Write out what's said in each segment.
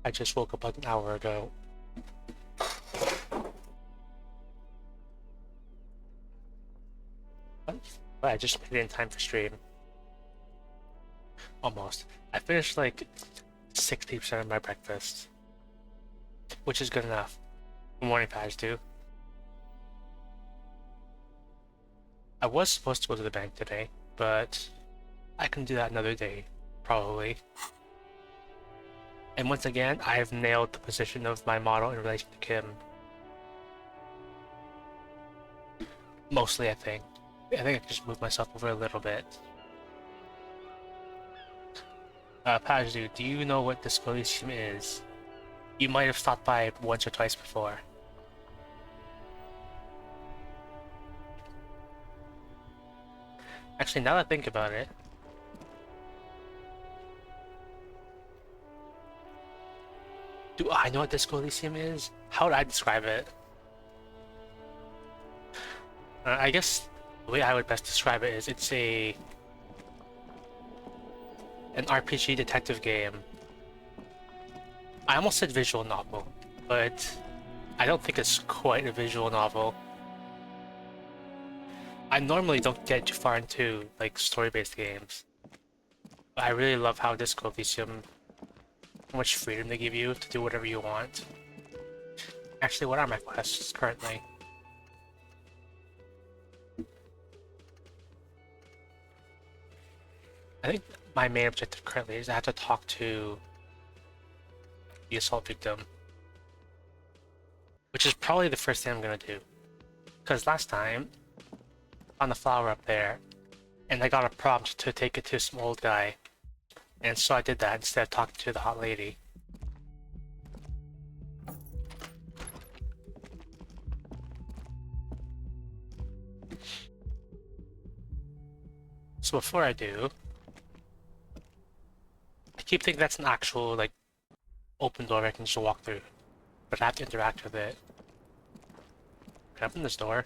I just woke up like an hour ago. What? But I just made it in time for stream. Almost. I finished like 60% of my breakfast, which is good enough. Morning pads too. I was supposed to go to the bank today, but I can do that another day, probably. And once again, I have nailed the position of my model in relation to Kim. Mostly, I think. I think I can just move myself over a little bit. Pajdu, do you know what this Coliseum is? You might have stopped by it once or twice before. Actually, now that I think about it, do I know what this Coliseum is? How would I describe it? I guess the way I would best describe it is it's an RPG detective game. I almost said visual novel, but I don't think it's quite a visual novel. I normally don't get too far into like story-based games, but I really love how this Coliseum, how much freedom they give you to do whatever you want. Actually, what are my quests currently? I think my main objective currently is I have to talk to the assault victim, which is probably the first thing I'm gonna do. Because last time, on the flower up there, and I got a prompt to take it to some old guy, and so I did that instead of talking to the hot lady. So before I do, I keep thinking that's an actual, like, open door I can just walk through, but I have to interact with it. Can I open this door?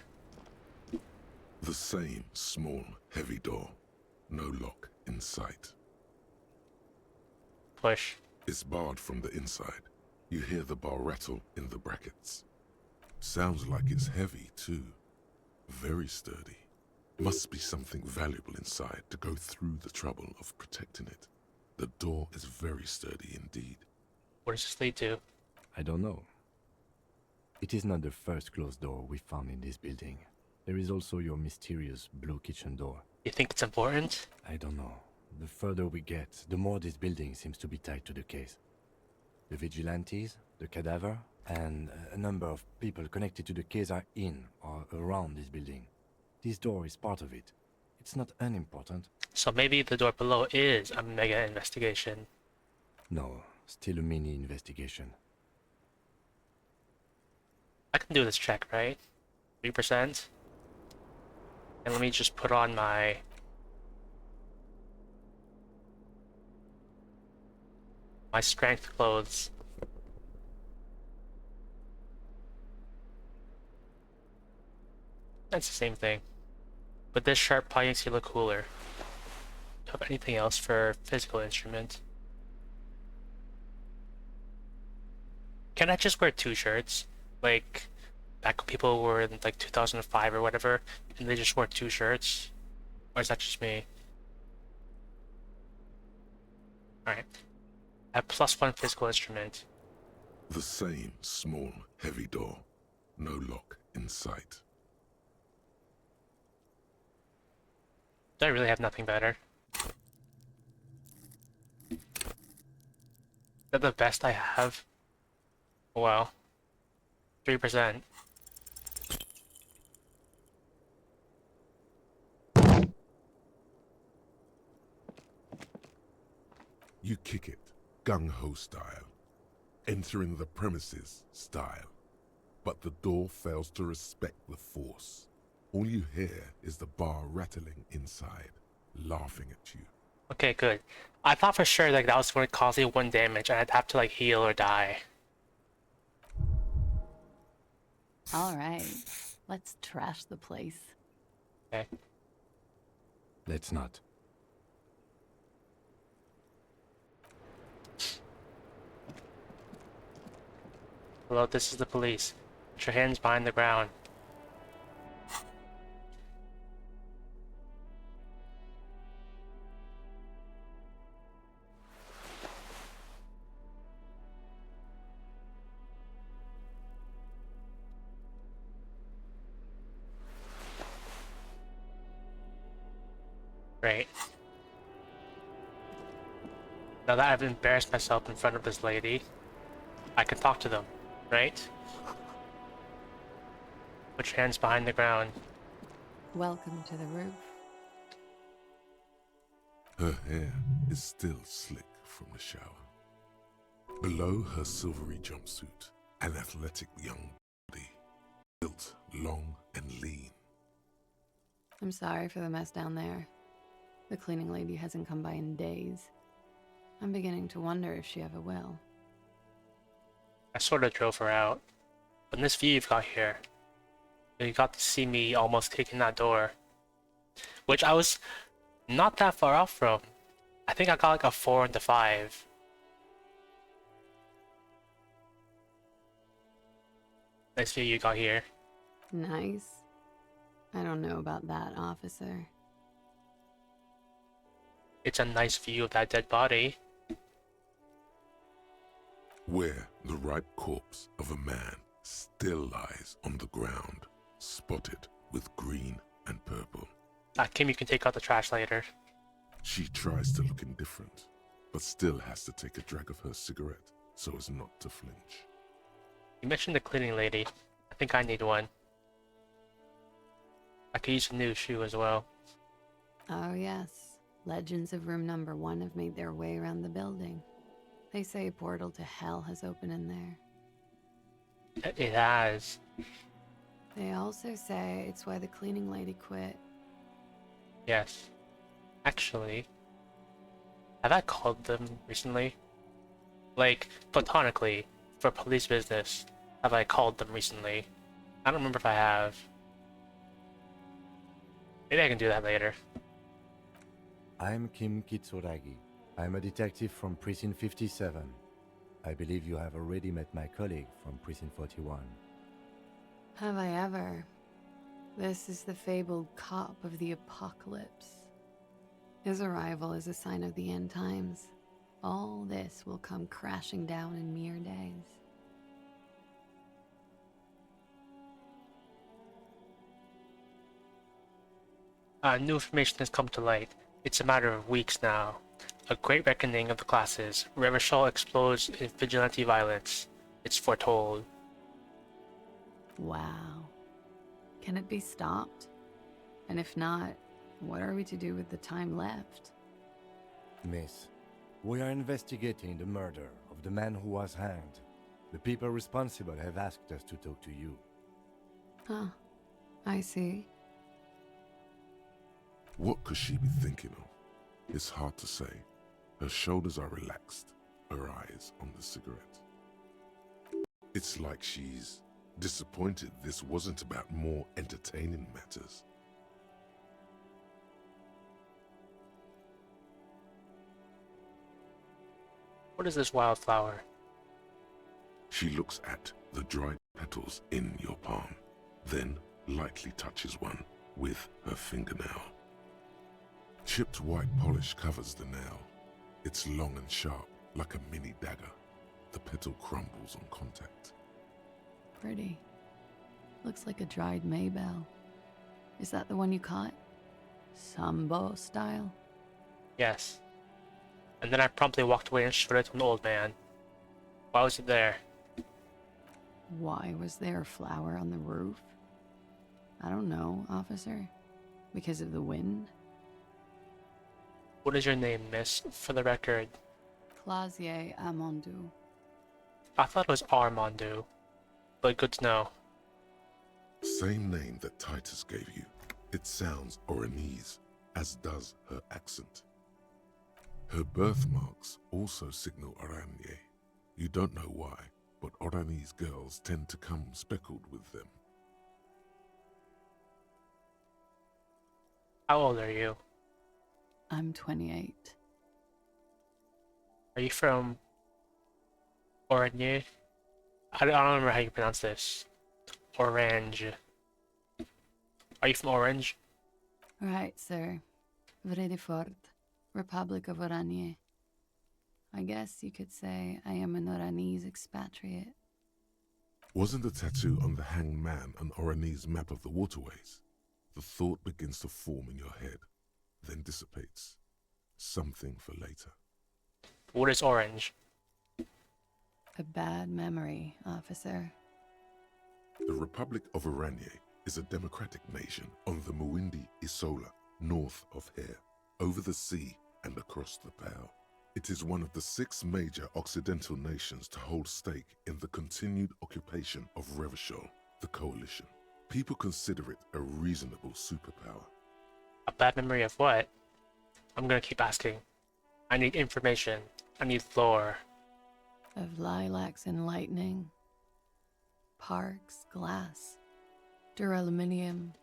The same small, heavy door. No lock in sight. Push. It's barred from the inside. You hear the bar rattle in the brackets. Sounds like it's heavy, too. Very sturdy. Must be something valuable inside to go through the trouble of protecting it. The door is very sturdy indeed. Where does this lead to? I don't know. It is not the first closed door we found in this building. There is also your mysterious blue kitchen door. You think it's important? I don't know. The further we get, the more this building seems to be tied to the case. The vigilantes, the cadaver, and a number of people connected to the case are in or around this building. This door is part of it. It's not unimportant. So maybe the door below is a mega investigation. No, still a mini investigation. I can do this check, right? 3%? And let me just put on my strength clothes. That's the same thing. But this sharp probably makes you look cooler. Do you have anything else for physical instrument? Can I just wear 2 shirts? Like, back when people were in like 2005 or whatever, and they just wore 2 shirts? Or is that just me? Alright. I have +1 physical instrument. The same small, heavy door. No lock in sight. Do I really have nothing better? Is that the best I have? Well, 3%. You kick it, gung-ho style. Entering the premises style. But the door fails to respect the force. All you hear is the bar rattling inside, laughing at you. Okay, good. I thought for sure like that was going to cause you 1 damage and I'd have to like heal or die. All right, let's trash the place. Okay. Let's not. Hello, this is the police. Put your hands behind the ground. Great. Now that I've embarrassed myself in front of this lady, I can talk to them, right? Put your hands behind the ground. Welcome to the roof. Her hair is still slick from the shower. Below her silvery jumpsuit, an athletic young body, built long and lean. I'm sorry for the mess down there. The cleaning lady hasn't come by in days. I'm beginning to wonder if she ever will. I sort of drove her out. But in this view you've got here, you got to see me almost kicking that door. Which I was not that far off from. I think I got like a 4 into 5. Nice view you got here. Nice. I don't know about that, officer. It's a nice view of that dead body. Where the ripe corpse of a man still lies on the ground, spotted with green and purple. Kim, you can take out the trash later. She tries to look indifferent, but still has to take a drag of her cigarette so as not to flinch. You mentioned the cleaning lady. I think I need one. I could use a new shoe as well. Oh yes. Legends of room number 1 have made their way around the building. They say a portal to hell has opened in there. It has. They also say it's why the cleaning lady quit. Yes. Actually, have I called them recently? Like, platonically, for police business, have I called them recently? I don't remember if I have. Maybe I can do that later. I'm Kim Kitsuragi. I'm a detective from Precinct 57. I believe you have already met my colleague from Precinct 41. Have I ever? This is the fabled cop of the apocalypse. His arrival is a sign of the end times. All this will come crashing down in mere days. New information has come to light. It's a matter of weeks now. A great reckoning of the classes. Revachol explodes in vigilante violence. It's foretold. Wow. Can it be stopped? And if not, what are we to do with the time left? Miss, we are investigating the murder of the man who was hanged. The people responsible have asked us to talk to you. Huh. I see. What could she be thinking of? It's hard to say. Her shoulders are relaxed, her eyes on the cigarette. It's like she's disappointed this wasn't about more entertaining matters. What is this wildflower? She looks at the dried petals in your palm, then lightly touches one with her fingernail. Chipped white polish covers the nail. It's long and sharp, like a mini dagger. The petal crumbles on contact. Pretty. Looks like a dried maybell. Is that the one you caught? Sambo style? Yes. And then I promptly walked away and showed it to an old man. Why was it there? Why was there a flower on the roof? I don't know, officer. Because of the wind? What is your name, miss? For the record. Clausier Amandou. I thought it was Armando. But good to know. Same name that Titus gave you. It sounds Oranese, as does her accent. Her birthmarks also signal Oranje. You don't know why, but Oranese girls tend to come speckled with them. How old are you? I'm 28. Are you from Oranje? I don't remember how you pronounce this. Orange. Are you from Orange? Right, sir. Vredefort, Republic of Oranje. I guess you could say I am an Oranese expatriate. Wasn't the tattoo on the hanged man an Oranese map of the waterways? The thought begins to form in your head, then dissipates. Something for later. What is Orange? A bad memory, officer. The Republic of Oranje is a democratic nation on the Muindi Isola, north of here, over the sea and across the Pale. It is one of the 6 major Occidental nations to hold stake in the continued occupation of Revachol, the coalition. People consider it a reasonable superpower. A bad memory of what? I'm gonna keep asking. I need information. I need lore. Of lilacs and lightning. Parks, glass, duraluminium.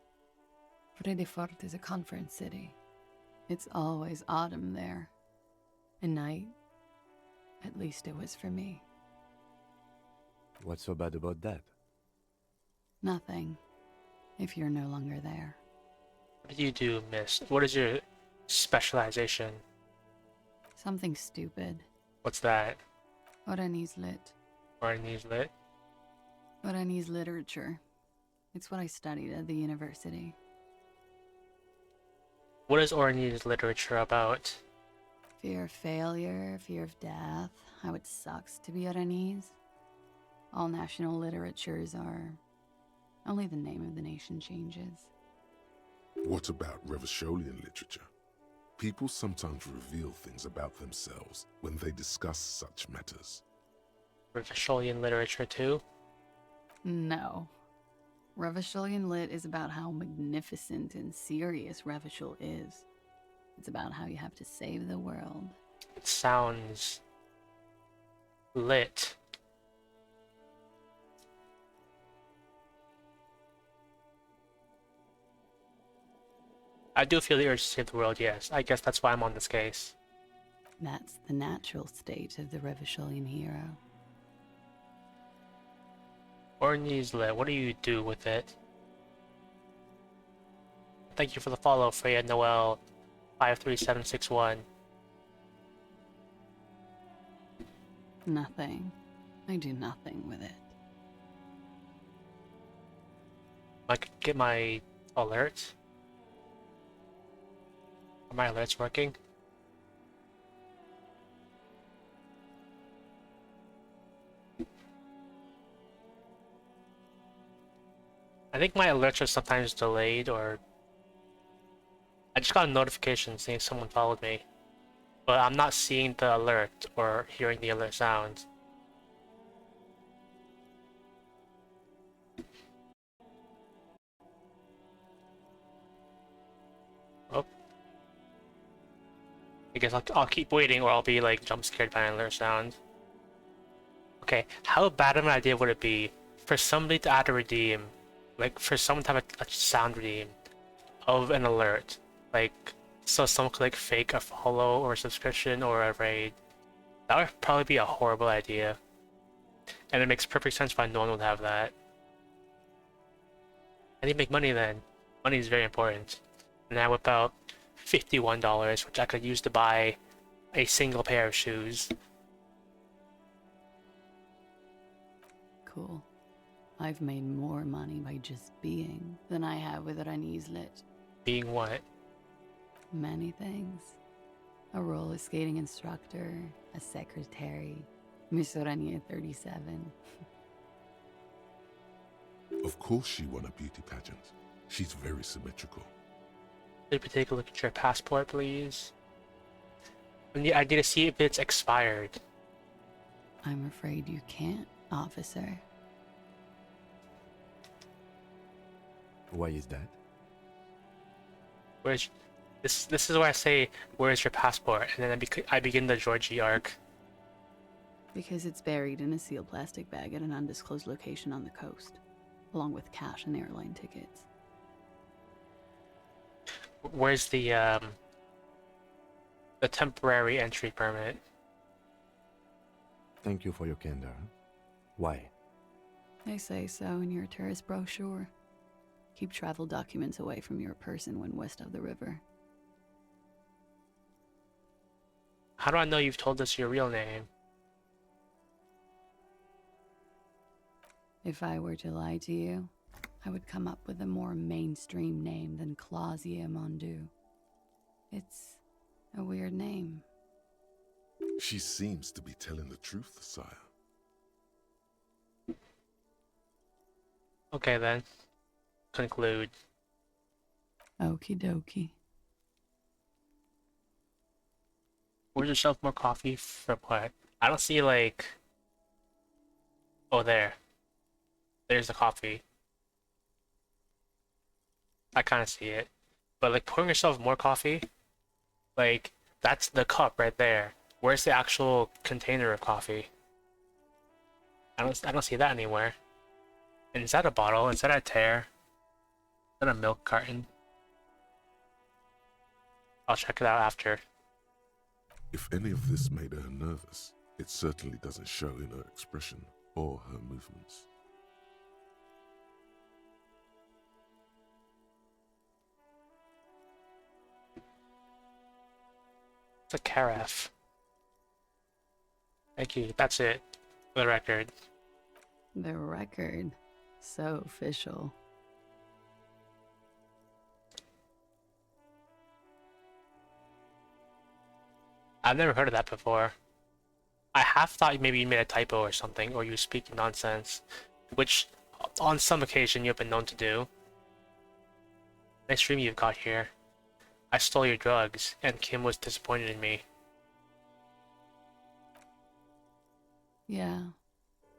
Vredefort is a conference city. It's always autumn there. A night. At least it was for me. What's so bad about that? Nothing. If you're no longer there. What do you do, miss? What is your specialization? Something stupid. What's that? Oranese lit. Oranese lit? Oranese literature. It's what I studied at the university. What is Oranese literature about? Fear of failure, fear of death, how it sucks to be Oranese. All national literatures are. Only the name of the nation changes. What about Revacholian literature? People sometimes reveal things about themselves when they discuss such matters. Revacholian literature too? No. Revacholian lit is about how magnificent and serious Revachol is. It's about how you have to save the world. It sounds lit. I do feel the urge to save the world, yes. I guess that's why I'm on this case. That's the natural state of the Revacholian hero. Oranese lit, what do you do with it? Thank you for the follow, Freya Noel 53761. Nothing. I do nothing with it. I could get my alert. Are my alerts working? I think my alerts are sometimes delayed, or I just got a notification saying someone followed me, but I'm not seeing the alert or hearing the alert sounds. Oh. I guess I'll keep waiting, or I'll be like jump scared by an alert sound. Okay, how bad of an idea would it be for somebody to add a redeem, like for someone to have a sound redeem of an alert, like so someone could like fake a follow or a subscription or a raid? That would probably be a horrible idea, and it makes perfect sense why no one would have that. I need to make money then. Money is very important. And I whip out $51, which I could use to buy a single pair of shoes. Cool. I've made more money by just being than I have with Oranese lit. Being what? Many things. A roller skating instructor, a secretary, Miss Oranje 37. Of course she won a beauty pageant. She's very symmetrical. Could we take a look at your passport, please? I need to see if it's expired. I'm afraid you can't, officer. Why is that? Where's this is where I say, "Where's your passport?" And then I begin the Georgie arc. Because it's buried in a sealed plastic bag at an undisclosed location on the coast, along with cash and airline tickets. Where's the temporary entry permit? Thank you for your candor. Why? They say so in your tourist brochure. Keep travel documents away from your person when west of the river. How do I know you've told us your real name? If I were to lie to you, I would come up with a more mainstream name than Clausia Mondu. It's a weird name. She seems to be telling the truth, sire. Okay then. Conclude. Okie dokie. Where's yourself more coffee for what? I don't see like... Oh, there. There's the coffee. I kind of see it. But like pouring yourself more coffee, like that's the cup right there. Where's the actual container of coffee? I don't see that anywhere. And is that a bottle? Is that a tear? Is that a milk carton? I'll check it out after. If any of this made her nervous, it certainly doesn't show in her expression or her movements. It's a carafe. Thank you. That's it. For the record. The record. So official. I've never heard of that before. I have thought maybe you made a typo or something, or you were speaking nonsense, which on some occasion you've been known to do. Nice dream you've got here. I stole your drugs, and Kim was disappointed in me. Yeah,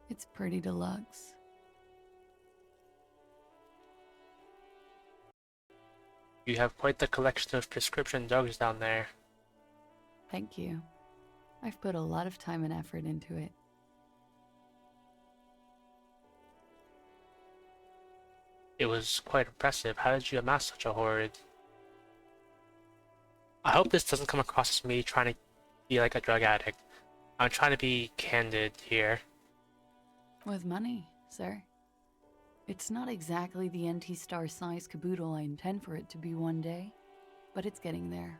it's pretty deluxe. You have quite the collection of prescription drugs down there. Thank you. I've put a lot of time and effort into it. It was quite impressive. How did you amass such a hoard? I hope this doesn't come across as me trying to be like a drug addict. I'm trying to be candid here. With money, sir. It's not exactly the NT-star size caboodle I intend for it to be one day, but it's getting there.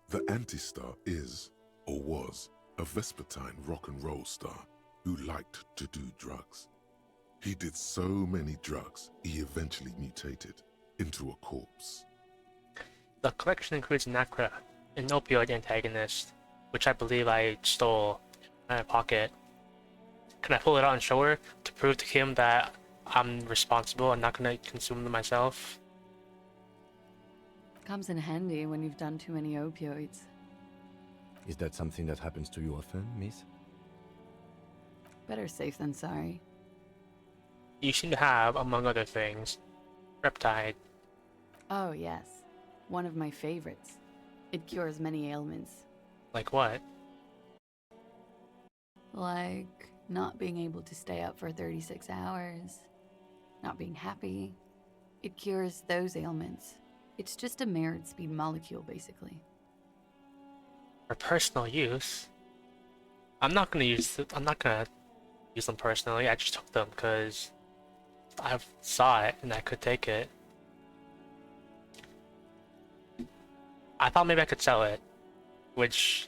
The Anti-Star is, or was, a Vespertine rock and roll star who liked to do drugs. He did so many drugs, he eventually mutated into a corpse. The collection includes Nacra, an opioid antagonist, which I believe I stole in my pocket. Can I pull it out and show her to prove to Kim that I'm responsible and not gonna consume them myself? Comes in handy when you've done too many opioids. Is that something that happens to you often, miss? Better safe than sorry. You seem to have, among other things, Reptide. Oh, yes. One of my favorites. It cures many ailments. Like what? Like not being able to stay up for 36 hours. Not being happy. It cures those ailments. It's just a mirrored speed molecule, basically. For personal use? I'm not gonna use them personally. I just took them because I saw it and I could take it. I thought maybe I could sell it, which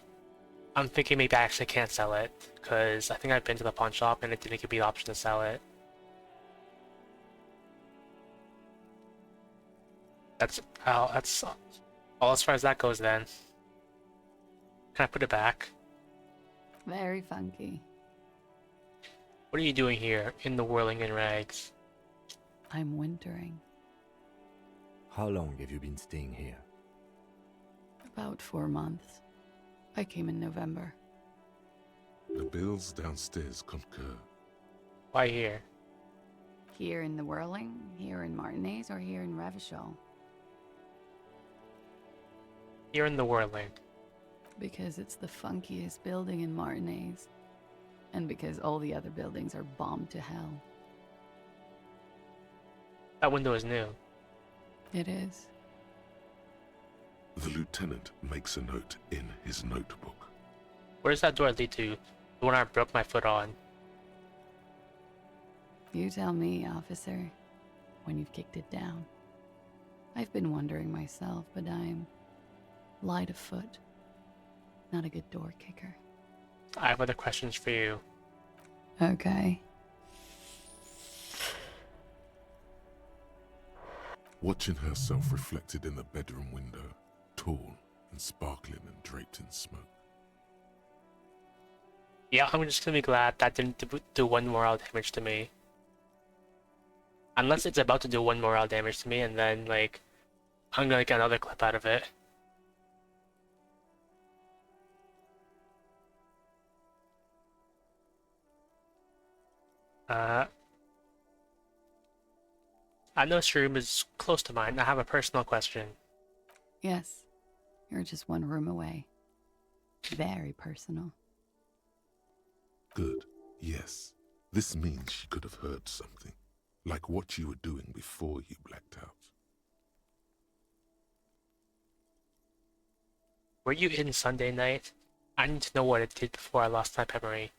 I'm thinking maybe I actually can't sell it because I think I've been to the pawn shop and it didn't give me the option to sell it. That's all as far as that goes then. Can I put it back? Very funky. What are you doing here in the whirling in rags? I'm wintering. How long have you been staying here? About 4 months. I came in November. The bills downstairs concur. Why here? Here in the Whirling, here in Martinez, or here in Revachol? Here in the whirling. Because it's the funkiest building in Martinez. And because all the other buildings are bombed to hell. That window is new. It is. The lieutenant makes a note in his notebook. Where does that door lead to? The one I broke my foot on. You tell me, officer, when you've kicked it down. I've been wondering myself, but I'm light of foot. Not a good door kicker. I have other questions for you. Okay. Watching herself reflected in the bedroom window, tall and sparkling and draped in smoke. Yeah, I'm just gonna be glad that didn't do 1 morale damage to me. Unless it's about to do 1 morale damage to me, and then, like, I'm gonna get another clip out of it. I know this room is close to mine. I have a personal question. Yes, you're just one room away. Very personal. Good, yes. This means she could have heard something, like what you were doing before you blacked out. Were you in Sunday night? I need to know what it did before I lost my memory.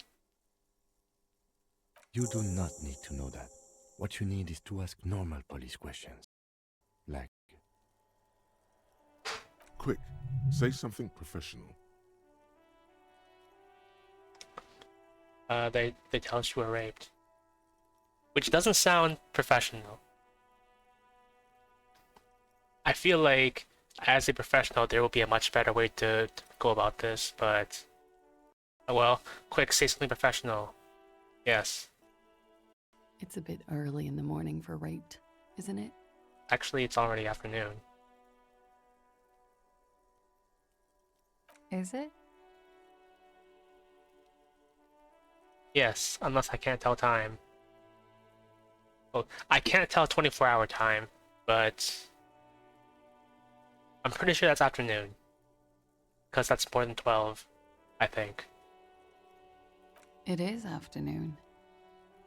You do not need to know that. What you need is to ask normal police questions. Like, Quick, say something professional. They tell us you were raped. Which doesn't sound professional. I feel like, as a professional, there will be a much better way to go about this, but... Oh well, quick, say something professional. Yes. It's a bit early in the morning for rape, isn't it? Actually, it's already afternoon. Is it? Yes, unless I can't tell time. Well, I can't tell 24-hour time, but... I'm pretty sure that's afternoon. Because that's more than 12, I think. It is afternoon.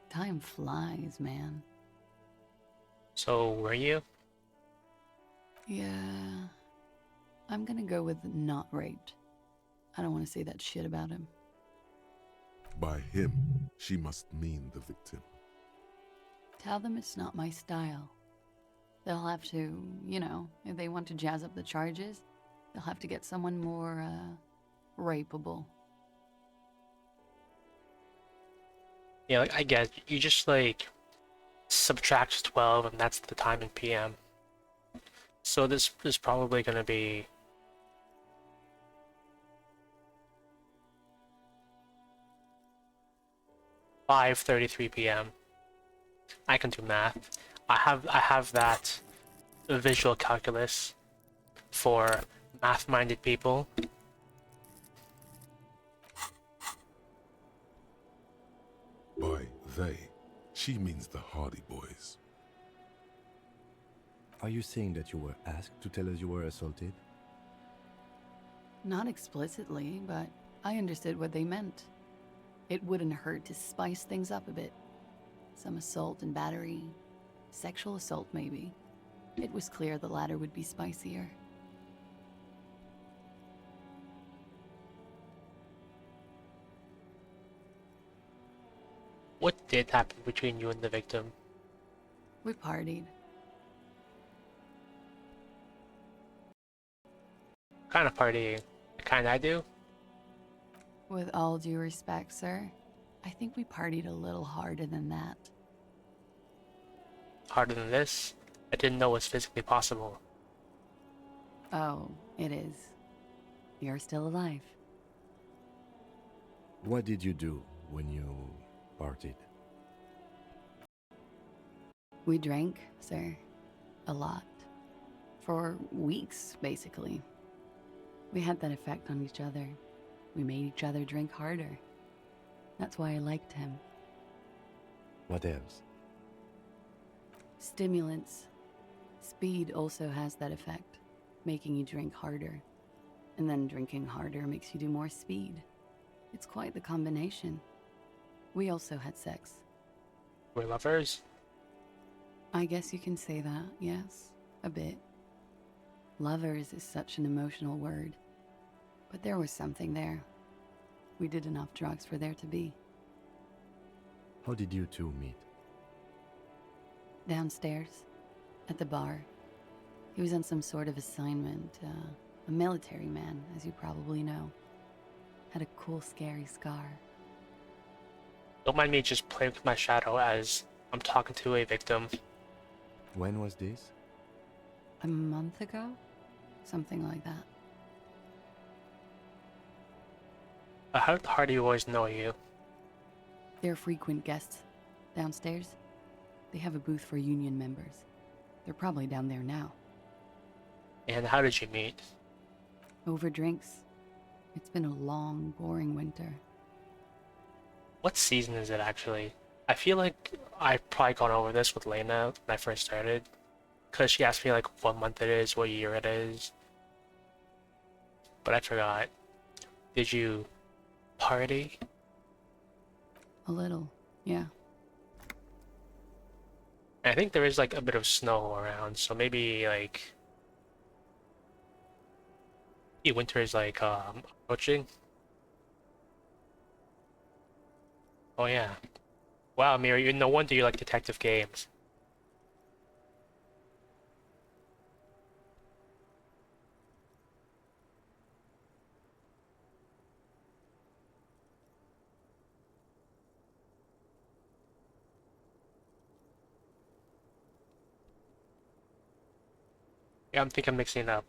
Time flies, man. So, were you? Yeah. I'm gonna go with not raped. I don't want to say that shit about him. By him, she must mean the victim. Tell them it's not my style. They'll have to, you know, if they want to jazz up the charges, they'll have to get someone more, rapeable. Yeah, like, I guess you just, like, subtract 12, and that's the time in PM. So this is probably gonna be... 5:33 PM. I can do math. I have that visual calculus for math-minded people. By they, she means the Hardie boys. are you saying that you were asked to tell us you were assaulted? Not explicitly, but I understood what they meant. It wouldn't hurt to spice things up a bit. Some assault and battery. Sexual assault, maybe. It was clear the latter would be spicier. What did happen between you and the victim? We partied. What kind of partying? The kind I do? With all due respect, sir, I think we partied a little harder than that. Harder than this? I didn't know was physically possible. Oh, it is. You're still alive. What did you do when you partied? We drank, sir. A lot. For weeks, basically. We had that effect on each other. We made each other drink harder. That's why I liked him. What else? Stimulants. Speed also has that effect, making you drink harder. And then drinking harder makes you do more speed. It's quite the combination. We also had sex. We're lovers? I guess you can say that, yes. A bit. Lovers is such an emotional word. But there was something there. We did enough drugs for there to be. How did you two meet? Downstairs, at the bar. He was on some sort of assignment. A military man, as you probably know. Had a cool, scary scar. Don't mind me just playing with my shadow as I'm talking to a victim. When was this? A month ago? Something like that. How did the Hardie boys know you? They're frequent guests. Downstairs, they have a booth for union members. They're probably down there now. And how did you meet? Over drinks. It's been a long, boring winter. What season is it actually? I feel like I've probably gone over this with Lena when I first started. Because she asked me like what month it is, what year it is. But I forgot. Did you party? A little, yeah. I think there is like a bit of snow around, so maybe like winter is like approaching. Oh yeah. Wow, Miri, no wonder you like detective games. Yeah, I'm thinking I'm mixing it up.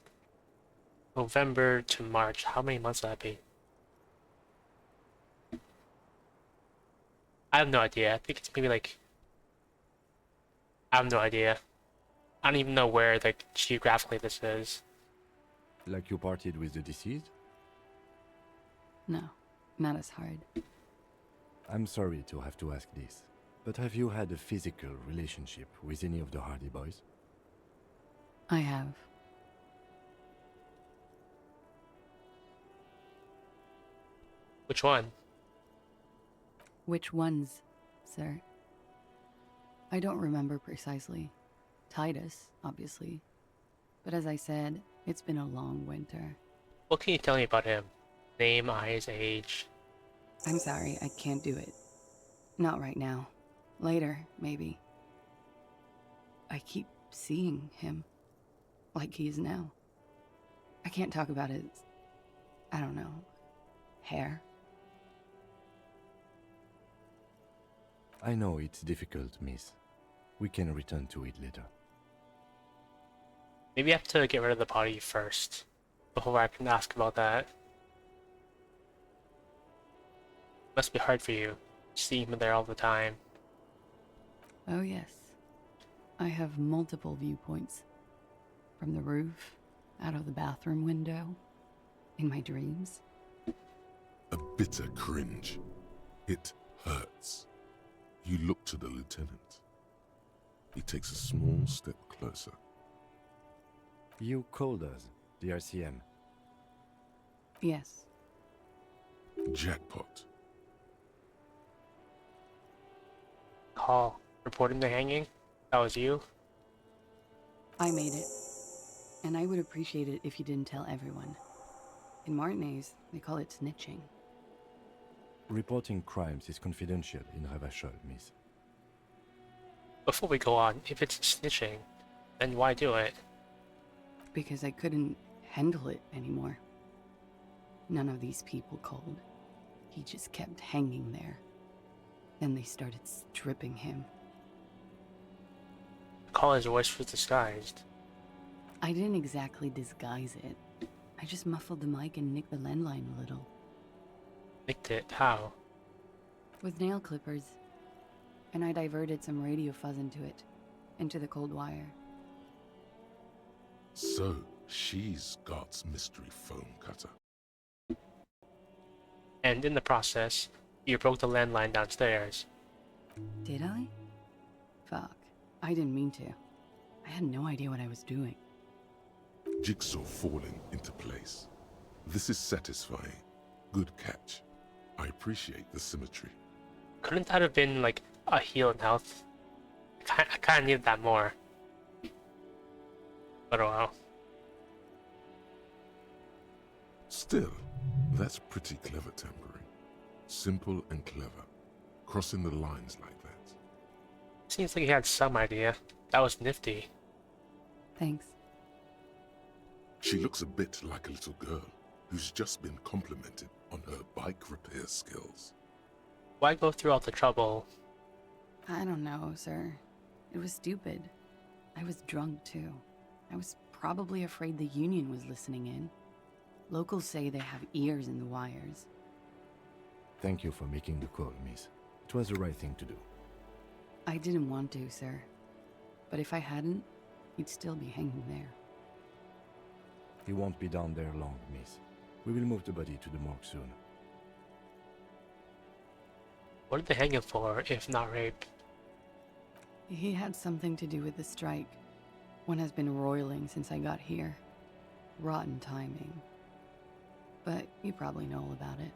November to March. How many months would that be? I have no idea. I think it's maybe like I have no idea. I don't even know where like geographically this is. Like you partied with the deceased? No, not as hard. I'm sorry to have to ask this, but have you had a physical relationship with any of the Hardie boys? I have. Which one? Which ones, sir? I don't remember precisely. Titus, obviously. But as I said, it's been a long winter. What can you tell me about him? Name, eyes, age. I'm sorry, I can't do it. Not right now. Later, maybe. I keep seeing him. Like he is now. I can't talk about his... I don't know... hair. I know it's difficult, miss. We can return to it later. Maybe I have to get rid of the body first before I can ask about that. Must be hard for you, seeing him there all the time. Oh yes. I have multiple viewpoints. From the roof, out of the bathroom window, in my dreams. A bitter cringe. It hurts. You look to the lieutenant. He takes a small step closer. You called us, the RCM. Yes. Jackpot. Call. Reporting the hanging? That was you? I made it. And I would appreciate it if you didn't tell everyone. In Martinez, they call it snitching. Reporting crimes is confidential in Ravachol, miss. Before we go on, if it's snitching, then why do it? Because I couldn't handle it anymore. None of these people called. He just kept hanging there. Then they started stripping him. The caller's voice was disguised. I didn't exactly disguise it. I just muffled the mic and nicked the landline a little. Nicked it. How? With nail clippers. And I diverted some radio fuzz into it. Into the cold wire. So, she's God's mystery foam cutter. And in the process, you broke the landline downstairs. Did I? Fuck. I didn't mean to. I had no idea what I was doing. Jigsaw falling into place. This is satisfying. Good catch. I appreciate the symmetry. Couldn't that have been like a heal and health? I kind of needed that more. But oh well. Still, that's pretty clever tampering. Simple and clever. Crossing the lines like that. seems like he had some idea. That was nifty. Thanks. She looks a bit like a little girl who's just been complimented on her bike repair skills. Why go through all the trouble? I don't know, sir. It was stupid. I was drunk, too. I was probably afraid the Union was listening in. Locals say they have ears in the wires. Thank you for making the call, miss. It was the right thing to do. I didn't want to, sir. But if I hadn't, he'd still be hanging there. He won't be down there long, miss. We will move the body to the morgue soon. What did they hang him for, if not rape? He had something to do with the strike. One has been roiling since I got here. Rotten timing. But you probably know all about it.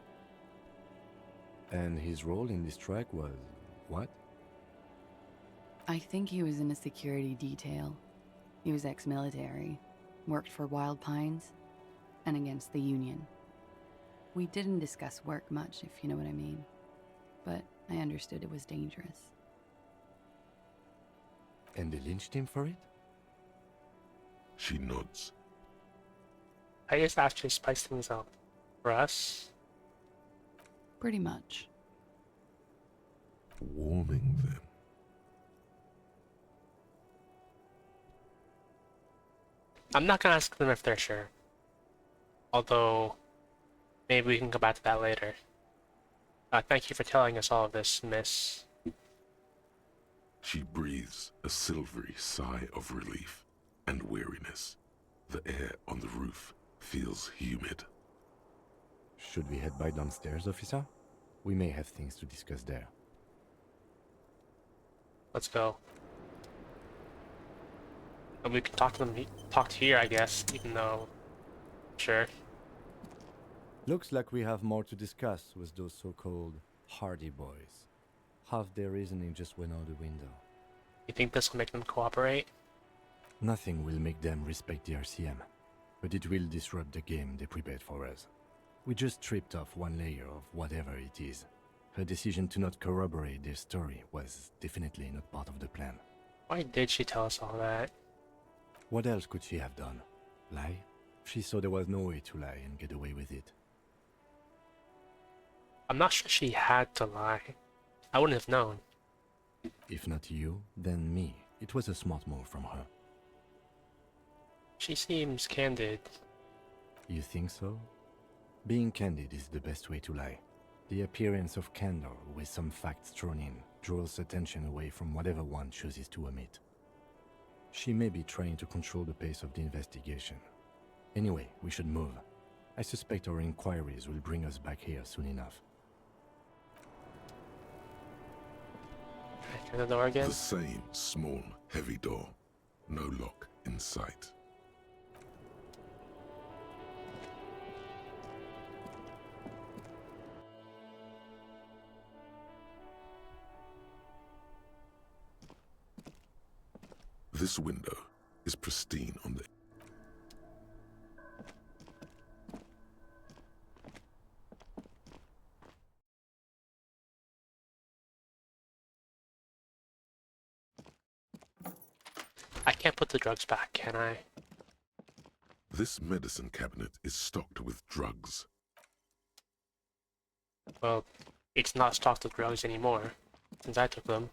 And his role in this strike was what? I think he was in a security detail. He was ex-military, worked for Wild Pines, and against the Union. We didn't discuss work much, if you know what I mean. But I understood it was dangerous. And they lynched him for it? She nods. I just actually spice things up. For us? Pretty much. Warming them. I'm not gonna ask them if they're sure. Although, maybe we can come back to that later. Thank you for telling us all of this, miss. She breathes a silvery sigh of relief and weariness. The air on the roof feels humid. Should we head by downstairs, officer? We may have things to discuss there. Let's go. And we can talk to them, talk here, I guess, even though... Sure. Looks like we have more to discuss with those so-called Hardie boys. Half their reasoning just went out the window. You think this will make them cooperate? Nothing will make them respect the RCM, but it will disrupt the game they prepared for us. We just stripped off one layer of whatever it is. Her decision to not corroborate their story was definitely not part of the plan. Why did she tell us all that? What else could she have done? Lie? She saw there was no way to lie and get away with it. I'm not sure she had to lie. I wouldn't have known. If not you, then me. It was a smart move from her. She seems candid. You think so? Being candid is the best way to lie. The appearance of candor with some facts thrown in draws attention away from whatever one chooses to omit. She may be trying to control the pace of the investigation. Anyway, we should move. I suspect our inquiries will bring us back here soon enough. Try the door again? The same small, heavy door. No lock in sight. This window is pristine on the... I can't put the drugs back, can I? This medicine cabinet is stocked with drugs. Well, it's not stocked with drugs anymore, since I took them.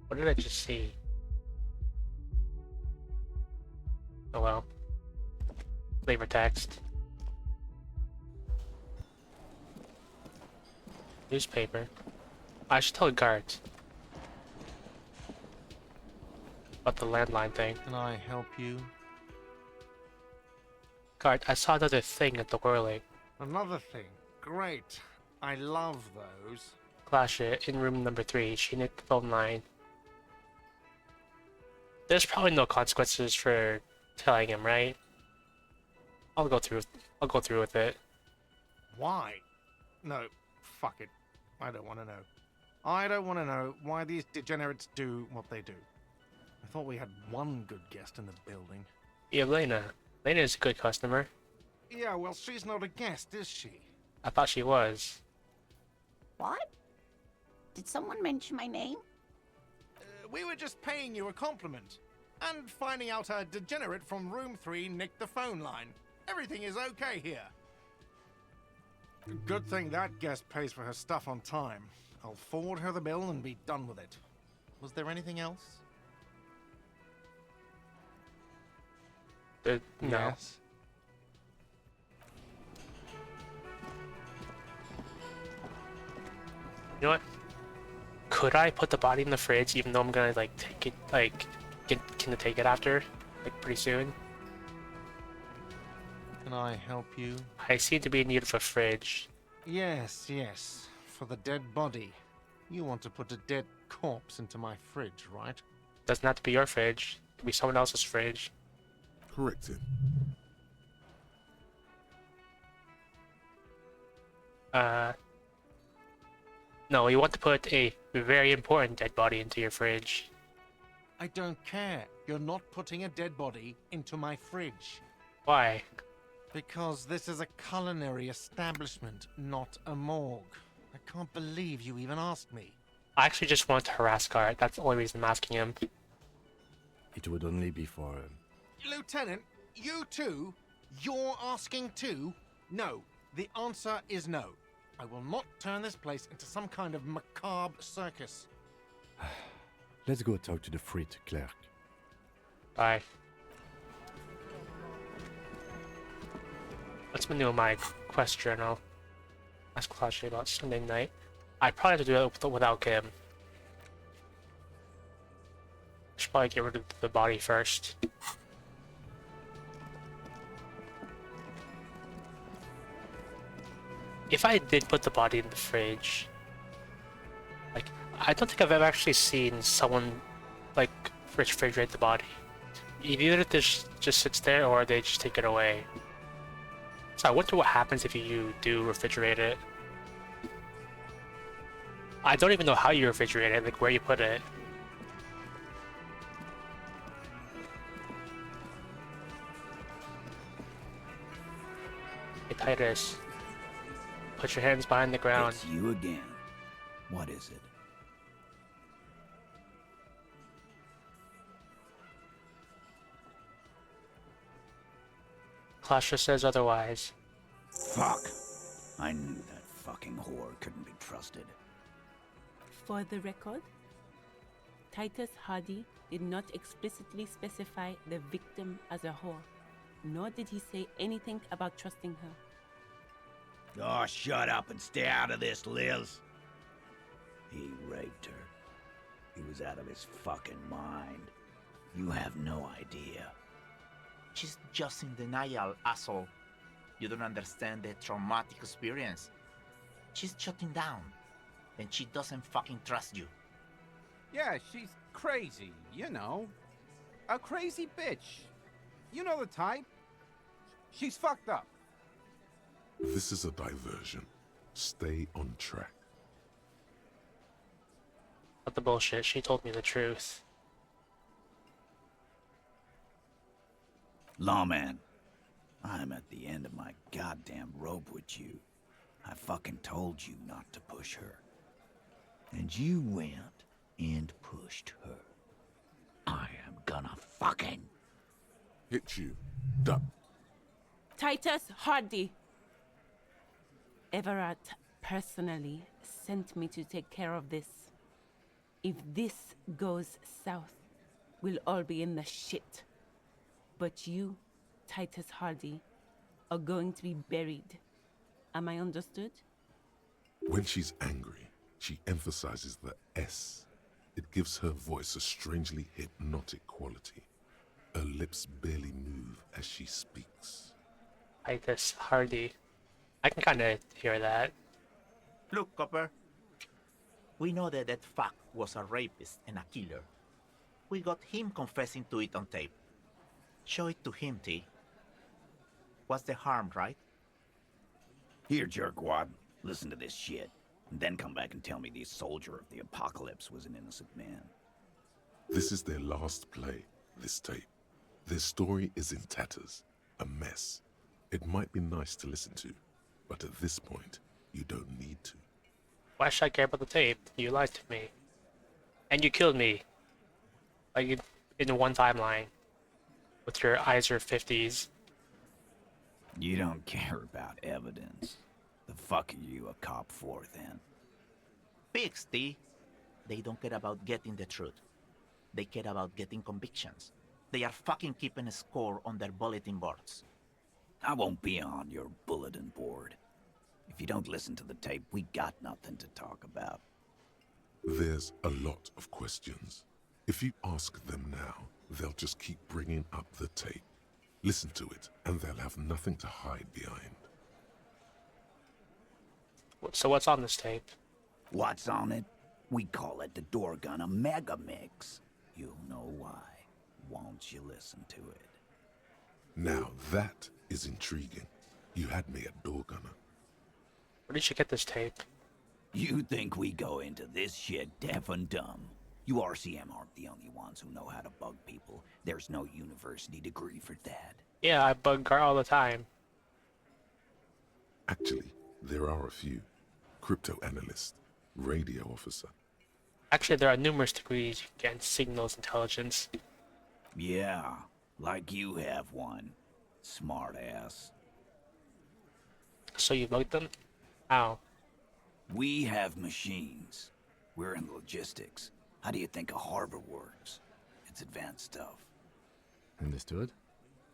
What did I just see? Oh well. Flavor text. Newspaper. I should tell the guards about the landline thing. Can I help you? Guard, I saw another thing at the whirling. Another thing. Great. I love those. Clash it in room number 3. She nicked the phone line. There's probably no consequences for telling him, right? I'll go through with it. Why? No, fuck it. I don't want to know. I don't want to know why these degenerates do what they do. I thought we had one good guest in the building. Yeah, Lena. Lena is a good customer. Yeah, well, she's not a guest, is she? I thought she was. What? Did someone mention my name? We were just paying you a compliment. And finding out a degenerate from room 3 nicked the phone line. Everything is okay here. Good thing that guest pays for her stuff on time. I'll forward her the bill and be done with it. Was there anything else? No. Yes. You know what? Could I put the body in the fridge even though I'm gonna like take it can take it after? Like pretty soon? Can I help you? I seem to be in need of a fridge. Yes, yes. For the dead body. You want to put a dead corpse into my fridge, right? Doesn't have to be your fridge. It could be someone else's fridge. Correct him. No, you want to put a very important dead body into your fridge. I don't care. You're not putting a dead body into my fridge. Why? Because this is a culinary establishment, not a morgue. I can't believe you even asked me. I actually just want to harass Guard. That's the only reason I'm asking him. It would only be for... Lieutenant, you too? You're asking too? No. The answer is no. I will not turn this place into some kind of macabre circus. Let's go talk to the frit clerk. Bye. Let's renew my quest journal. Ask Claudia about Sunday night. I probably have to do it without Kim. Should probably get rid of the body first. If I did put the body in the fridge, like, I don't think I've ever actually seen someone, like, refrigerate the body. Either this just sits there or they just take it away. So I wonder what happens if you do refrigerate it. I don't even know how you refrigerate it, like where you put it. Hey Titus, put your hands behind the ground. It's you again. What is it? Clasher says otherwise. Fuck! I knew that fucking whore couldn't be trusted. For the record, Titus Hardie did not explicitly specify the victim as a whore, nor did he say anything about trusting her. Oh, shut up and stay out of this, Liz. He raped her. He was out of his fucking mind. You have no idea. She's just in denial, asshole. You don't understand the traumatic experience. She's shutting down, and she doesn't fucking trust you. Yeah, she's crazy, you know. A crazy bitch. You know the type. She's fucked up. This is a diversion. Stay on track. Not the bullshit, she told me the truth. Lawman, I'm at the end of my goddamn rope with you. I fucking told you not to push her. And you went and pushed her. I am gonna fucking... Hit you. Duck. Titus Hardie! Everard personally sent me to take care of this. If this goes south, we'll all be in the shit. But you, Titus Hardie, are going to be buried. Am I understood? When she's angry, she emphasizes the S. It gives her voice a strangely hypnotic quality. Her lips barely move as she speaks. Titus Hardie. I can kinda hear that. Look, Copper. We know that that fuck was a rapist and a killer. We got him confessing to it on tape. Show it to him, T. What's the harm, right? Here, jerkwad, listen to this shit. And then come back and tell me the soldier of the apocalypse was an innocent man. This is their last play, this tape. Their story is in tatters, a mess. It might be nice to listen to, but at this point, you don't need to. Why should I care about the tape? You lied to me. And you killed me. Like in one timeline. With your eyes or 50s. You don't care about evidence. The fuck are you a cop for, then? Pigs, T. They don't care about getting the truth. They care about getting convictions. They are fucking keeping a score on their bulletin boards. I won't be on your bulletin board. If you don't listen to the tape, we got nothing to talk about. There's a lot of questions. If you ask them now, they'll just keep bringing up the tape. Listen to it, and they'll have nothing to hide behind. So what's on this tape? What's on it? We call it the door gun a mega mix. You'll know why once you listen to it. Now that is intriguing. You had me at door gunner. Where did you get this tape? You think we go into this shit deaf and dumb? You RCM aren't the only ones who know how to bug people. There's no university degree for that. Yeah, I bug Gar all the time. Actually, there are a few. Crypto analyst, radio officer. Actually, there are numerous degrees you can get in signals intelligence. Yeah, like you have one. Smart ass. So you bugged them? How? We have machines. We're in logistics. How do you think a harbor works? It's advanced stuff. Understood?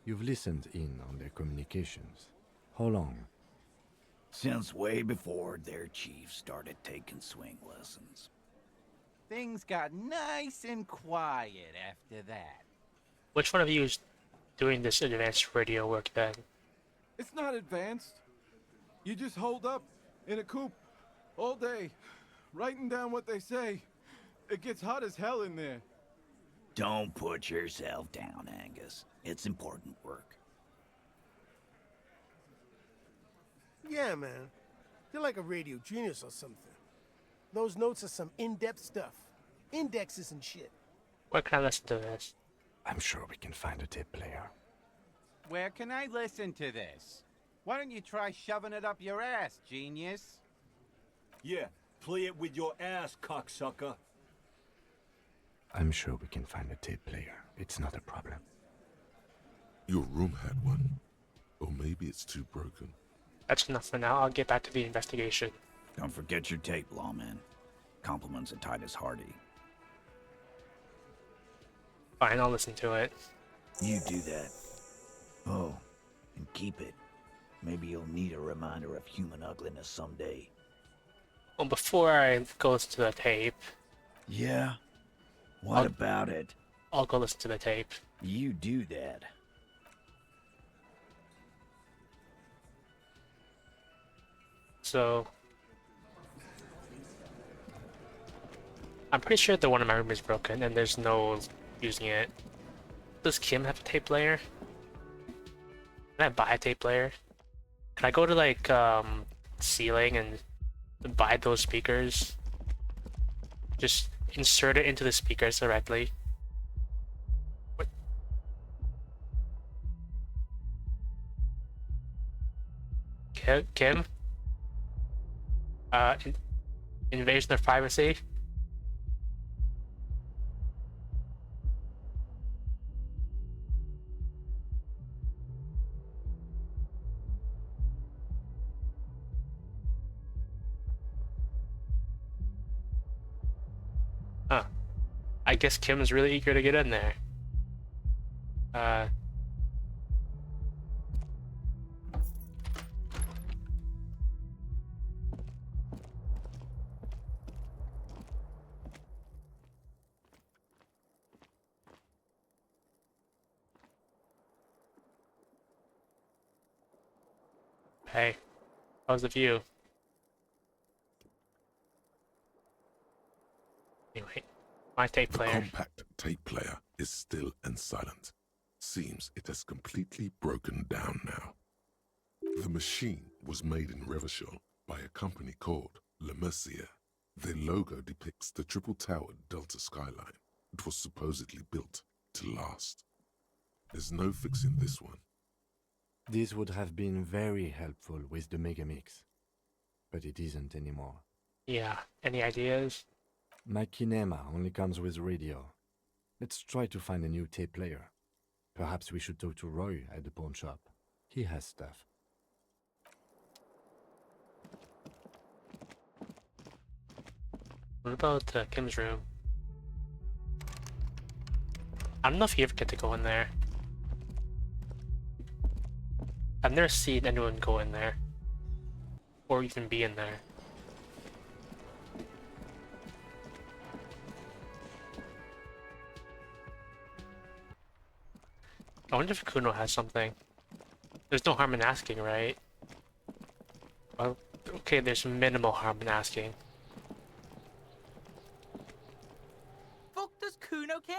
You've listened in on their communications. How long? Since way before their chief started taking swing lessons. Things got nice and quiet after that. Which one of you is doing this advanced radio work then? It's not advanced. You just hold up in a coop all day, writing down what they say. It gets hot as hell in there. Don't put yourself down, Angus. It's important work. Yeah, man. You're like a radio genius or something. Those notes are some in-depth stuff. Indexes and shit. Where can I listen to this? I'm sure we can find a tape player. Where can I listen to this? Why don't you try shoving it up your ass, genius? Yeah, play it with your ass, cocksucker. I'm sure we can find a tape player. It's not a problem. Your room had one. Or maybe it's too broken. That's enough for now. I'll get back to the investigation. Don't forget your tape, lawman. Compliments of Titus Hardie. Fine, I'll listen to it. You do that. Oh, and keep it. Maybe you'll need a reminder of human ugliness someday. Well, before I go listen to the tape... Yeah? What about it? I'll go listen to the tape. You do that. So... I'm pretty sure the one in my room is broken and there's no using it. Does Kim have a tape player? Can I buy a tape player? Can I go to like ceiling and buy those speakers? Just insert it into the speakers directly. What? Kim? Invasion of privacy? Huh. I guess Kim is really eager to get in there. Hey, how's the view? Anyway, my tape The player. compact tape player is still and silent. Seems it has completely broken down now. The machine was made in Revachol by a company called Le Mercier. Their logo depicts the triple-towered Delta skyline. It was supposedly built to last. There's no fixing this one. This would have been very helpful with the Megamix, but it isn't anymore. Yeah, any ideas? My kinema only comes with radio. Let's try to find a new tape player. Perhaps we should talk to Roy at the pawn shop. He has stuff. What about Kim's room? I don't know if you ever get to go in there. I've never seen anyone go in there. Or even be in there. I wonder if Kuno has something. There's no harm in asking, right? Well, okay, there's minimal harm in asking. Fuck does Kuno care?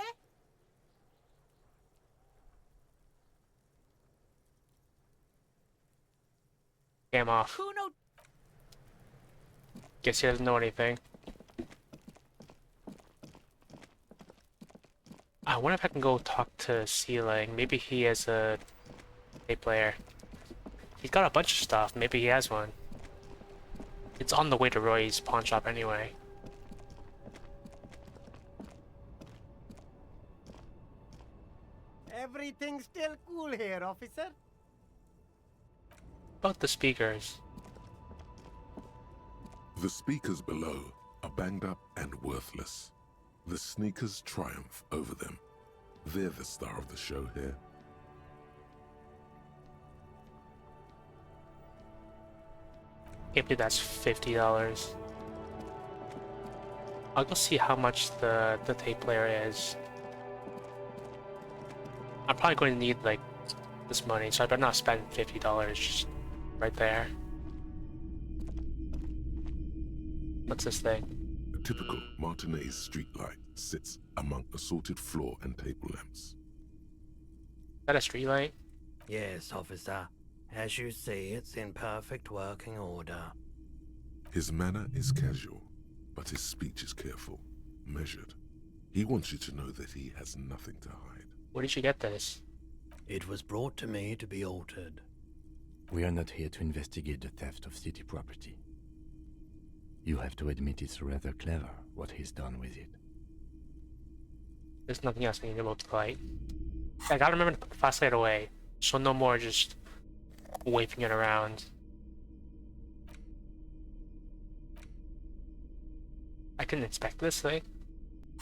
Game off. Kuno. Guess he doesn't know anything. I wonder if I can go talk to Ceiling. Maybe he has a tape player. He's got a bunch of stuff. Maybe he has one. It's on the way to Roy's pawn shop anyway. Everything's still cool here, officer. About the speakers. The speakers below are banged up and worthless. The sneakers triumph over them. They're the star of the show here. Can't believe that's $50. I'll go see how much the tape player is. I'm probably going to need like this money, so I better not spend $50 just right there. What's this thing? A typical Martinez streetlight sits among assorted floor and table lamps. Is that a streetlight? Yes, officer. As you see, it's in perfect working order. His manner is casual, but his speech is careful, measured. He wants you to know that he has nothing to hide. Where did you get this? It was brought to me to be altered. We are not here to investigate the theft of city property. You have to admit it's rather clever what he's done with it. There's nothing else I need about the light. I gotta remember to put the flashlight away, so no more just waving it around. I can inspect this thing.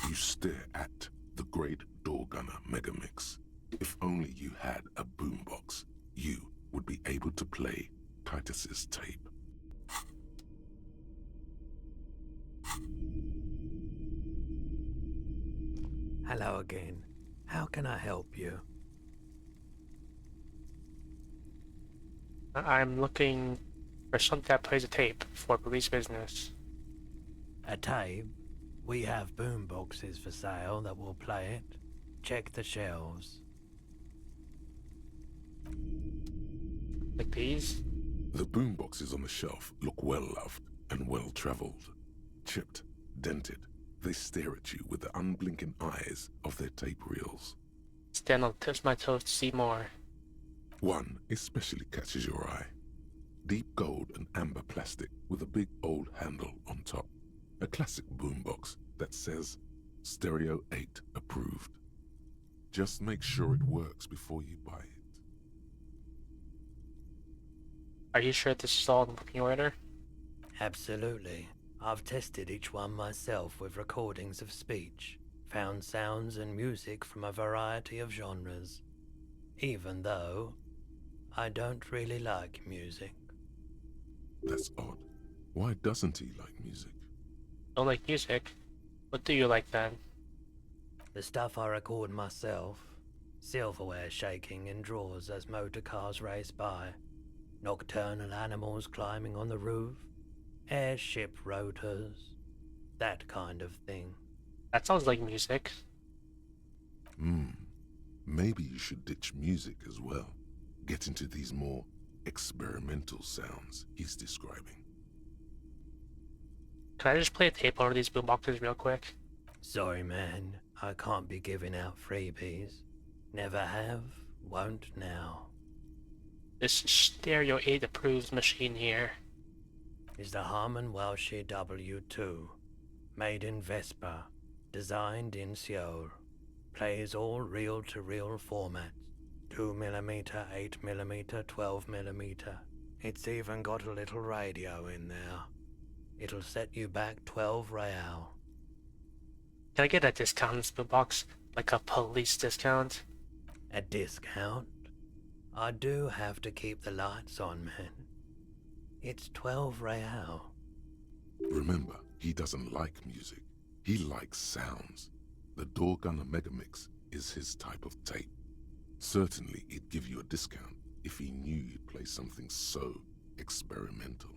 You stare at the great door gunner Megamix. If only you had a boombox, you would be able to play Titus's tape. Hello again. How can I help you? I'm looking for something that plays a tape for police business. A tape? We have boom boxes for sale that will play it. Check the shelves. Like these? The boomboxes on the shelf look well-loved and well-traveled. Chipped, dented, they stare at you with the unblinking eyes of their tape reels. Stand on the tips of my toes to see more. One especially catches your eye. Deep gold and amber plastic with a big old handle on top. A classic boombox that says Stereo 8 approved. Just make sure it works before you buy it. Are you sure this is all in working order? Absolutely. I've tested each one myself with recordings of speech, found sounds and music from a variety of genres. Even though I don't really like music. That's odd. Why doesn't he like music? Don't like music? What do you like then? The stuff I record myself. Silverware shaking in drawers as motor cars race by. Nocturnal animals climbing on the roof. Airship rotors. That kind of thing. That sounds like music. Maybe you should ditch music as well. Get into these more experimental sounds he's describing. Can I just play a tape over these boomboxes real quick? Sorry, man. I can't be giving out freebies. Never have, won't now. This Stereo 8 approved machine here is the Harman Welsh W2, made in Vespa, designed in Seoul. Plays all reel-to-reel formats, 2mm, 8mm, 12mm. It's even got a little radio in there. It'll set you back 12 real. Can I get a discount in this boombox? Like a police discount? A discount? I do have to keep the lights on, man. It's 12 real. Remember, he doesn't like music. He likes sounds. The Doorgunner Megamix is his type of tape. Certainly, he'd give you a discount if he knew you'd play something so experimental.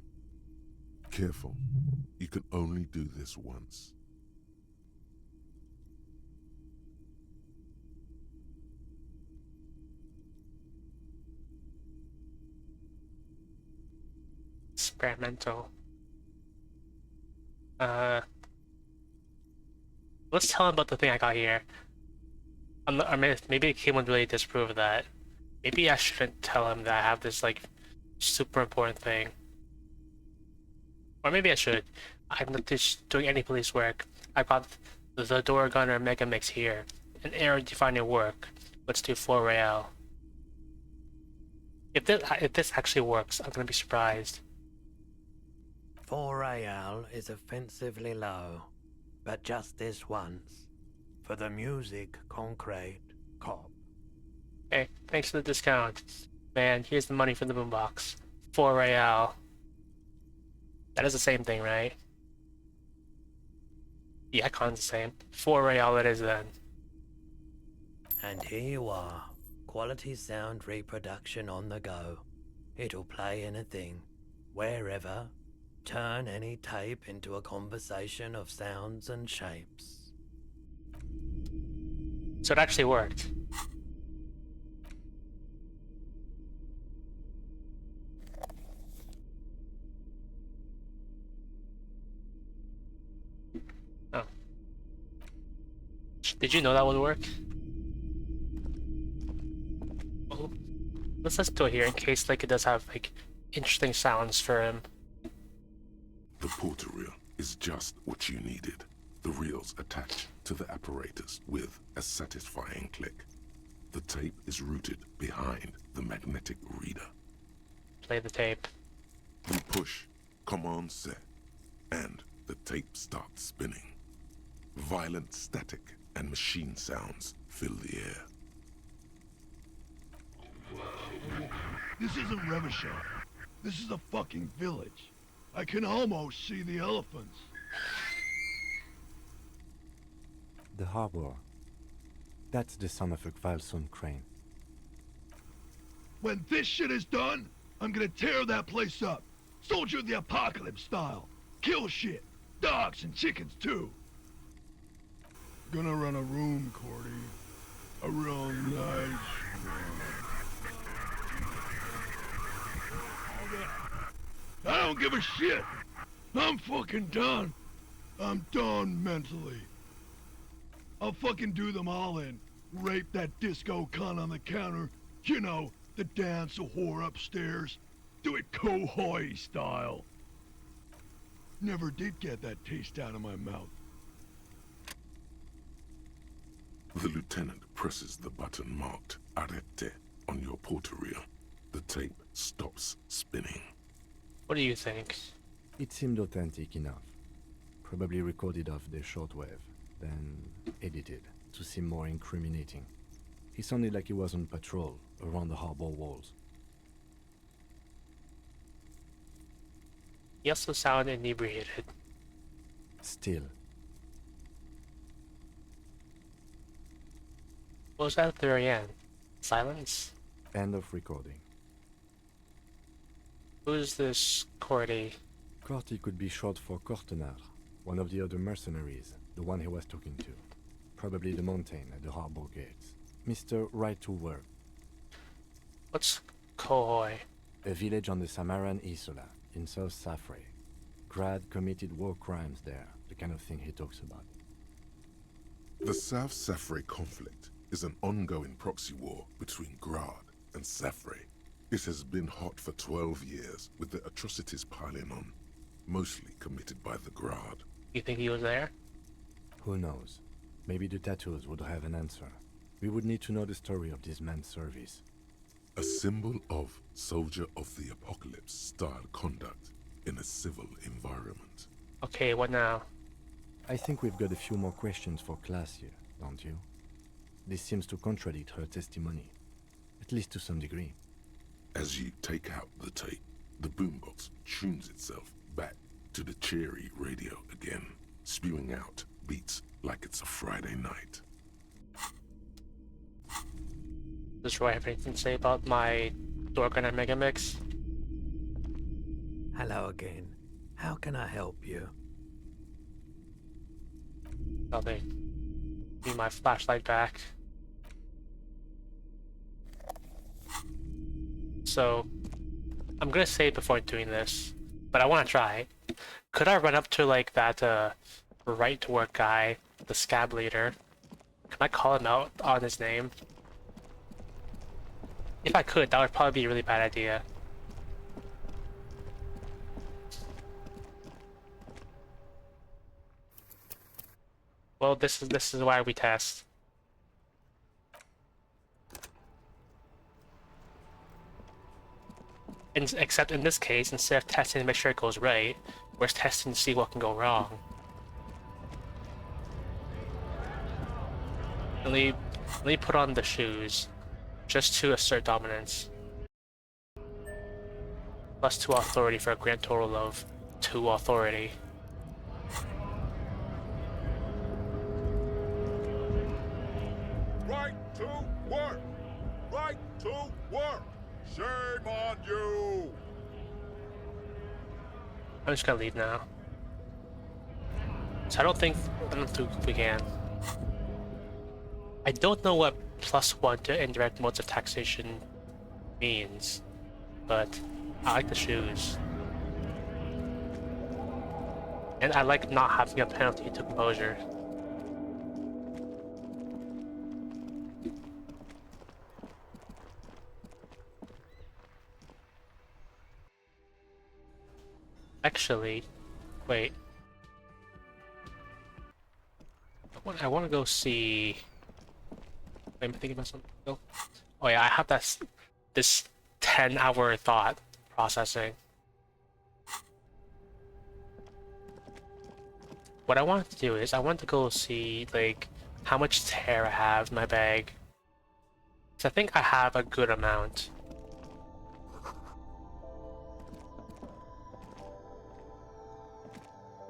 Careful. You can only do this once. Experimental. Let's tell him about the thing I got here. Or maybe Kim would really disapprove of that. Maybe I shouldn't tell him that I have this, like, super important thing. Or maybe I should. I'm not just doing any police work. I've got the Door Gunner Mega Mix here. An error defining work. Let's do 4 real. If this actually works, I'm gonna be surprised. 4 real is offensively low, but just this once. For the music, concrete, cop. Okay, thanks for the discount. Man, here's the money for the boombox. 4 real. That is the same thing, right? The icon's the same. 4 real it is then. And here you are. Quality sound reproduction on the go. It'll play anything, wherever. Turn any tape into a conversation of sounds and shapes. So it actually worked. Oh. Did you know that would work? Well, let's listen to it here in case like it does have like interesting sounds for him. The porter reel is just what you needed. The reels attach to the apparatus with a satisfying click. The tape is routed behind the magnetic reader. Play the tape. You push command set, and the tape starts spinning. Violent static and machine sounds fill the air. This isn't Revachol. This is a fucking village. I can almost see the elephants. The harbor. That's the son of a Kvalson crane. When this shit is done, I'm gonna tear that place up. Soldier of the Apocalypse style. Kill shit. Dogs and chickens too. Gonna run a room, Cordy. A real nice room. I don't give a shit. I'm fucking done. I'm done mentally. I'll fucking do them all in. Rape that disco cunt on the counter. You know, the dance a whore upstairs. Do it Kohoi style. Never did get that taste out of my mouth. The lieutenant presses the button marked Arete on your porter reel. The tape stops spinning. What do you think? It seemed authentic enough. Probably recorded off the shortwave, then edited to seem more incriminating. He sounded like he was on patrol around the harbor walls. He also sounded inebriated. Still. What was that at the very end? Silence? End of recording. Who's this Cordy? Corty could be short for Cortenar, one of the other mercenaries, the one he was talking to. Probably the mountain at the harbor gates. Mr. Right to Work. What's Kohoi? A village on the Samaran Isola, in South Safre. Grad committed war crimes there, the kind of thing he talks about. The South Safre conflict is an ongoing proxy war between Grad and Safre. It has been hot for 12 years, with the atrocities piling on, mostly committed by the Grad. You think he was there? Who knows? Maybe the tattoos would have an answer. We would need to know the story of this man's service. A symbol of Soldier of the Apocalypse style conduct in a civil environment. Okay, what now? I think we've got a few more questions for class here, don't you? This seems to contradict her testimony, at least to some degree. As you take out the tape, the boombox tunes itself back to the cheery radio again, spewing out beats like it's a Friday night. Does Roy have anything to say about my Dorgan and Megamix? Hello again. How can I help you? Nothing. Need my flashlight back. So, I'm gonna say before doing this, but I want to try. Could I run up to like that right to work guy, the scab leader? Can I call him out on his name? If I could, that would probably be a really bad idea. Well, this is why we test. Except in this case, instead of testing to make sure it goes right, we're testing to see what can go wrong. Let me put on the shoes, just to assert dominance. +2 authority for a grand total of 2 authority. Right to work! Right to work! Shame on you! I'm just gonna leave now. So I don't think we can. I don't know what +1 to indirect modes of taxation means, but I like the shoes. And I like not having a penalty to composure. Actually, wait. I want to go see. I'm thinking about something. Oh yeah, I have this 10-hour thought processing. What I want to do is I want to go see like how much tear I have in my bag. So I think I have a good amount.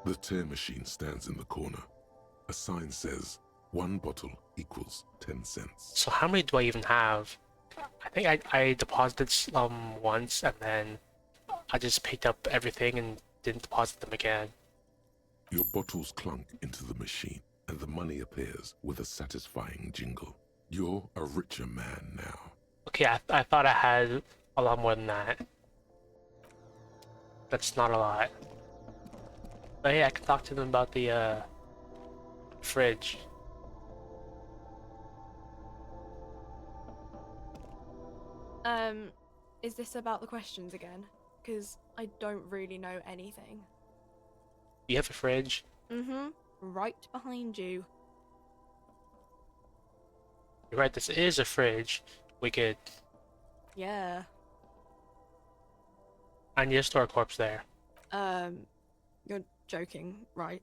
The tear machine stands in the corner. A sign says, 1 bottle equals 10 cents. So how many do I even have? I think I deposited once and then I just picked up everything and didn't deposit them again. Your bottles clunk into the machine and the money appears with a satisfying jingle. You're a richer man now. Okay, I thought I had a lot more than that. That's not a lot. But yeah, I can talk to them about the fridge. Is this about the questions again? Because I don't really know anything. You have a fridge? Mm-hmm. Right behind you. You're right, this is a fridge. We could... Yeah. I need to store a corpse there. You're joking, right?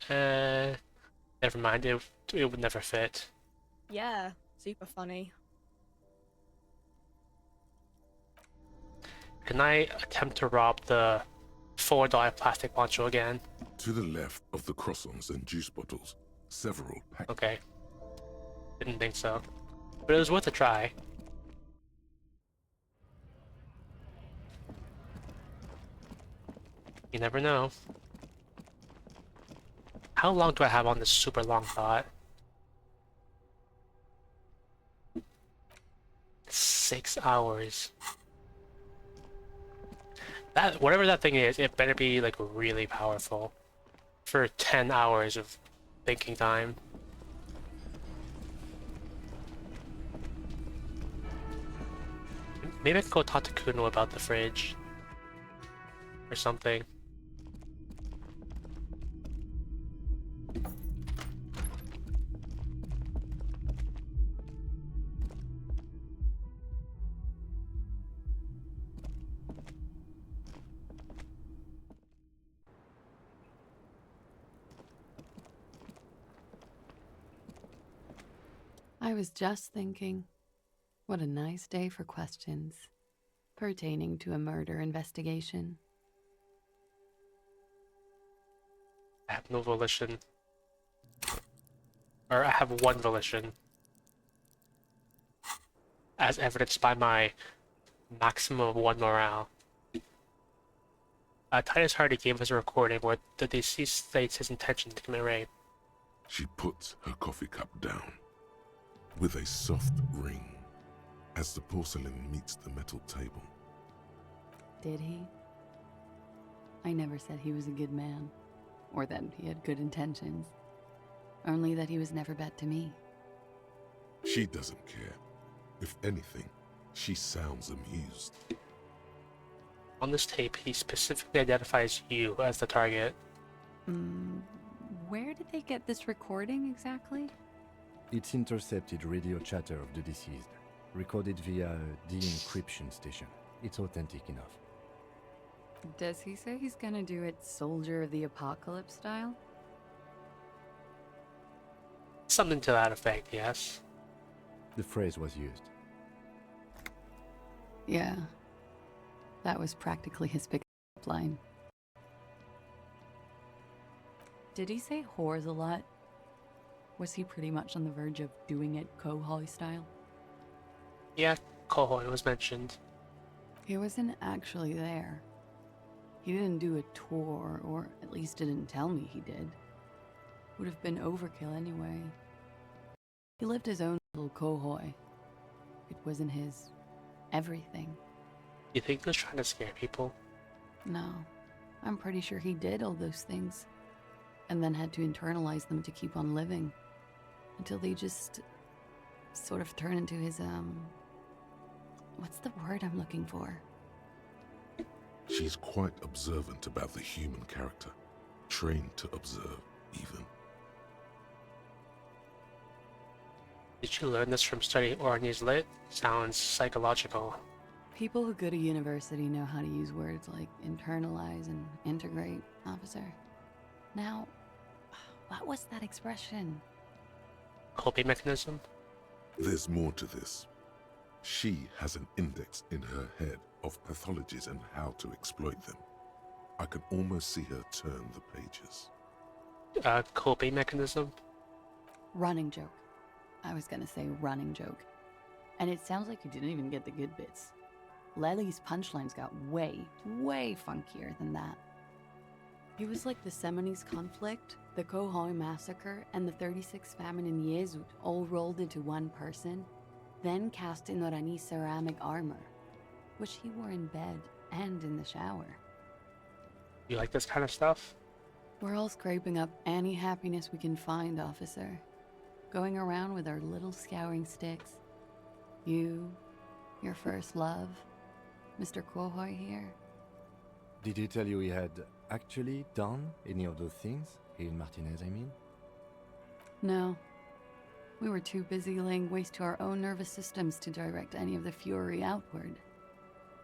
Never mind, it would never fit. Yeah, super funny. Can I attempt to rob the $4 plastic poncho again? To the left of the croissants and juice bottles, several packs. Okay. Didn't think so. But it was worth a try. You never know. How long do I have on this super long thought? 6 hours. That whatever that thing is, it better be like really powerful. for 10 hours of thinking time. Maybe I could go talk to Kuno about the fridge. Or something. I was just thinking, what a nice day for questions pertaining to a murder investigation. I have no volition. Or I have one volition. As evidenced by my maximum of 1 morale. Titus Hardie gave us a recording where the deceased states his intention to commit rape. She puts her coffee cup down with a soft ring as the porcelain meets the metal table. Did he? I never said he was a good man, or that he had good intentions. Only that he was never bad to me. She doesn't care. If anything, she sounds amused. On this tape, he specifically identifies you as the target. Where did they get this recording exactly? It's intercepted radio chatter of the deceased, recorded via a de-encryption station. It's authentic enough. Does he say he's gonna do it Soldier of the Apocalypse style? Something to that effect, yes. The phrase was used. Yeah. That was practically his pick-up line. Did he say whores a lot? Was he pretty much on the verge of doing it Kohoi style? Yeah, Kohoi was mentioned. He wasn't actually there. He didn't do a tour, or at least didn't tell me he did. Would have been overkill anyway. He lived his own little Kohoi. It wasn't his everything. You think he was trying to scare people? No. I'm pretty sure he did all those things. And then had to internalize them to keep on living. Until they just sort of turn into his, what's the word I'm looking for? She's quite observant about the human character. Trained to observe, even. Did you learn this from studying Orkney's Lit? Sounds psychological. People who go to university know how to use words like internalize and integrate, officer. Now, what was that expression? Coping mechanism? There's more to this. She has an index in her head of pathologies and how to exploit them. I can almost see her turn the pages. Coping mechanism? Running joke. I was gonna say running joke. And it sounds like you didn't even get the good bits. Lely's punchlines got way, way funkier than that. It was like the Seminoles conflict, the Kohoi massacre, and the 36 famine in Yezut all rolled into one person, then cast in Orani's ceramic armor, which he wore in bed and in the shower. You like this kind of stuff? We're all scraping up any happiness we can find, officer. Going around with our little scouring sticks. You, your first love, Mr. Kohoi here. Did he tell you he had actually done any of those things? He and Martinez, I mean? No. We were too busy laying waste to our own nervous systems to direct any of the fury outward.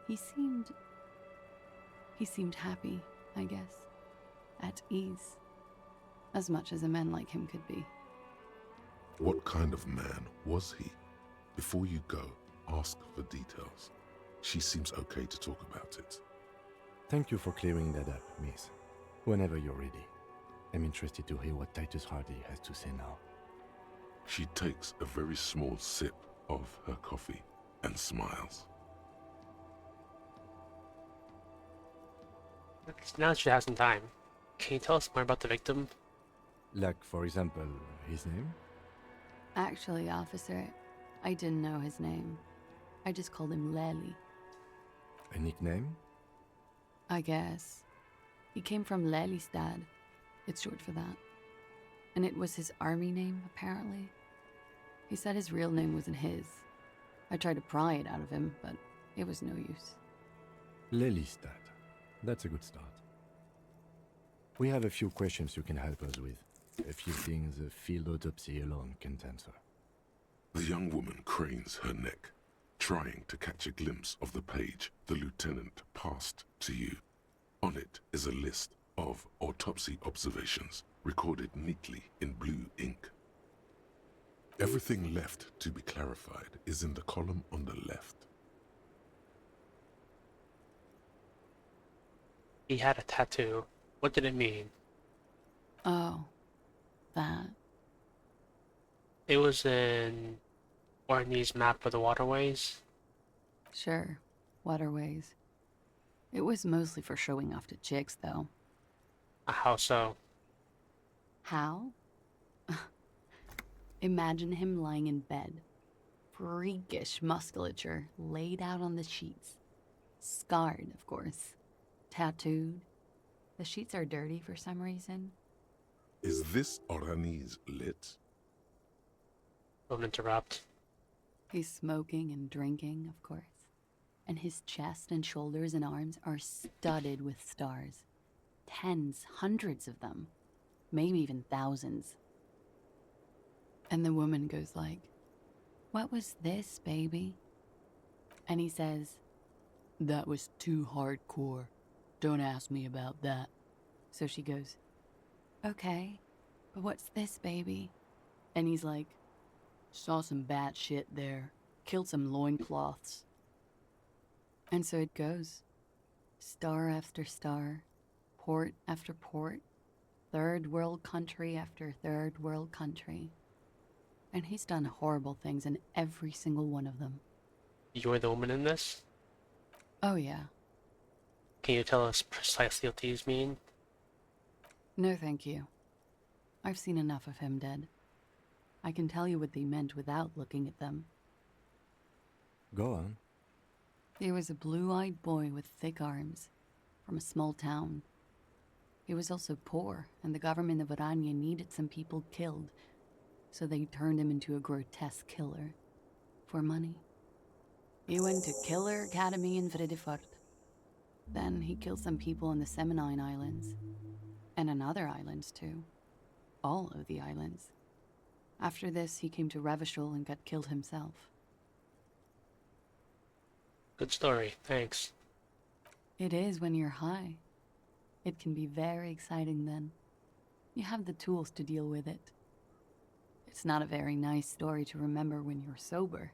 He seemed happy, I guess. At ease. As much as a man like him could be. What kind of man was he? Before you go, ask for details. She seems okay to talk about it. Thank you for clearing that up, miss. Whenever you're ready. I'm interested to hear what Titus Hardie has to say now. She takes a very small sip of her coffee and smiles. Now that she has some time, can you tell us more about the victim? Like, for example, his name? Actually, officer, I didn't know his name. I just called him Lely. A nickname? I guess. He came from Lely's dad. It's short for that. And it was his army name, apparently. He said his real name wasn't his. I tried to pry it out of him, but it was no use. Lelystad. That's a good start. We have a few questions you can help us with. A few things a field autopsy alone can't answer. The young woman cranes her neck, trying to catch a glimpse of the page the lieutenant passed to you. On it is a list of autopsy observations recorded neatly in blue ink. Everything left to be clarified is in the column on the left. He had a tattoo. What did it mean? Oh, that. It was in Orkney's map of the waterways. Sure, waterways. It was mostly for showing off to chicks, though. How so? How? Imagine him lying in bed. Freakish musculature laid out on the sheets. Scarred, of course. Tattooed. The sheets are dirty for some reason. Is this Orani's lit? Don't interrupt. He's smoking and drinking, of course. And his chest and shoulders and arms are studded with stars. Tens, hundreds of them. Maybe even thousands. And the woman goes like, "What was this, baby?" And he says, "That was too hardcore. Don't ask me about that." So she goes, "Okay, but what's this, baby?" And he's like, "Saw some bat shit there. Killed some loincloths." And so it goes. Star after star. Port after port. Third world country after third world country. And he's done horrible things in every single one of them. You were the woman in this? Oh yeah. Can you tell us precisely what these mean? No thank you. I've seen enough of him dead. I can tell you what they meant without looking at them. Go on. He was a blue-eyed boy with thick arms, from a small town. He was also poor, and the government of Orania needed some people killed, so they turned him into a grotesque killer. For money. He went to Killer Academy in Vredefort. Then he killed some people on the Seminine Islands. And on other islands, too. All of the islands. After this, he came to Revachol and got killed himself. Good story, thanks. It is when you're high. It can be very exciting then. You have the tools to deal with it. It's not a very nice story to remember when you're sober.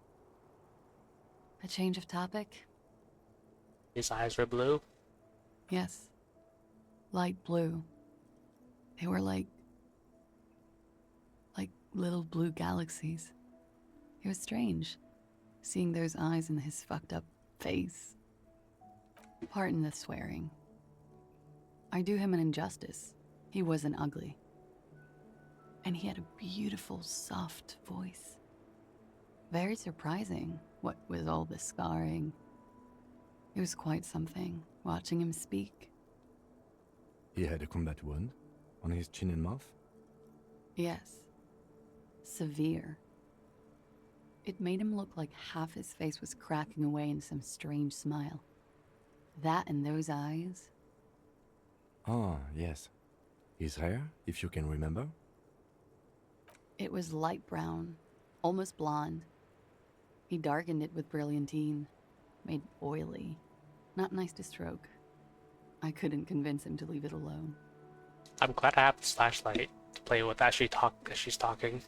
A change of topic? His eyes were blue? Yes. Light blue. They were like little blue galaxies. It was strange, seeing those eyes in his fucked up face. Pardon the swearing. I do him an injustice. He wasn't ugly. And he had a beautiful, soft voice. Very surprising, what with all the scarring. It was quite something, watching him speak. He had a combat wound on his chin and mouth? Yes. Severe. It made him look like half his face was cracking away in some strange smile. That and those eyes. Ah, yes. His hair, if you can remember? It was light brown, almost blonde. He darkened it with brilliantine, made oily. Not nice to stroke. I couldn't convince him to leave it alone. I'm glad I have this flashlight to play with as she's talking.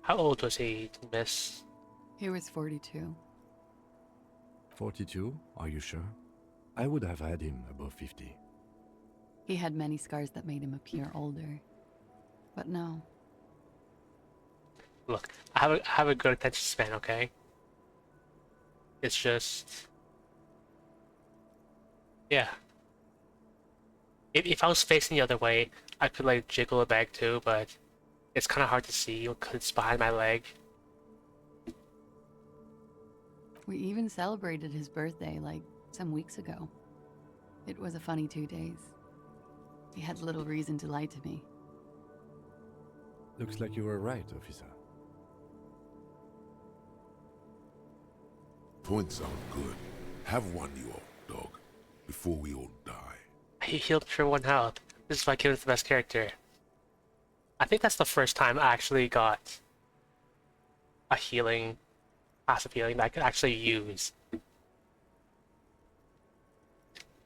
How old was he, miss? He was 42. 42? Are you sure? I would have had him above 50. He had many scars that made him appear older. But no. Look, I have a good attention span, okay? It's just... yeah. If I was facing the other way, I could like jiggle it back too, but it's kind of hard to see because it's behind my leg. We even celebrated his birthday like some weeks ago. It was a funny 2 days. He had little reason to lie to me. Looks like you were right, officer. Points aren't good. Have one, you old dog, before we all die. He healed for 1 health. This is why Kim's the best character. I think that's the first time I actually got a healing, passive healing that I could actually use.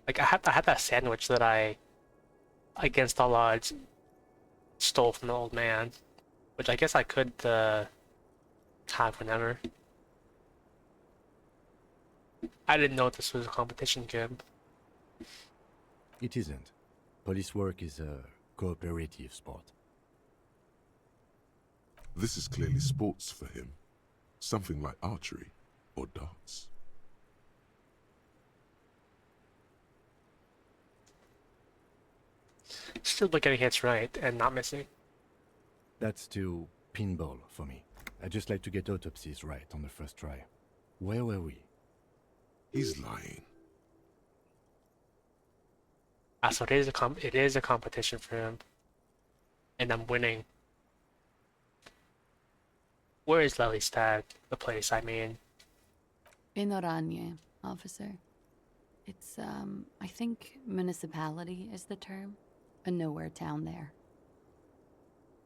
Like I had that sandwich that I, against all odds, stole from the old man, which I guess I could have whenever. I didn't know this was a competition, Kim. It isn't. Police work is a cooperative sport. This is clearly sports for him. Something like archery or darts. Still but getting hits right and not missing. That's still pinball for me. I just like to get autopsies right on the first try. Where were we? He's lying. So it is a competition for him. And I'm winning. Where is Lelystad? The place, I mean. In Oranje, officer. It's, I think municipality is the term. A nowhere town there.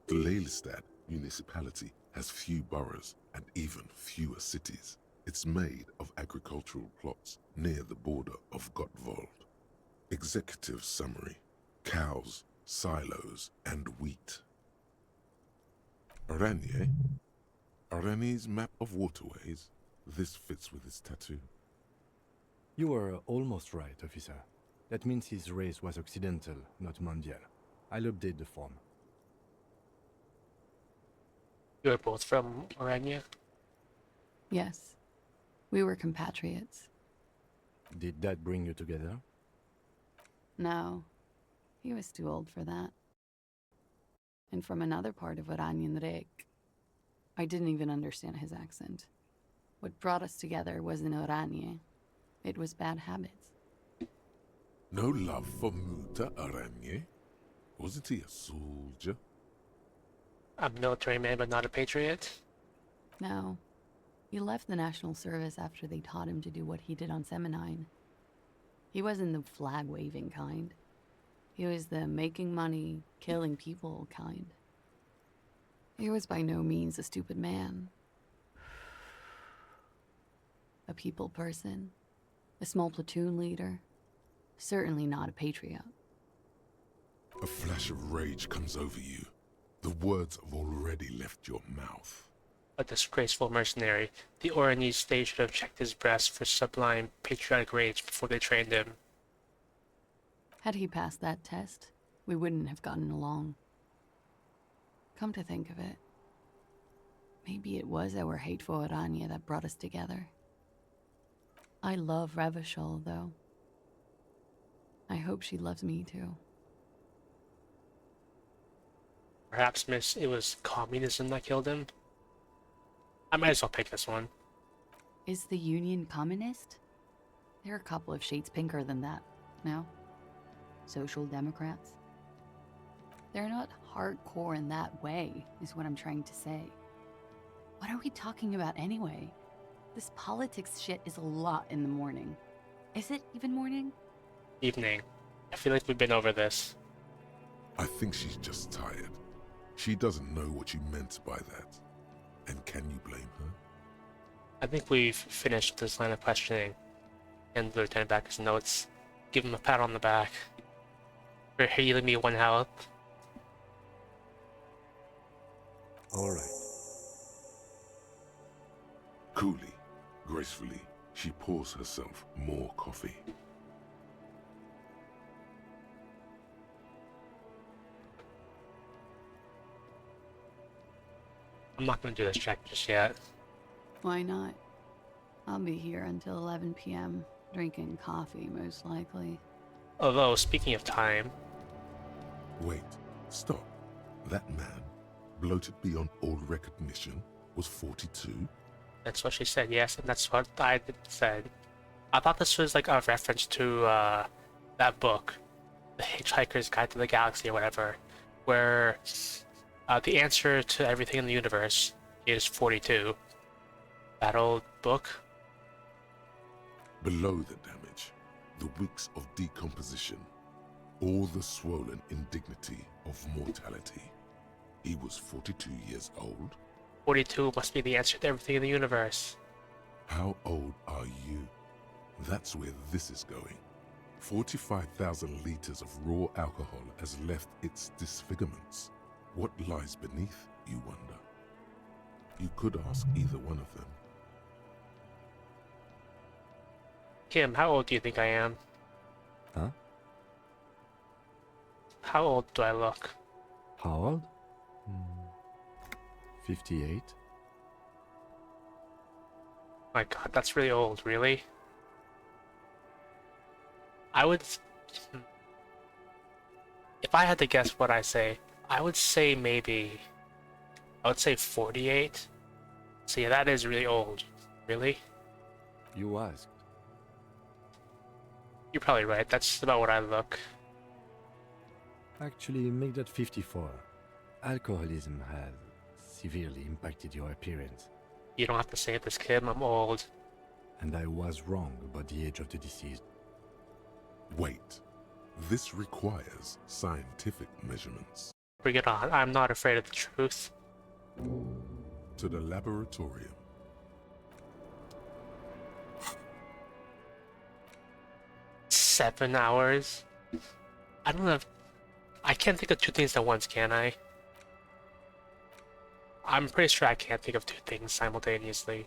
The Lelystad municipality has few boroughs and even fewer cities. It's made of agricultural plots near the border of Gottwald. Executive summary: cows, silos, and wheat. Oranje? Oranje's map of waterways? This fits with his tattoo. You were almost right, officer. That means his race was occidental, not mondial. I'll update the form. You are both from Oranje? Yes. We were compatriots. Did that bring you together? No. He was too old for that. And from another part of Oranjenrijk. I didn't even understand his accent. What brought us together wasn't Oranje. It was bad habits. No love for Muta Oranje? Wasn't he a soldier? A military man but not a patriot? No. He left the National Service after they taught him to do what he did on Seminine. He wasn't the flag-waving kind. He was the making money, killing people kind. He was by no means a stupid man. A people person. A small platoon leader. Certainly not a patriot. A flash of rage comes over you. The words have already left your mouth. A disgraceful mercenary. The Oranese state should have checked his breast for sublime patriotic rage before they trained him. Had he passed that test, we wouldn't have gotten along. Come to think of it, maybe it was our hate for Oranje that brought us together. I love Revachol, though. I hope she loves me too. Perhaps, miss, it was communism that killed him? I might as well pick this one. Is the Union communist? They're a couple of shades pinker than that, no? Social Democrats? They're not hardcore in that way, is what I'm trying to say. What are we talking about anyway? This politics shit is a lot in the morning. Is it even morning? Evening. I feel like we've been over this. I think she's just tired. She doesn't know what you meant by that. And can you blame her? I think we've finished this line of questioning. And the Lieutenant back his notes. Give him a pat on the back. For healing me 1 health. All right. Coolly, gracefully, she pours herself more coffee. I'm not going to do this check just yet. Why not? I'll be here until 11 p.m. drinking coffee, most likely. Although, speaking of time... Wait, stop. That man, bloated beyond all recognition, was 42? That's what she said, yes, and that's what I said. I thought this was like a reference to that book The Hitchhiker's Guide to the Galaxy or whatever, where the answer to everything in the universe is 42. That old book. Below the damage, the weeks of decomposition, all the swollen indignity of mortality. He was 42 years old. 42 must be the answer to everything in the universe. How old are you? That's where this is going. 45,000 liters of raw alcohol has left its disfigurements. What lies beneath, you wonder? You could ask either one of them. Kim, how old do you think I am? Huh? How old do I look? How old? 58. My god, that's really old, really? I would... If I had to guess what I say, I would say maybe... I would say 48. So yeah, that is really old. Really? You asked. You're probably right, that's about what I look. Actually, make that 54. Alcoholism has severely impacted your appearance. You don't have to say this, Kim, I'm old. And I was wrong about the age of the deceased. Wait. This requires scientific measurements. Bring it on, I'm not afraid of the truth. To the laboratorium. Seven hours? I don't know if... I can't think of two things at once, can I? I'm pretty sure I can't think of two things simultaneously.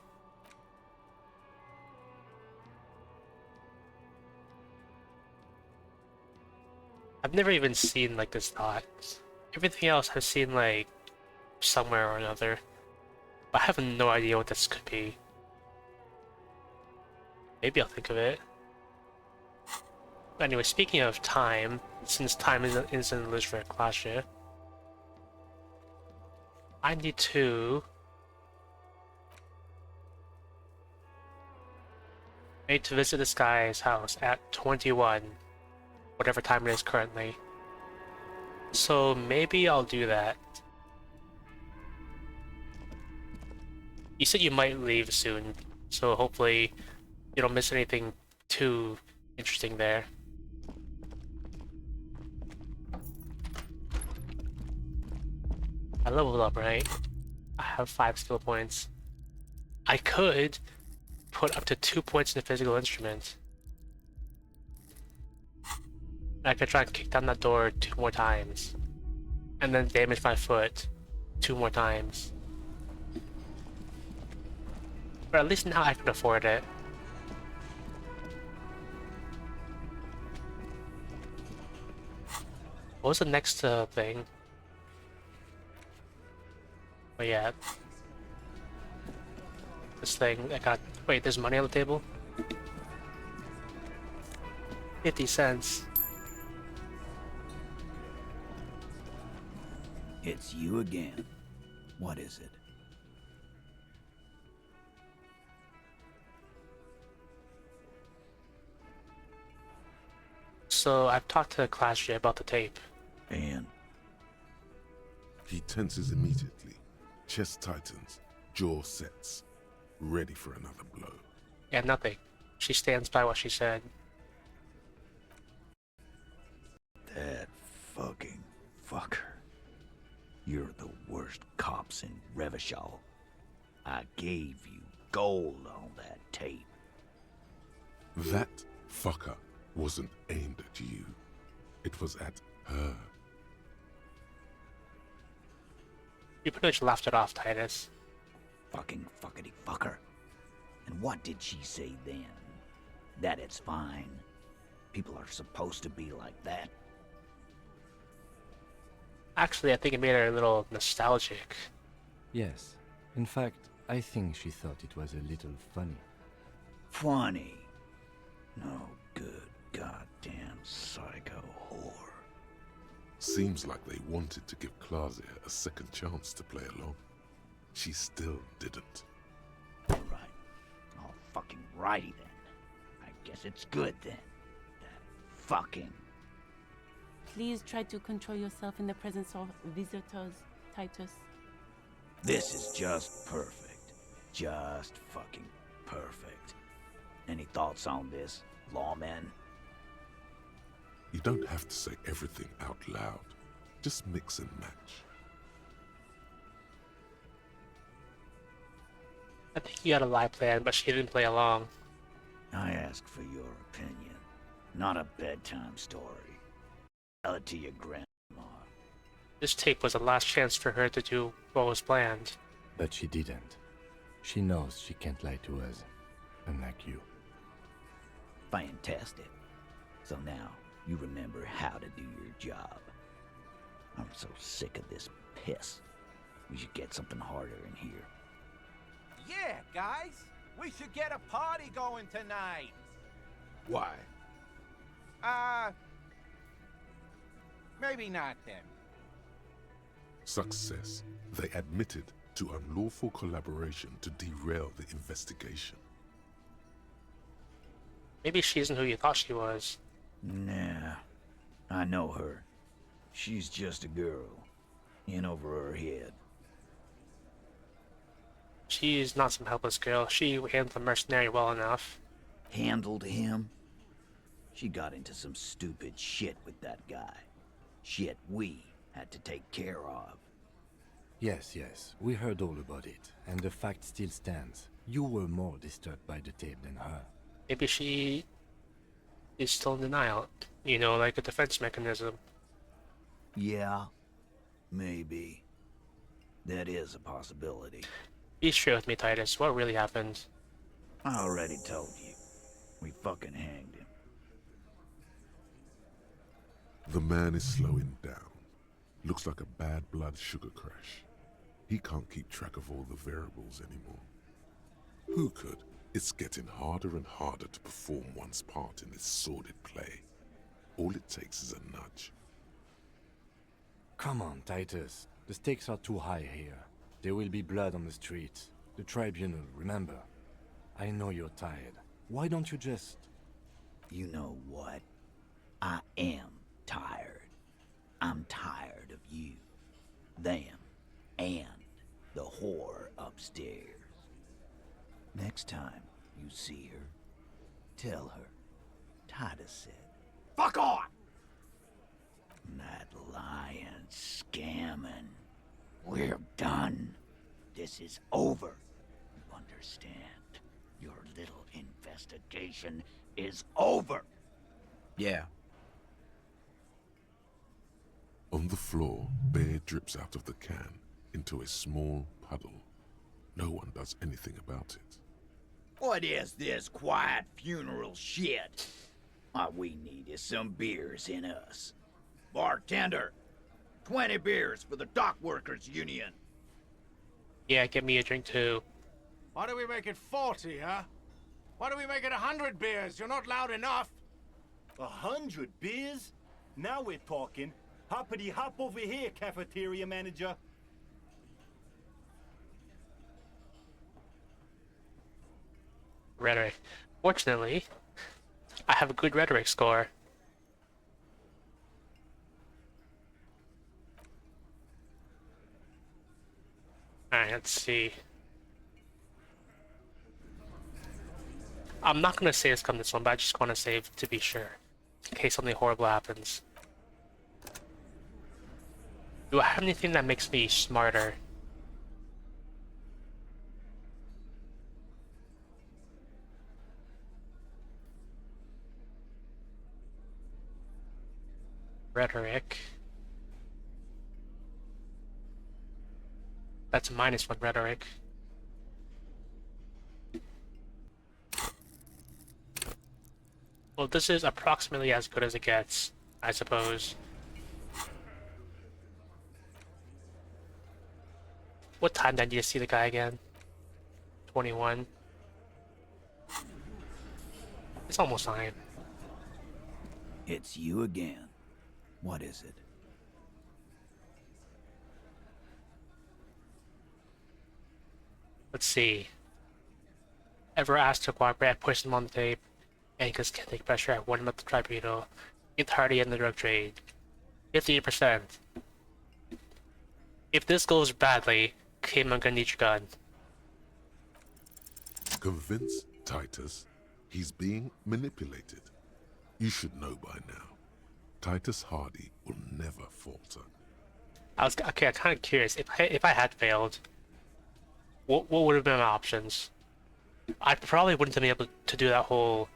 I've never even seen like this thought. Everything else I've seen like somewhere or another. But I have no idea what this could be. Maybe I'll think of it. But anyway, speaking of time, since time is in the list for class year, I need to... I need to visit this guy's house at 21, whatever time it is currently. So maybe I'll do that. You said you might leave soon, so hopefully you don't miss anything too interesting there. I leveled up, right? I have 5 skill points. I could put up to 2 points in the physical instrument. I could try and kick down that door 2 more times. And then damage my foot 2 more times. But at least now I can afford it. What was the next thing? Oh yeah. This thing, I got... Wait, there's money on the table? 50 cents. It's you again. What is it? So, I've talked to Clashie about the tape. And? He tenses immediately. Chest tightens. Jaw sets. Ready for another blow. Yeah, nothing. She stands by what she said. That fucking fucker. You're the worst cops in Revachol. I gave you gold on that tape. That fucker wasn't aimed at you. It was at her. You pretty much laughed it off, Titus. Fucking fuckity fucker. And what did she say then? That it's fine. People are supposed to be like that. Actually, I think it made her a little nostalgic. Yes. In fact, I think she thought it was a little funny. Funny? No good goddamn psycho whore. Seems like they wanted to give Claudia a second chance to play along. She still didn't. Alright. All fucking righty then. I guess it's good then. That fucking... please try to control yourself in the presence of visitors, Titus? This is just perfect. Just fucking perfect. Any thoughts on this, lawman? You don't have to say everything out loud. Just mix and match. I think you had a lie plan, but she didn't play along. I asked for your opinion, not a bedtime story. Tell it to your grandma. This tape was the last chance for her to do what was planned. But she didn't. She knows she can't lie to us, unlike you. Fantastic. So now, you remember how to do your job. I'm so sick of this piss. We should get something harder in here. Yeah, guys, we should get a party going tonight. Why? Maybe not then. Success. They admitted to unlawful collaboration to derail the investigation. Maybe she isn't who you thought she was. Nah, I know her. She's just a girl. In over her head. She's not some helpless girl. She handled the mercenary well enough. Handled him? She got into some stupid shit with that guy. Shit we had to take care of. Yes, we heard all about it, and the fact still stands. You were more disturbed by the tape than her. Maybe she is still in denial. You know, like a defense mechanism. Yeah, maybe. That is a possibility. Be straight with me, Titus. What really happened? I already told you. We fucking hanged him. The man is slowing down. Looks like a bad blood sugar crash. He can't keep track of all the variables anymore. Who could? It's getting harder and harder to perform one's part in this sordid play. All it takes is a nudge. Come on, Titus. The stakes are too high here. There will be blood on the streets. The tribunal, remember. I know you're tired. Why don't you just... You know what? I am tired. I'm tired of you, them, and the whore upstairs. Next time you see her, tell her Titus said, "Fuck off!" That lying, scamming. We're done. This is over. You understand? Your little investigation is over. Yeah. On the floor, beer drips out of the can into a small puddle. No one does anything about it. What is this quiet funeral shit? All we need is some beers in us. Bartender, 20 beers for the Dock Workers Union. Yeah, get me a drink too. Why do we make it 40, huh? Why do we make it 100 beers? You're not loud enough. 100 beers? Now we're talking. Hoppity hop over here, cafeteria manager. Rhetoric. Fortunately, I have a good rhetoric score. Alright, let's see. I'm not gonna save come this one, but I just want to save to be sure. In case something horrible happens. Do I have anything that makes me smarter? Rhetoric. That's a -1 rhetoric. Well, this is approximately as good as it gets, I suppose. What time did you see the guy again? 21. It's almost 9. It's you again. What is it? Let's see. Ever asked to cooperate, I pushed him on the tape. And because can't take pressure, I warned him at the tribunal. Get Hardie in the drug trade. 50%. If this goes badly, Kim, I'm gonna need your gun. Convince Titus he's being manipulated. You should know by now. Titus Hardie will never falter. I'm kind of curious. If I had failed, what would have been my options? I probably wouldn't have been able to do that whole,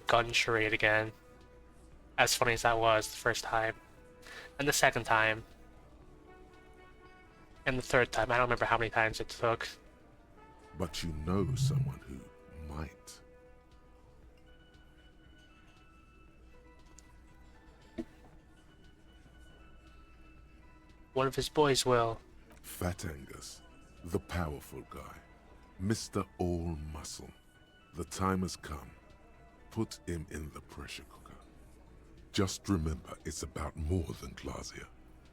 gun charade again. As funny as that was the first time, and the second time, and the third time. I don't remember how many times it took. But you know someone who might. One of his boys will. Fat Angus, the powerful guy, Mr. All Muscle. The time has come. Put him in the pressure cooker. Just remember, it's about more than Glacia.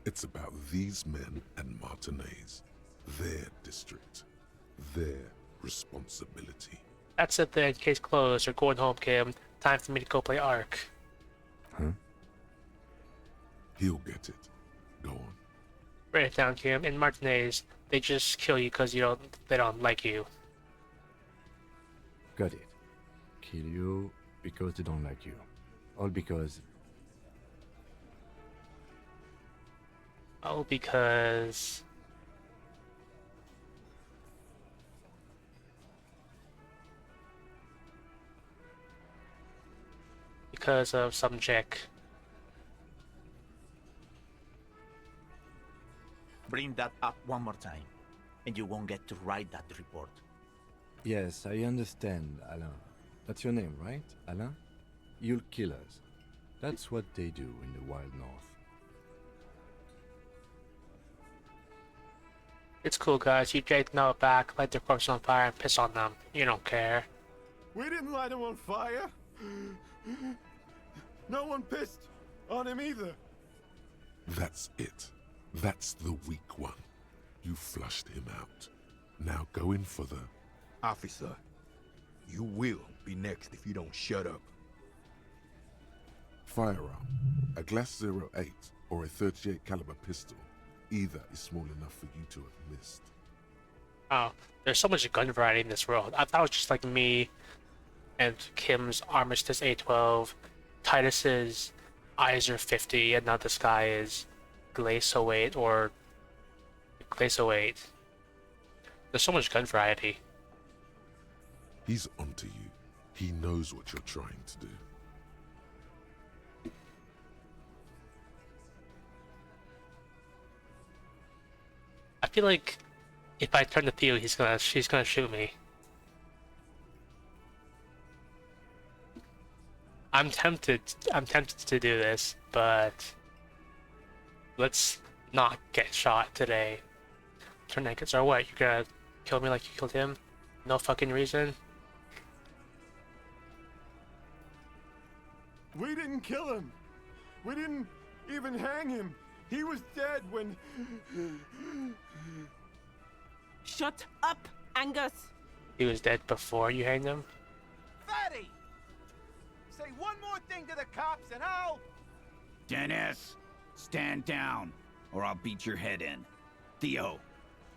It's about these men and Martinez, their district, their responsibility. That's it then. Case closed. You're going home, Kim. Time for me to go play Ark. Huh? He'll get it. Go on. Write it down, Kim. In Martinez, they just kill you because they don't like you. Got it. Kill you because they don't like you. All because... Oh, because... Because of some chick. Bring that up one more time, and you won't get to write that report. Yes, I understand, Alain. That's your name, right, Alain? You'll kill us. That's what they do in the Wild North. It's cool, guys. You take them out back, light their corpses on fire, and piss on them. You don't care. We didn't light him on fire. No one pissed on him either. That's it. That's the weak one. You flushed him out. Now go in for the... Officer, you will be next if you don't shut up. Firearm. A Glass 08 or a 38 caliber pistol. Either is small enough for you to have missed. Oh, there's so much gun variety in this world. I thought it was just like me and Kim's Armistice A12, Titus's Iser 50, and now this guy is Glace 08 or Glace 08. There's so much gun variety. He's onto you. He knows what you're trying to do. I feel like if I turn to Theo, she's gonna shoot me. I'm tempted to do this, but let's not get shot today. Tourniquets are what? You're gonna kill me like you killed him? No fucking reason? We didn't kill him. We didn't even hang him. He was dead when... Shut up, Angus! He was dead before you hanged him? Fatty! Say one more thing to the cops and I'll... Dennis, stand down, or I'll beat your head in. Theo,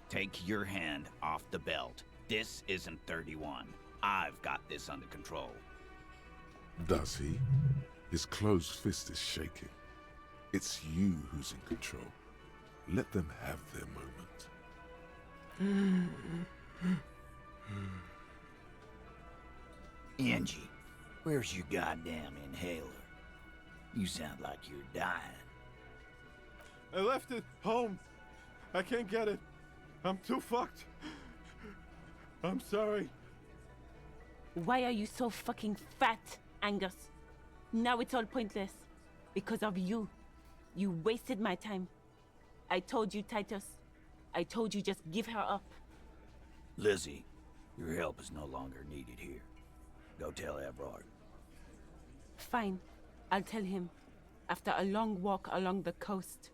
take your hand off the belt. This isn't 31. I've got this under control. Does he? His closed fist is shaking. It's you who's in control. Let them have their moment. Angie, where's your goddamn inhaler? You sound like you're dying. I left it home. I can't get it. I'm too fucked. I'm sorry. Why are you so fucking fat, Angus? Now it's all pointless. Because of you. You wasted my time. I told you, Titus. I told you just give her up. Lizzie, your help is no longer needed here. Go tell Everard. Fine. I'll tell him. After a long walk along the coast.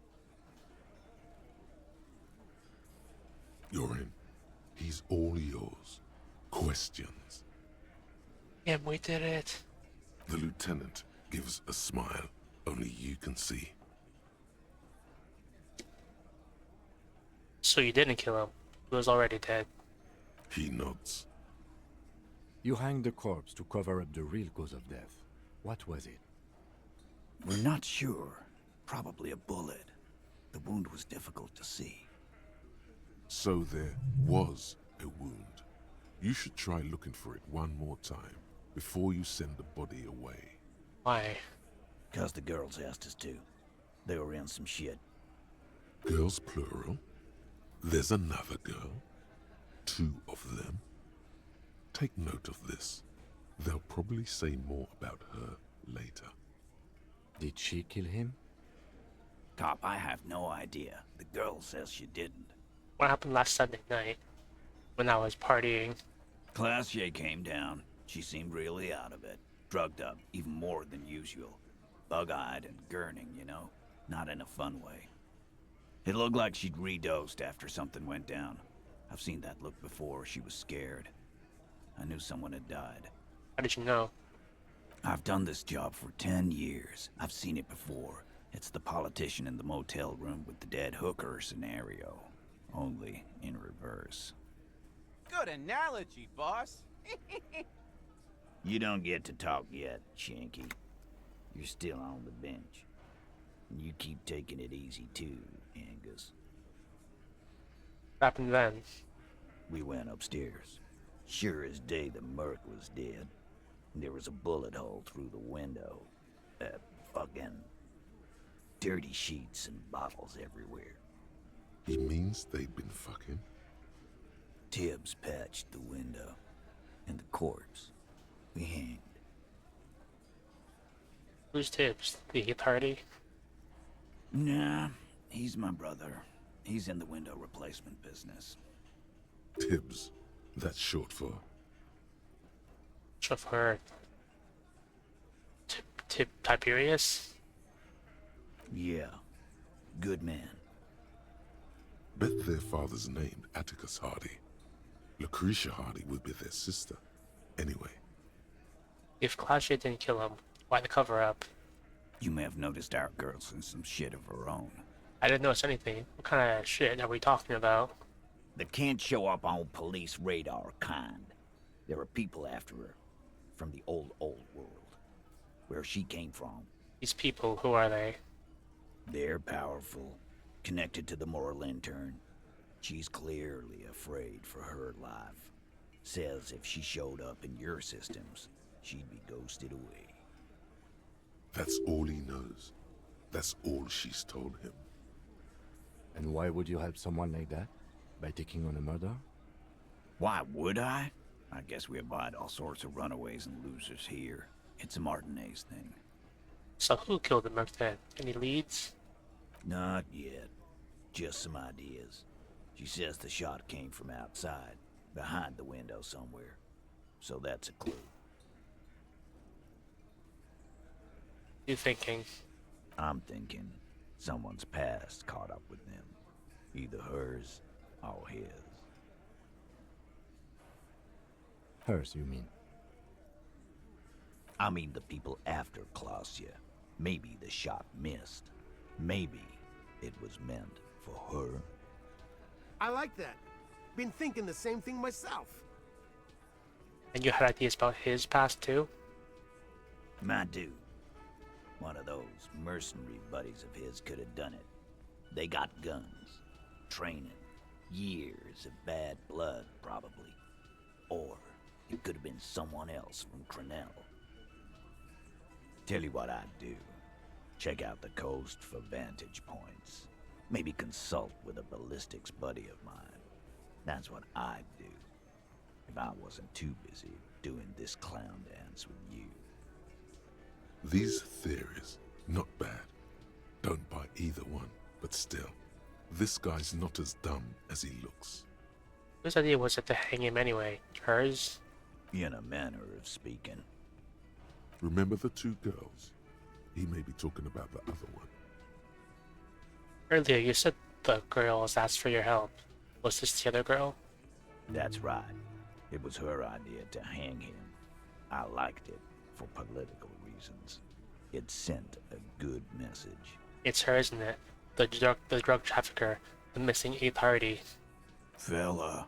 You're in. He's all yours. Questions? Yeah, we did it. The lieutenant gives a smile only you can see. So you didn't kill him. He was already dead. He nods. You hanged the corpse to cover up the real cause of death. What was it? We're not sure. Probably a bullet. The wound was difficult to see. So there was a wound. You should try looking for it one more time before you send the body away. Why? 'Cause the girls asked us to. They were in some shit. Girls plural? There's another girl? 2 of them? Take note of this. They'll probably say more about her later. Did she kill him? Cop, I have no idea. The girl says she didn't. What happened last Sunday night when I was partying? Classier came down. She seemed really out of it. Drugged up, even more than usual. Bug-eyed and gurning, you know? Not in a fun way. It looked like she'd redosed after something went down. I've seen that look before. She was scared. I knew someone had died. How did you know? I've done this job for 10 years. I've seen it before. It's the politician in the motel room with the dead hooker scenario. Only in reverse. Good analogy, boss. You don't get to talk yet, Shanky. You're still on the bench. And you keep taking it easy too, Angus. What happened then? We went upstairs. Sure as day the merc was dead. There was a bullet hole through the window. Fucking dirty sheets and bottles everywhere. He means they'd been fucking? Tibbs patched the window. And the corpse. We hanged. Who's Tibbs? The Heath Hardie? Nah, he's my brother. He's in the window replacement business. Tibbs. That's short for... Short for... Tiberius? Yeah. Good man. Bet their father's named Atticus Hardie. Lucretia Hardie would be their sister. Anyway. If Claudia didn't kill him, why the cover-up? You may have noticed our girl's in some shit of her own. I didn't notice anything. What kind of shit are we talking about? That can't show up on police radar kind. There are people after her. From the old world. Where she came from. These people, who are they? They're powerful. Connected to the moral intern. She's clearly afraid for her life. Says if she showed up in your systems, she'd be ghosted away. That's all he knows. That's all she's told him. And why would you help someone like that? By taking on a murder? Why would I? I guess we abide all sorts of runaways and losers here. It's a Martinez thing. So who killed the merc then? Any leads? Not yet. Just some ideas. She says the shot came from outside, behind the window somewhere. So that's a clue. You thinking? I'm thinking someone's past caught up with them. Either hers or his. Hers, you mean? I mean the people after Claudia. Maybe the shot missed. Maybe it was meant for her. I like that. Been thinking the same thing myself. And you had ideas about his past too? My dude. One of those mercenary buddies of his could have done it. They got guns, training, years of bad blood, probably. Or it could have been someone else from Crenell. Tell you what I'd do. Check out the coast for vantage points. Maybe consult with a ballistics buddy of mine. That's what I'd do. If I wasn't too busy doing this clown dance with you. These theories, not bad. Don't buy either one, but still, this guy's not as dumb as he looks. Whose idea was it to hang him anyway? Hers? In a manner of speaking. Remember the 2 girls? He may be talking about the other one. Earlier you said the girls asked for your help. Was this the other girl? That's right. It was her idea to hang him. I liked it for political reasons. It sent a good message. It's her, isn't it? The drug trafficker the missing 8th Hardie. Fella,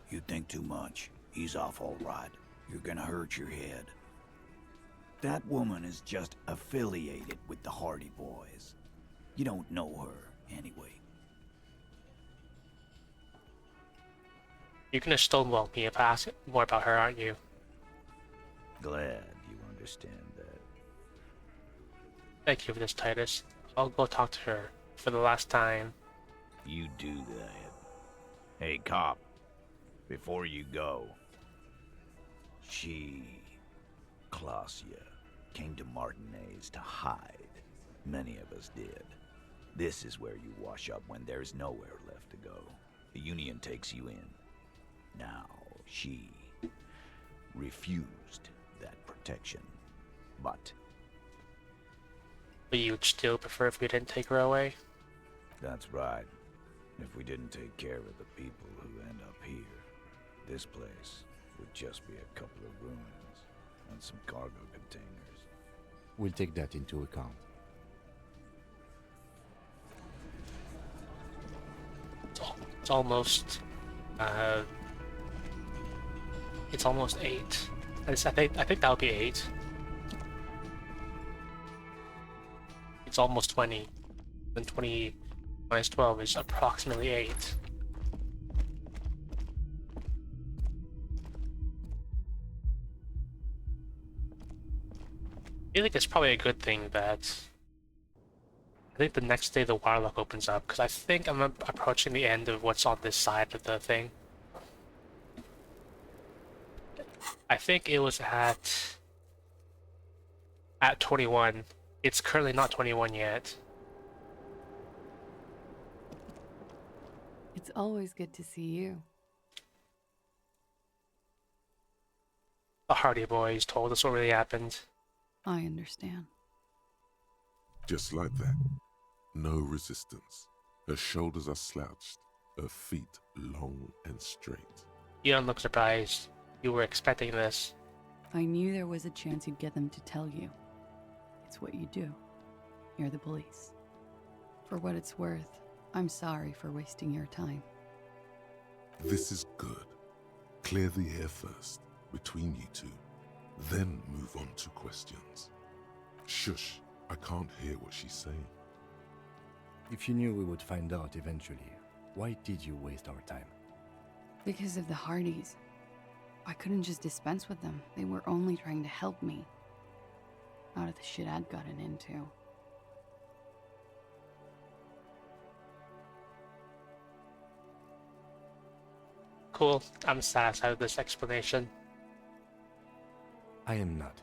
you think too much. He's off all right. You're gonna hurt your head. That woman is just affiliated with the Hardie boys. You don't know her, anyway. You're gonna stonewall me if I ask more about her, aren't you? Glad you understand that. Thank you for this, Titus. I'll go talk to her for the last time. You do that. Hey, cop. Before you go, Clausia, came to Martinez to hide. Many of us did. This is where you wash up when there's nowhere left to go. The Union takes you in. Now, she refused that protection, but you'd still prefer if we didn't take her away? that's right. If we didn't take care of the people who end up here, this place would just be a couple of ruins and some cargo containers. We'll take that into account. It's almost, it's almost 8. I think that would be 8. It's almost 20. Then 20 minus 12 is approximately 8. I think it's probably a good thing that I think the next day the waterlock opens up, because I think I'm approaching the end of what's on this side of the thing. I think it was at 21. It's currently not 21 yet. It's always good to see you. The Hardie boys told us what really happened. I understand. Just like that. No resistance. Her shoulders are slouched, her feet long and straight. You don't look surprised. You were expecting this. I knew there was a chance you'd get them to tell you. It's what you do. You're the police. For what it's worth, I'm sorry for wasting your time. This is good. Clear the air first, between you two. Then move on to questions. Shush, I can't hear what she's saying. If you knew we would find out eventually, why did you waste our time? Because of the Hardies. I couldn't just dispense with them. They were only trying to help me. Out of the shit I'd gotten into. Cool. I'm satisfied with this explanation. I am not.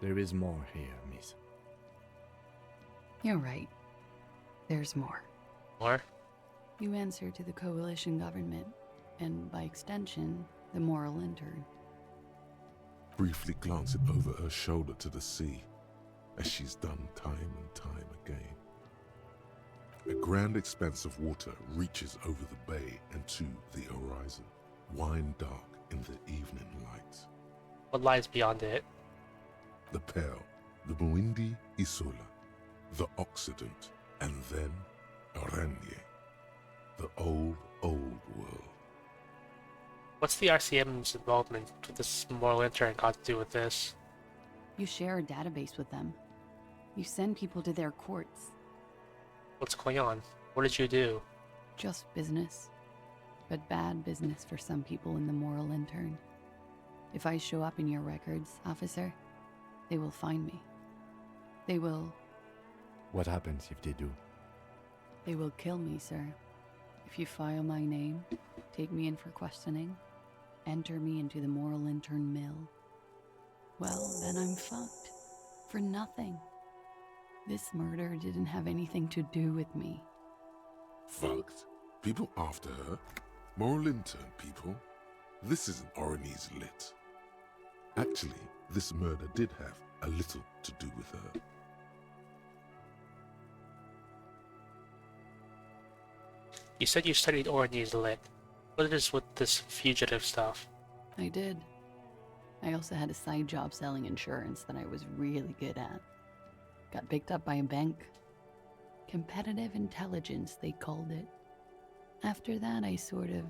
There is more here, miss. You're right. There's more. More? You answer to the coalition government, and by extension, the moral intern. Briefly glancing over her shoulder to the sea, as she's done time and time again. A grand expanse of water reaches over the bay and to the horizon, wine dark in the evening light. What lies beyond it? The Pearl, the Muindi Isola, the Occident, and then Oranje, the old world. What's the RCM's involvement with this moral intern got to do with this? You share a database with them. You send people to their courts. What's going on? What did you do? Just business. But bad business for some people in the moral intern. If I show up in your records, officer, they will find me. They will... What happens if they do? They will kill me, sir. If you file my name, take me in for questioning, enter me into the moral intern mill, well, then I'm fucked. For nothing. This murder didn't have anything to do with me. Fucked? People after her? Moral intern people? This isn't Oranese lit. Actually, this murder did have a little to do with her. You said you studied Oranese Lit. What is with this fugitive stuff? I did. I also had a side job selling insurance that I was really good at. Got picked up by a bank. Competitive intelligence, they called it. After that, I sort of,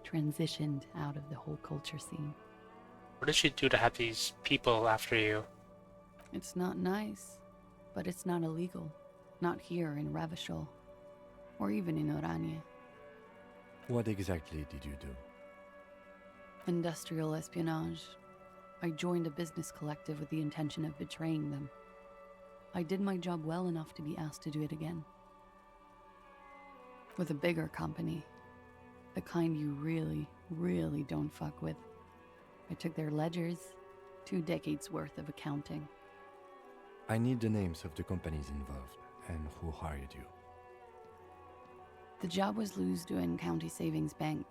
transitioned out of the whole culture scene. What did you do to have these people after you? It's not nice, but it's not illegal. Not here in Ravishol, or even in Oranje. What exactly did you do? Industrial espionage. I joined a business collective with the intention of betraying them. I did my job well enough to be asked to do it again. With a bigger company. The kind you really, really don't fuck with. I took their ledgers, 2 decades worth of accounting. I need the names of the companies involved and who hired you. The job was Lewsdoen County Savings Bank.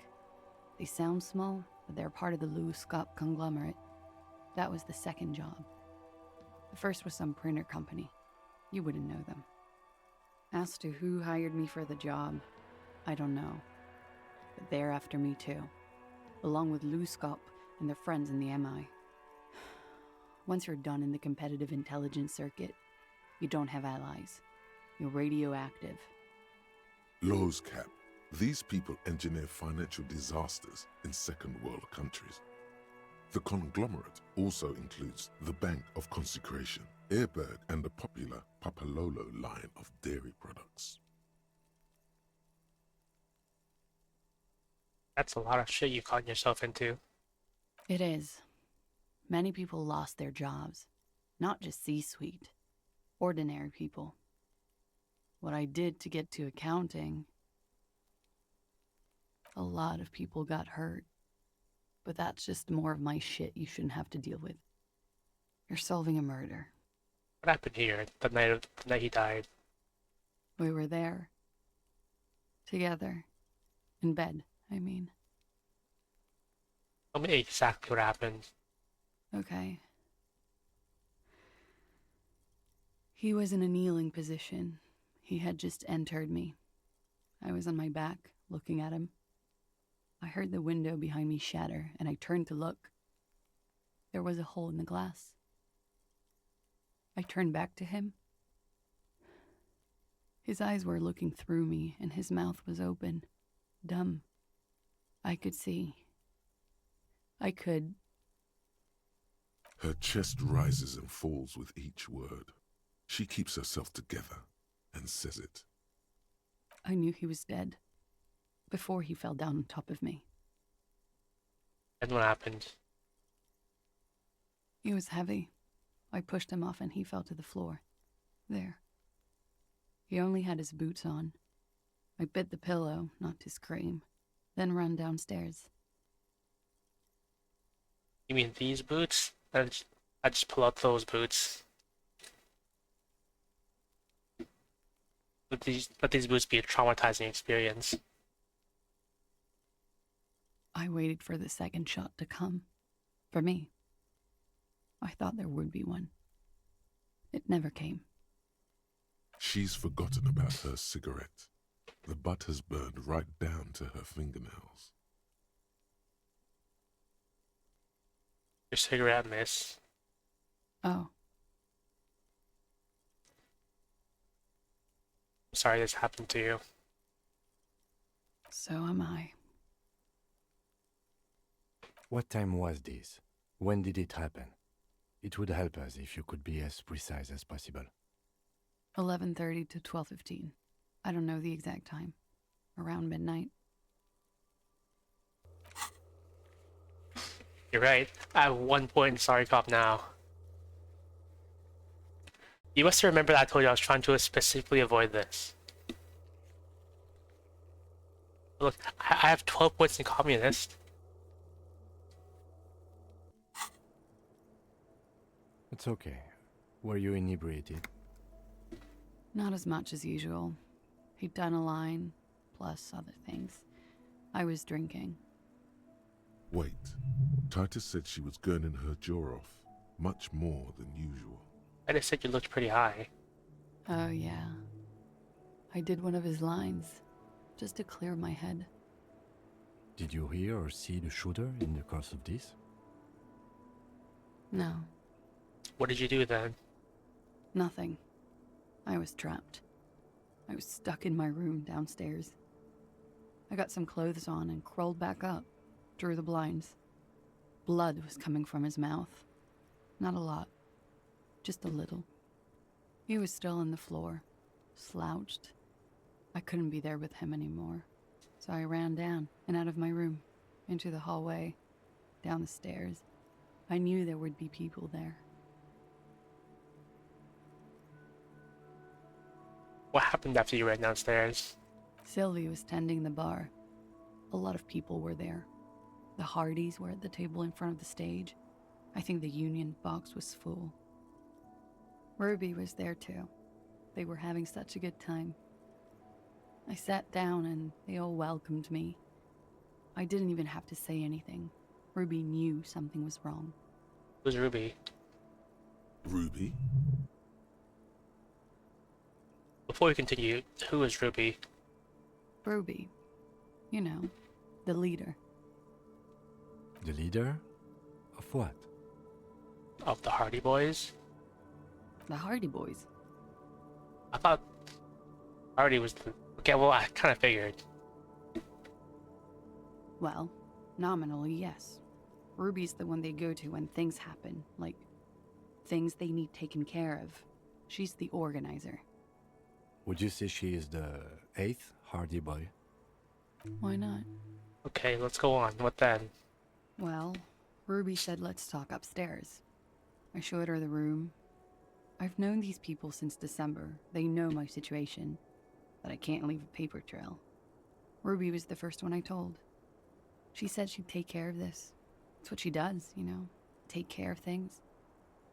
They sound small, but they're part of the Lewis-Scott conglomerate. That was the second job. The first was some printer company. You wouldn't know them. As to who hired me for the job, I don't know. But they're after me too, along with Lewis-Scott and their friends in the MI. Once you're done in the competitive intelligence circuit, you don't have allies. You're radioactive. Lowe's Cap. These people engineer financial disasters in second world countries. The conglomerate also includes the Bank of Consecration, Airberg, and the popular Papalolo line of dairy products. That's a lot of shit you've gotten yourself into. It is. Many people lost their jobs. Not just C-suite. Ordinary people. What I did to get to accounting... A lot of people got hurt. But that's just more of my shit you shouldn't have to deal with. You're solving a murder. What happened here the night he died? We were there. Together. In bed, I mean. Tell me exactly what happened. Okay. He was in a kneeling position. He had just entered me. I was on my back, looking at him. I heard the window behind me shatter, and I turned to look. There was a hole in the glass. I turned back to him. His eyes were looking through me, and his mouth was open. Dumb. I could see. I could... Her chest rises and falls with each word. She keeps herself together and says it. I knew he was dead. Before he fell down on top of me. And what happened? He was heavy. I pushed him off and he fell to the floor. There. He only had his boots on. I bit the pillow, not to scream, then ran downstairs. You mean these boots? I just pull out those boots. Let these boots be a traumatizing experience. I waited for the second shot to come. For me. I thought there would be one. It never came. She's forgotten about her cigarette. The butt has burned right down to her fingernails. Your cigarette, miss. Oh. I'm sorry this happened to you. So am I. What time was this? When did it happen? It would help us if you could be as precise as possible. 11:30 to 12:15. I don't know the exact time. Around midnight. You're right. I have 1 point in Sorry Cop now. You must remember that I told you I was trying to specifically avoid this. Look, I have 12 points in Communist. It's okay. Were you inebriated? Not as much as usual. He'd done a line, plus other things. I was drinking. Wait. Titus said she was gurning her jaw off, much more than usual. I just said you looked pretty high. Oh, yeah. I did one of his lines, just to clear my head. Did you hear or see the shooter in the course of this? No. What did you do then? Nothing. I was trapped. I was stuck in my room downstairs. I got some clothes on and crawled back up, drew the blinds. Blood was coming from his mouth. Not a lot, just a little. He was still on the floor, slouched. I couldn't be there with him anymore, so I ran down and out of my room, into the hallway, down the stairs. I knew there would be people there. What happened after you ran downstairs? Sylvie was tending the bar. A lot of people were there. The Hardies were at the table in front of the stage. I think the union box was full. Ruby was there too. They were having such a good time. I sat down and they all welcomed me. I didn't even have to say anything. Ruby knew something was wrong. Who's Ruby? Ruby? Before we continue, who is Ruby? Ruby. You know, the leader. The leader? Of what? Of the Hardie Boys? The Hardie Boys? I thought Hardie was the... Okay, well, I kind of figured. Well, nominally, yes. Ruby's the one they go to when things happen, like things they need taken care of. She's the organizer. Would you say she is the 8th Hardie boy? Why not? Okay, let's go on. What then? Well, Ruby said let's talk upstairs. I showed her the room. I've known these people since December. They know my situation, but I can't leave a paper trail. Ruby was the first one I told. She said she'd take care of this. It's what she does, you know, take care of things.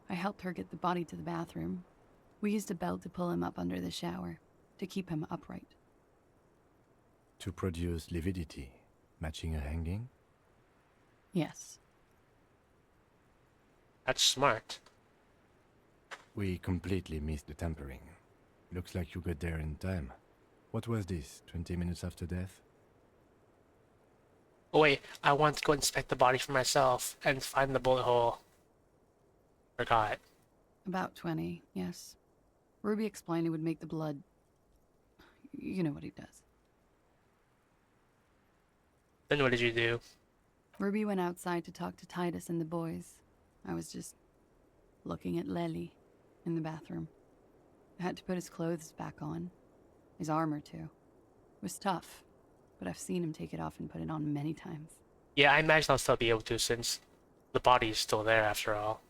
I helped her get the body to the bathroom. We used a belt to pull him up under the shower, to keep him upright. To produce lividity, matching a hanging? Yes. That's smart. We completely missed the tampering. Looks like you got there in time. What was this, 20 minutes after death? Oh wait, I want to go inspect the body for myself and find the bullet hole. Forgot. About 20, yes. Ruby explained it would make the blood... You know what he does. Then what did you do? Ruby went outside to talk to Titus and the boys. I was just looking at Lely in the bathroom. I had to put his clothes back on. His armor, too. It was tough, but I've seen him take it off and put it on many times. Yeah, I imagine I'll still be able to since the body is still there after all.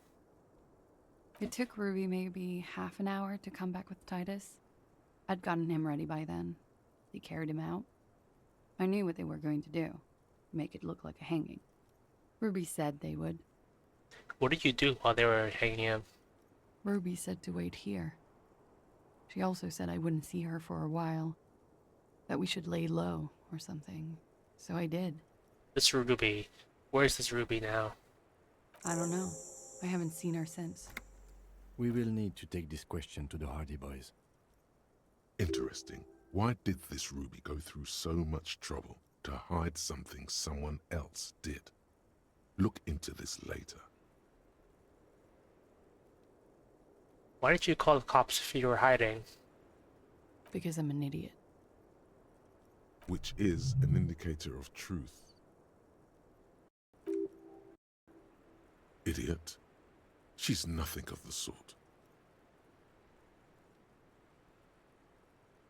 It took Ruby maybe half an hour to come back with Titus. I'd gotten him ready by then. They carried him out. I knew what they were going to do. Make it look like a hanging. Ruby said they would. What did you do while they were hanging him? Ruby said to wait here. She also said I wouldn't see her for a while. That we should lay low or something. So I did. This Ruby. Where's this Ruby now? I don't know. I haven't seen her since. We will need to take this question to the Hardie boys. Interesting. Why did this Ruby go through so much trouble to hide something someone else did? Look into this later. Why did you call the cops if you were hiding? Because I'm an idiot. Which is an indicator of truth. Idiot. She's nothing of the sort.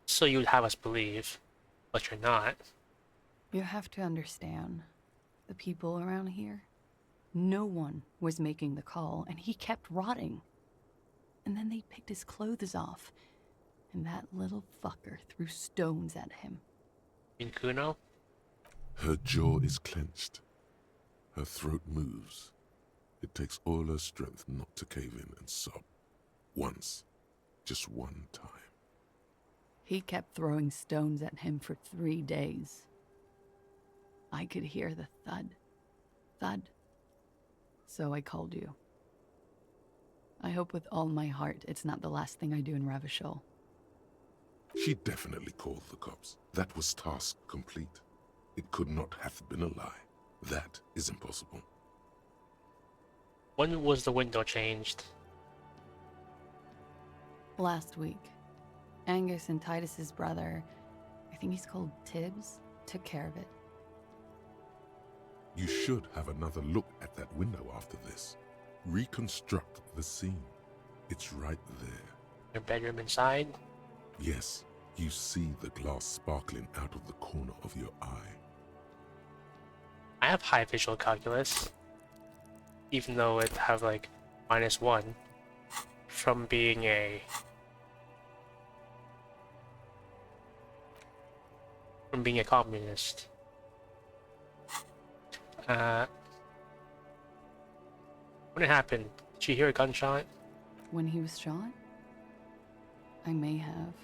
So you'd have us believe, but you're not. You have to understand, the people around here, no one was making the call, and he kept rotting. And then they picked his clothes off, and that little fucker threw stones at him. In Kuno? Her jaw is clenched. Her throat moves. It takes all her strength not to cave in and sob. Once. Just one time. He kept throwing stones at him for 3 days. I could hear the thud. Thud. So I called you. I hope with all my heart it's not the last thing I do in Ravachol. She definitely called the cops. That was task complete. It could not have been a lie. That is impossible. When was the window changed? Last week. Angus and Titus's brother, I think he's called Tibbs, took care of it. You should have another look at that window after this. Reconstruct the scene. It's right there. Your bedroom inside? Yes, you see the glass sparkling out of the corner of your eye. I have high visual calculus, even though it have like -1 from being a communist. When it happened, did you hear a gunshot? When he was shot? I may have.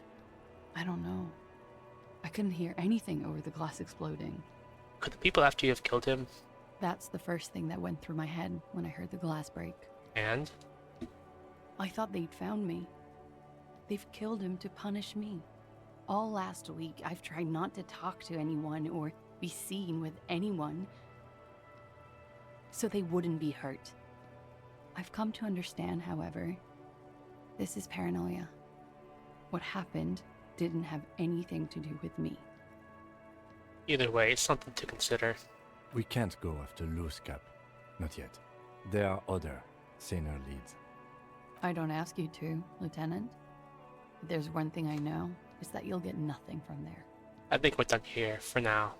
I don't know. I couldn't hear anything over the glass exploding. Could the people after you have killed him? That's the first thing that went through my head when I heard the glass break. And? I thought they'd found me. They've killed him to punish me. All last week, I've tried not to talk to anyone or be seen with anyone so they wouldn't be hurt. I've come to understand, however, this is paranoia. What happened didn't have anything to do with me. Either way, it's something to consider. We can't go after Loose Cap. Not yet. There are other, saner leads. I don't ask you to, Lieutenant. If there's one thing I know, it's that you'll get nothing from there. I think we're done here, for now.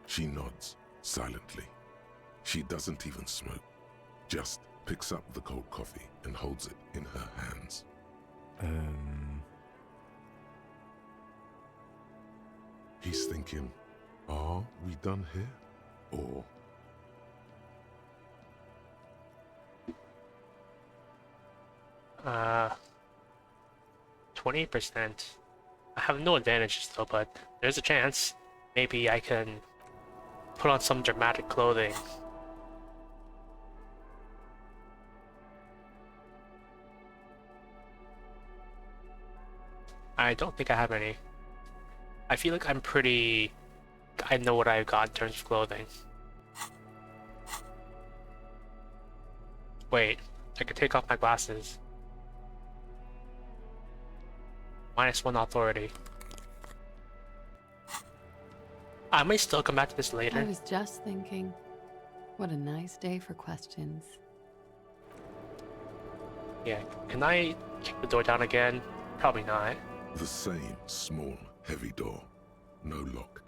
She nods, silently. She doesn't even smoke. Just picks up the cold coffee and holds it in her hands. He's thinking, are we done here? Or... 20%. I have no advantages though, but there's a chance. Maybe I can put on some dramatic clothing. I don't think I have any. I feel like I'm pretty... I know what I've got in terms of clothing. Wait, I can take off my glasses. -1 authority. I may still come back to this later. I was just thinking, what a nice day for questions. Yeah, can I kick the door down again? Probably not. The same small, heavy door. No lock.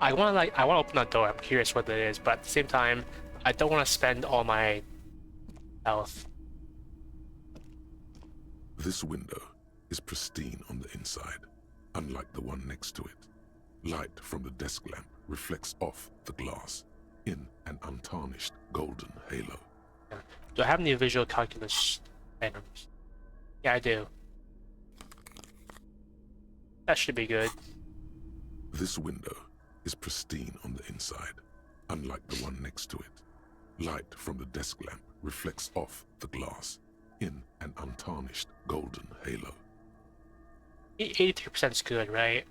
I want to open that door. I'm curious what it is, but at the same time, I don't want to spend all my health. This window is pristine on the inside, unlike the one next to it. Light from the desk lamp reflects off the glass in an untarnished golden halo. Yeah. Do I have any visual calculus items? Yeah, I do. That should be good. This window is pristine on the inside, unlike the one next to it. Light from the desk lamp reflects off the glass in an untarnished golden halo. 83% is good, right?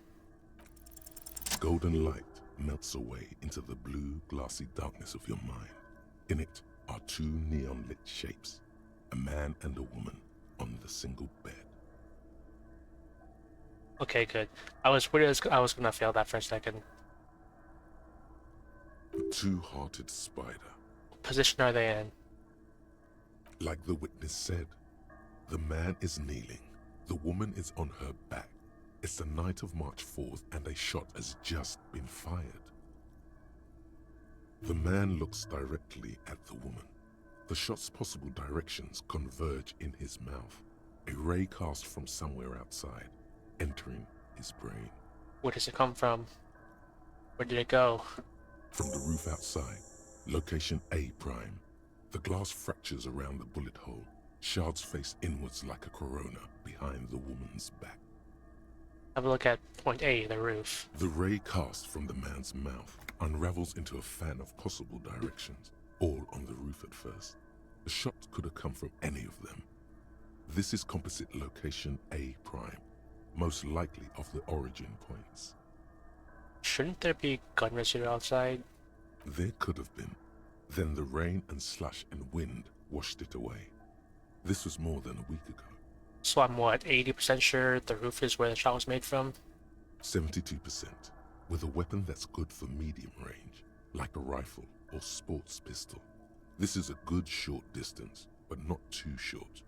Golden light melts away into the blue, glassy darkness of your mind. In it are two neon-lit shapes, a man and a woman on the single bed. Okay, good. I was worried I was gonna fail that for a second. A two-hearted spider. What position are they in? Like the witness said, the man is kneeling, the woman is on her back. It's the night of March 4th and a shot has just been fired. The man looks directly at the woman. The shot's possible directions converge in his mouth, a ray cast from somewhere outside, entering his brain. Where does it come from? Where did it go? From the roof outside, location A prime. The glass fractures around the bullet hole, shards face inwards like a corona behind the woman's back. Have a look at point A, the roof. The ray cast from the man's mouth unravels into a fan of possible directions, all on the roof at first. The shot could have come from any of them. This is composite location A prime, most likely of the origin points. Shouldn't there be gun residue outside? There could have been. Then the rain and slush and wind washed it away. This was more than a week ago. So I'm what, 80% sure the roof is where the shot was made from? 72%, with a weapon that's good for medium range, like a rifle or sports pistol. This is a good short distance, but not too short.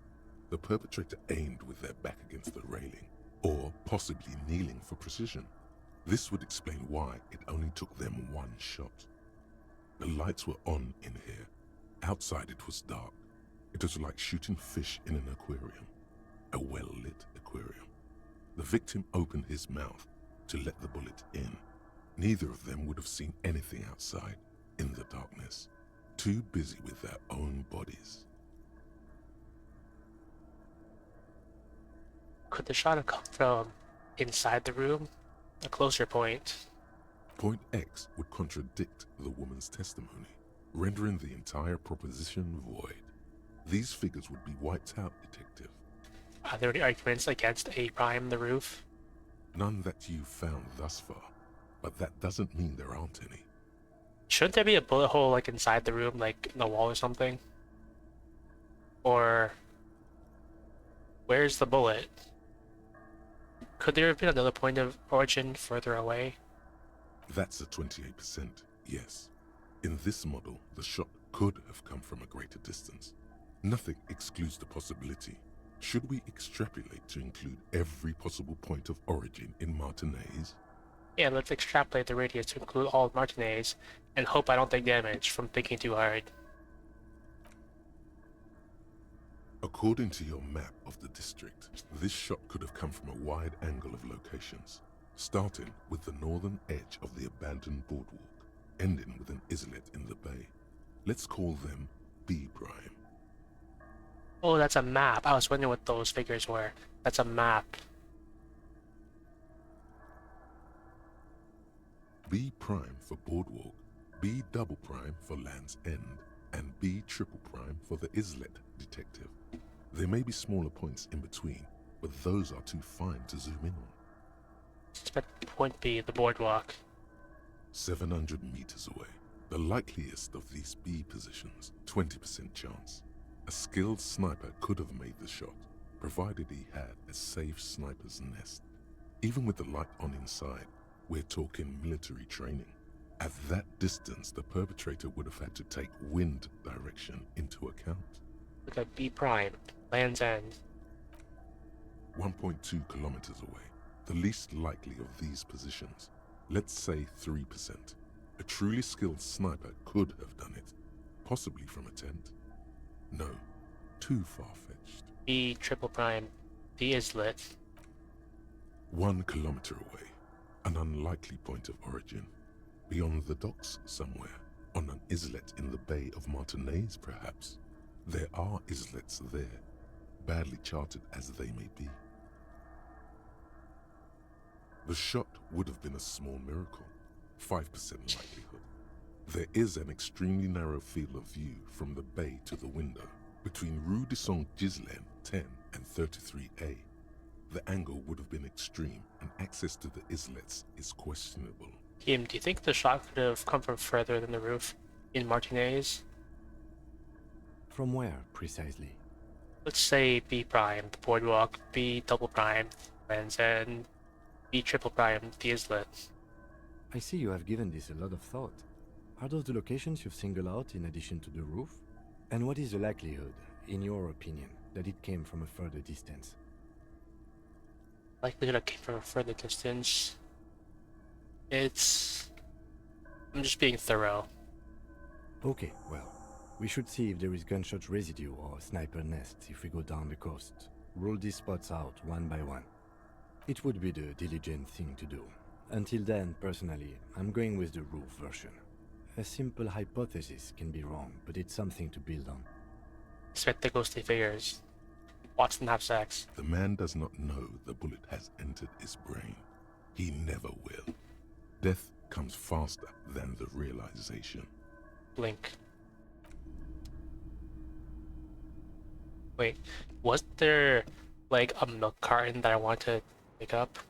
The perpetrator aimed with their back against the railing, or possibly kneeling for precision. This would explain why it only took them one shot. The lights were on in here. Outside it was dark. It was like shooting fish in an aquarium, a well-lit aquarium. The victim opened his mouth to let the bullet in. Neither of them would have seen anything outside in the darkness, too busy with their own bodies. Could the shot have come from inside the room? A closer point. Point X would contradict the woman's testimony, rendering the entire proposition void. These figures would be wiped out, Detective. Are there any arguments against A prime the roof? None that you've found thus far, but that doesn't mean there aren't any. Shouldn't there be a bullet hole like inside the room, like in the wall or something? Or where's the bullet? Could there have been another point of origin further away? That's a 28%, yes. In this model, the shot could have come from a greater distance. Nothing excludes the possibility. Should we extrapolate to include every possible point of origin in Martinez? Yeah, let's extrapolate the radius to include all of Martinez and hope I don't take damage from thinking too hard. According to your map of the district, this shot could have come from a wide angle of locations, starting with the northern edge of the abandoned boardwalk, ending with an islet in the bay. Let's call them B prime. Oh, that's a map. I was wondering what those figures were. That's a map. B prime for boardwalk, B double prime for Land's End, and B triple prime for the islet, Detective. There may be smaller points in between, but those are too fine to zoom in on. Suspect point B, the boardwalk. 700 meters away. The likeliest of these B positions, 20% chance. A skilled sniper could have made the shot, provided he had a safe sniper's nest. Even with the light on inside, we're talking military training. At that distance, the perpetrator would have had to take wind direction into account. Look at B prime, Land's End. 1.2 kilometers away, the least likely of these positions. Let's say 3%. A truly skilled sniper could have done it, possibly from a tent. No, too far-fetched. B triple prime, the islet. 1 kilometer away, an unlikely point of origin. Beyond the docks somewhere, on an islet in the Bay of Martinez perhaps. There are islets there, badly charted as they may be. The shot would have been a small miracle, 5% likelihood. There is an extremely narrow field of view from the bay to the window, between Rue de Saint-Ghislain 10 and 33A. The angle would have been extreme, and access to the islets is questionable. Kim, do you think the shot could have come from further than the roof in Martinez? From where, precisely? Let's say B prime, the boardwalk, B double prime, Land's End, B triple prime, the islet. I see you have given this a lot of thought. Are those the locations you've singled out in addition to the roof? And what is the likelihood, in your opinion, that it came from a further distance? Likelihood it came from a further distance. I'm just being thorough. Okay, well, we should see if there is gunshot residue or sniper nests if we go down the coast. Rule these spots out one by one. It would be the diligent thing to do. Until then, personally, I'm going with the roof version. A simple hypothesis can be wrong, but it's something to build on. Expect the ghostly figures. Watch them have sex. The man does not know the bullet has entered his brain. He never will. Death comes faster than the realization. Blink. Wait, was there like a milk carton that I want to pick up?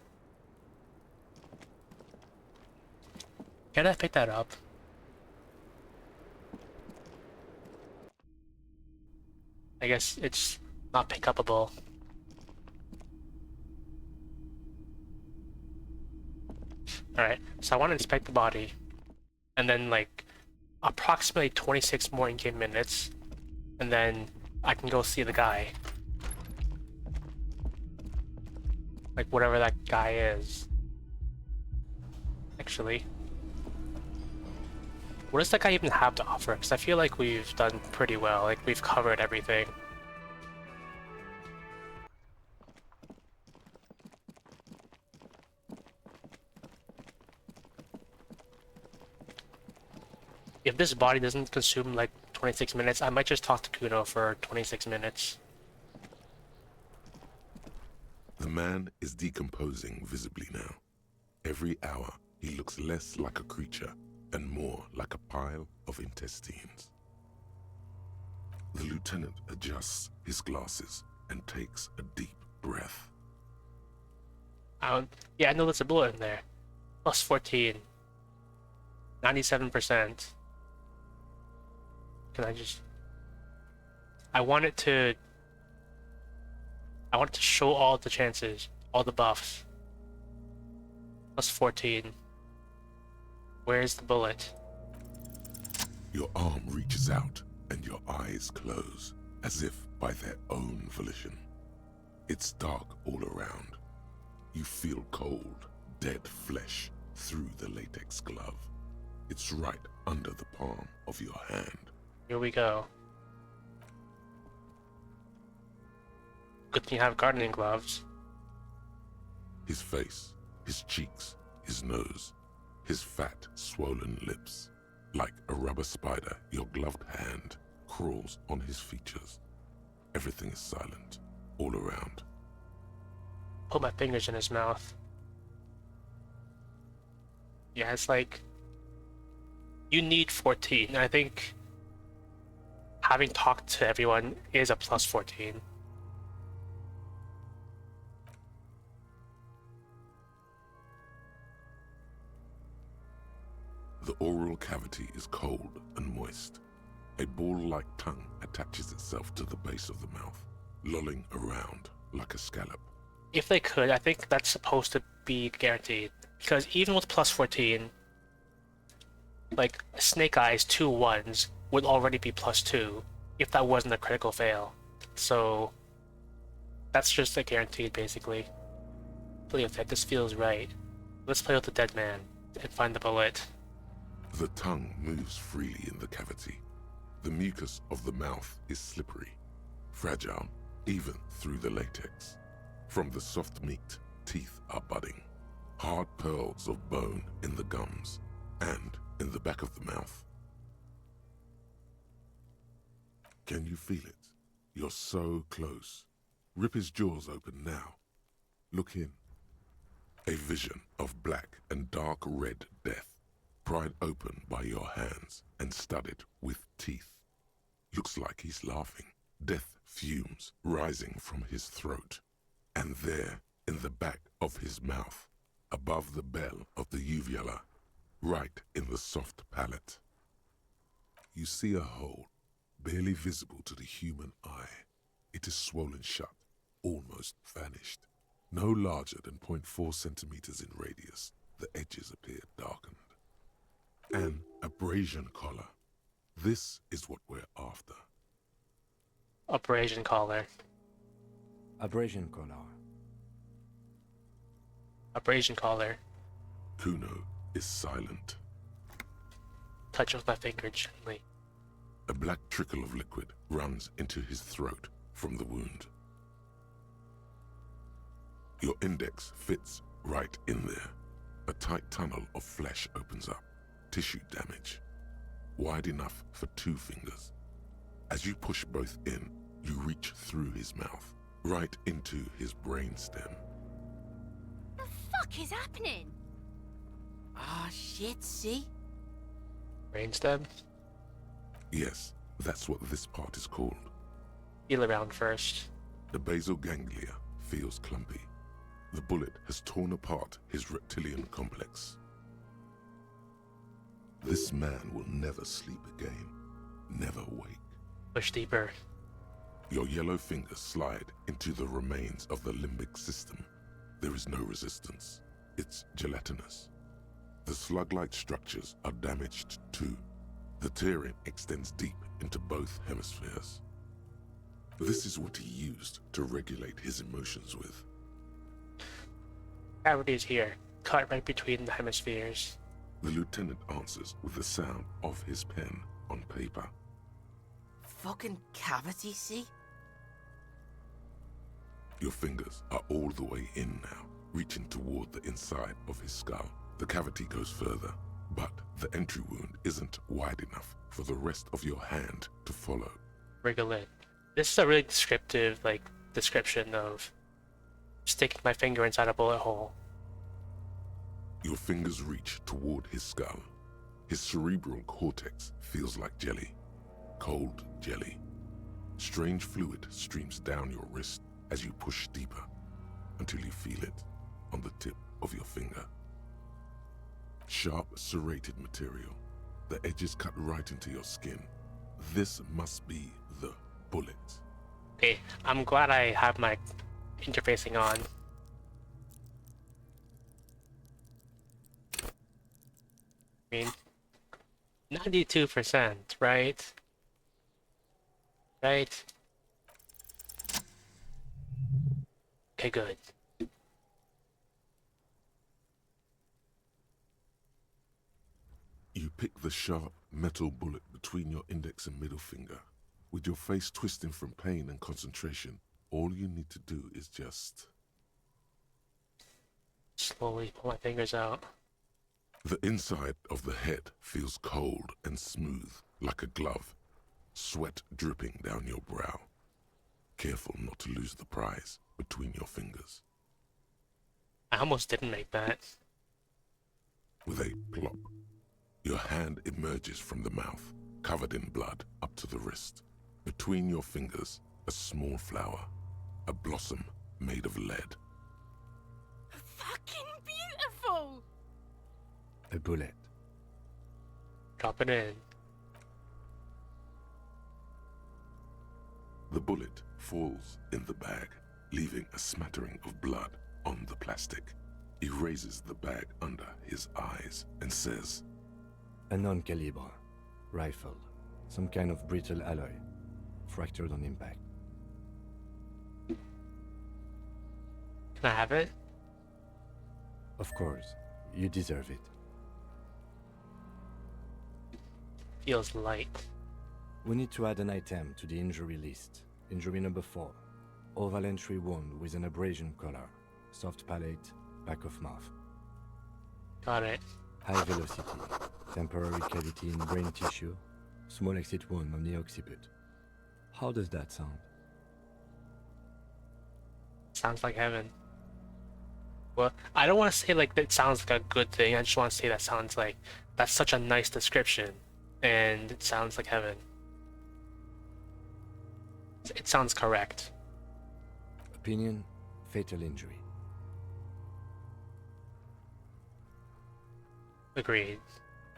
Can I pick that up? I guess it's not pick upable. Alright, so I want to inspect the body, and then like approximately 26 more in-game minutes, and then I can go see the guy. Like whatever that guy is. Actually. What does that guy even have to offer? Because I feel like we've done pretty well, like we've covered everything. If this body doesn't consume like 26 minutes, I might just talk to Kuno for 26 minutes. The man is decomposing visibly now. Every hour, he looks less like a creature and more like a pile of intestines. The lieutenant adjusts his glasses and takes a deep breath. Yeah, I know there's a bullet in there. Plus 14. 97%. Can I just... I want it to show all the chances, all the buffs. Plus 14. Where's the bullet? Your arm reaches out and your eyes close, as if by their own volition. It's dark all around. You feel cold, dead flesh through the latex glove. It's right under the palm of your hand. Here we go. Good thing you have gardening gloves. His face, his cheeks, his nose, his fat, swollen lips. Like a rubber spider, your gloved hand crawls on his features. Everything is silent, all around. Put my fingers in his mouth. Yeah, it's like... You need 14. I think having talked to everyone is a plus 14. The oral cavity is cold and moist. A ball-like tongue attaches itself to the base of the mouth, lolling around like a scallop. If they could, I think that's supposed to be guaranteed. Because even with plus 14, like, Snake Eyes 2 1s would already be plus 2 if that wasn't a critical fail. So, that's just a guaranteed, basically. Play with that, this feels right. Let's play with the dead man and find the bullet. The tongue moves freely in the cavity. The mucus of the mouth is slippery, fragile, even through the latex. From the soft meat, teeth are budding. Hard pearls of bone in the gums and in the back of the mouth. Can you feel it? You're so close. Rip his jaws open now. Look in. A vision of black and dark red death, pried open by your hands and studded with teeth. Looks like he's laughing. Death fumes rising from his throat. And there, in the back of his mouth, above the bell of the uvula, right in the soft palate, you see a hole, barely visible to the human eye. It is swollen shut, almost vanished. No larger than 0.4 centimeters in radius, the edges appear darkened. An abrasion collar. This is what we're after. Abrasion collar. Abrasion collar. Abrasion collar. Kuno is silent. Touch with my finger gently. A black trickle of liquid runs into his throat from the wound. Your index fits right in there. A tight tunnel of flesh opens up. Tissue damage. Wide enough for 2 fingers. As you push both in, you reach through his mouth, right into his brainstem. The fuck is happening? Ah, shit, see? Brainstem? Yes, that's what this part is called. Feel around first. The basal ganglia feels clumpy. The bullet has torn apart his reptilian complex. This man will never sleep again, never wake. Push deeper. Your yellow fingers slide into the remains of the limbic system. There is no resistance. It's gelatinous. The slug-like structures are damaged too. The tearing extends deep into both hemispheres. This is what he used to regulate his emotions with. Cavity is here, cut right between the hemispheres. The lieutenant answers with the sound of his pen on paper. Fucking cavity, see? Your fingers are all the way in now, reaching toward the inside of his skull. The cavity goes further, but the entry wound isn't wide enough for the rest of your hand to follow. Wriggle in. This is a really descriptive, description of sticking my finger inside a bullet hole. Your fingers reach toward his skull. His cerebral cortex feels like jelly. Cold jelly. Strange fluid streams down your wrist as you push deeper until you feel it on the tip of your finger. Sharp, serrated material. The edges cut right into your skin. This must be the bullet. Hey, I'm glad I have my interfacing on. I mean, 92%, right? Right? Okay, good. You pick the sharp metal bullet between your index and middle finger. With your face twisting from pain and concentration, all you need to do is just... slowly pull my fingers out. The inside of the head feels cold and smooth, like a glove. Sweat dripping down your brow. Careful not to lose the prize between your fingers. I almost didn't make that. With a plop, your hand emerges from the mouth, covered in blood up to the wrist. Between your fingers, a small flower, a blossom made of lead. Fucking beautiful! A bullet. Drop it in. The bullet falls in the bag, leaving a smattering of blood on the plastic. He raises the bag under his eyes and says, A non-caliber. Rifle. Some kind of brittle alloy. Fractured on impact. Can I have it? Of course. You deserve it. Feels light. We need to add an item to the injury list. Injury number 4. Oval entry wound with an abrasion color. Soft palate, back of mouth. Got it. High velocity. Temporary cavity in brain tissue. Small exit wound on the occiput. How does that sound? Sounds like heaven. Well, I don't want to say that sounds like a good thing. I just want to say that sounds like that's such a nice description, and it sounds like heaven. It sounds correct. Opinion: fatal injury. Agreed.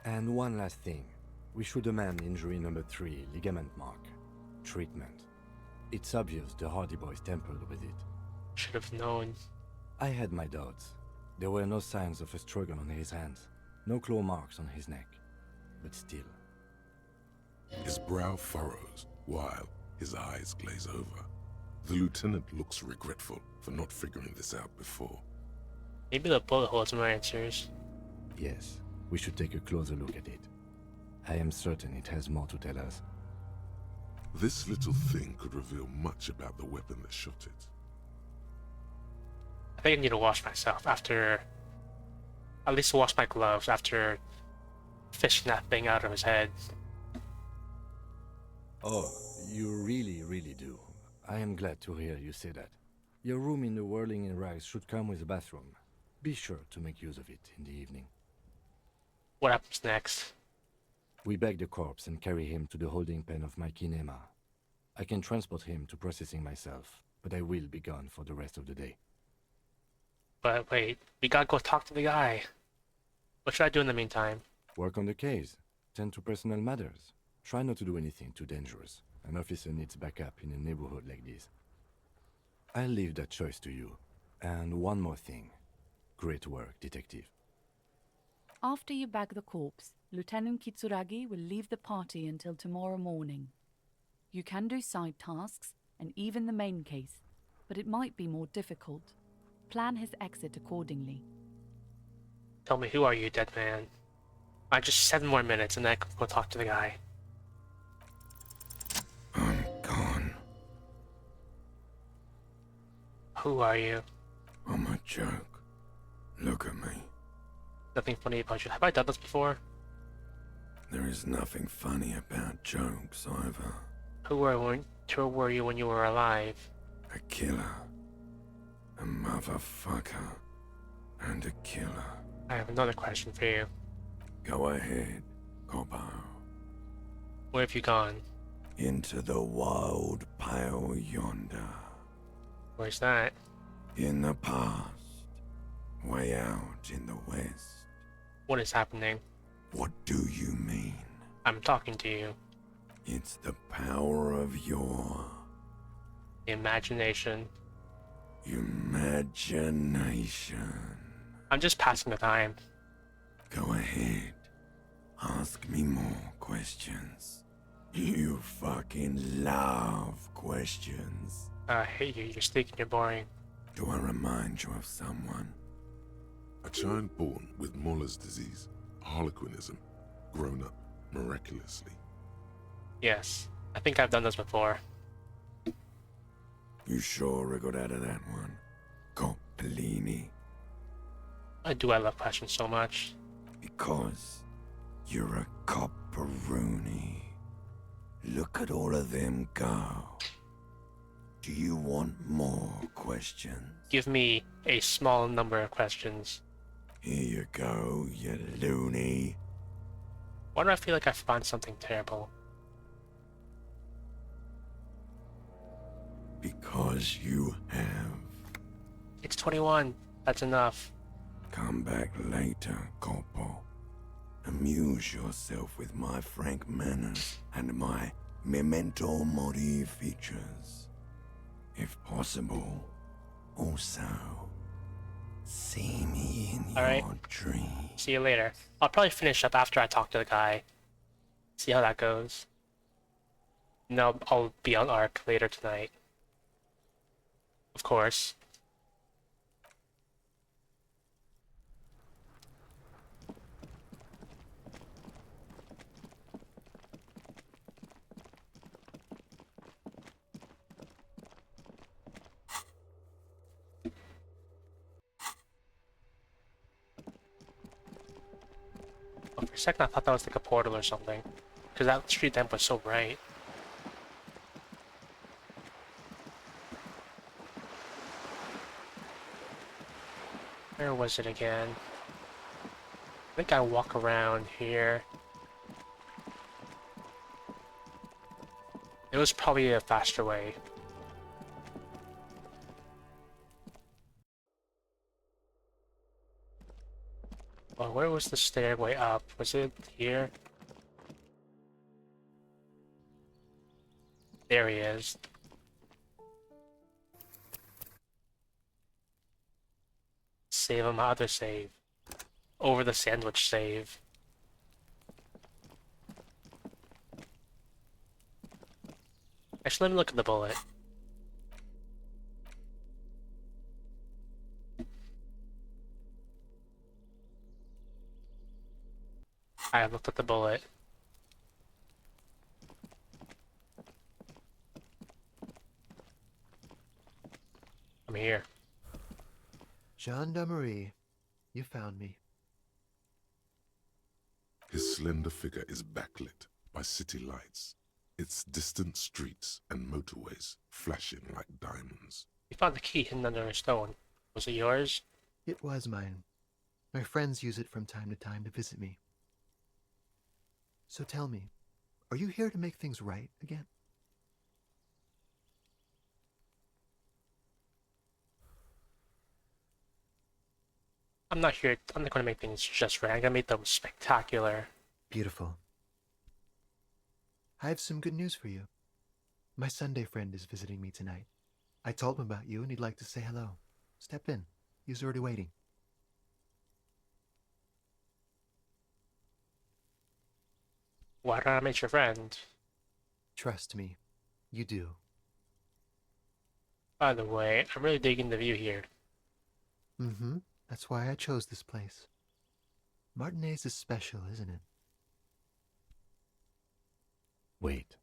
And one last thing. We should amend injury number 3, ligament mark. Treatment. It's obvious the Hardie boys tampered with it. Should have known. I had my doubts. There were no signs of a struggle on his hands. No claw marks on his neck. But still. His brow furrows while his eyes glaze over. The lieutenant looks regretful for not figuring this out before. Maybe the bullet holes are my answers. Yes, we should take a closer look at it. I am certain it has more to tell us. This little thing could reveal much about the weapon that shot it. I think I need to wash myself after... At least wash my gloves after fishing that thing out of his head. Oh, you really do. I am glad to hear you say that. Your room in the Whirling in Rags should come with a bathroom. Be sure to make use of it in the evening. What happens next? We bag the corpse and carry him to the holding pen of my kinema. I can transport him to processing myself, but I will be gone for the rest of the day. But wait, we gotta go talk to the guy. What should I do in the meantime? Work on the case. Tend to personal matters. Try not to do anything too dangerous. An officer needs backup in a neighborhood like this. I'll leave that choice to you. And one more thing. Great work, detective. After you bag the corpse, Lieutenant Kitsuragi will leave the party until tomorrow morning. You can do side tasks and even the main case, but it might be more difficult. Plan his exit accordingly. Tell me, who are you, dead man? Just 7 more minutes and then I can go talk to the guy. I'm gone. Who are you? I'm a joke. Look at me. Nothing funny about you. Have I done this before? There is nothing funny about jokes either. Who were you when you were alive? A killer. A motherfucker. And a killer. I have another question for you. Go ahead, Coppo. Where have you gone? Into the wild pale yonder. Where's that? In the past. Way out in the west. What is happening? What do you mean? I'm talking to you. It's the power of your... imagination. Imagination. I'm just passing the time. Go ahead. Ask me more questions. You fucking love questions. I hate you. You're sneaky. You're boring. Do I remind you of someone? A child born with Muller's disease, harlequinism, grown up miraculously. Yes. I think I've done this before. You sure I got out of that one? Coppellini. I love questions so much. Because you're a copperoonie. Look at all of them go. Do you want more questions? Give me a small number of questions. Here you go, you loony. Why do I feel like I found something terrible? Because you have. It's 21. That's enough. Come back later, Corpo. Amuse yourself with my frank manners and my memento mori features. If possible, also, see me in your dreams. See you later. I'll probably finish up after I talk to the guy. See how that goes. No, I'll be on Ark later tonight. Of course. Oh, for a second I thought that was like a portal or something. Because that street lamp was so bright. Where was it again? I think I walk around here. It was probably a faster way. Well, where was the stairway up? Was it here? There he is. Save on my other save. Over the sandwich save. Actually, let me look at the bullet. I looked at the bullet. I'm here. Gendarmerie, you found me. His slender figure is backlit by city lights, its distant streets and motorways flashing like diamonds. You found the key hidden under a stone. Was it yours? It was mine. My friends use it from time to time to visit me. So tell me, are you here to make things right again? I'm not here. I'm not going to make things just right. I'm going to make them spectacular. Beautiful. I have some good news for you. My Sunday friend is visiting me tonight. I told him about you and he'd like to say hello. Step in. He's already waiting. Why don't I make your friend? Trust me, you do. By the way, I'm really digging the view here. Mm-hmm. That's why I chose this place. Martinez is special, isn't it? Wait.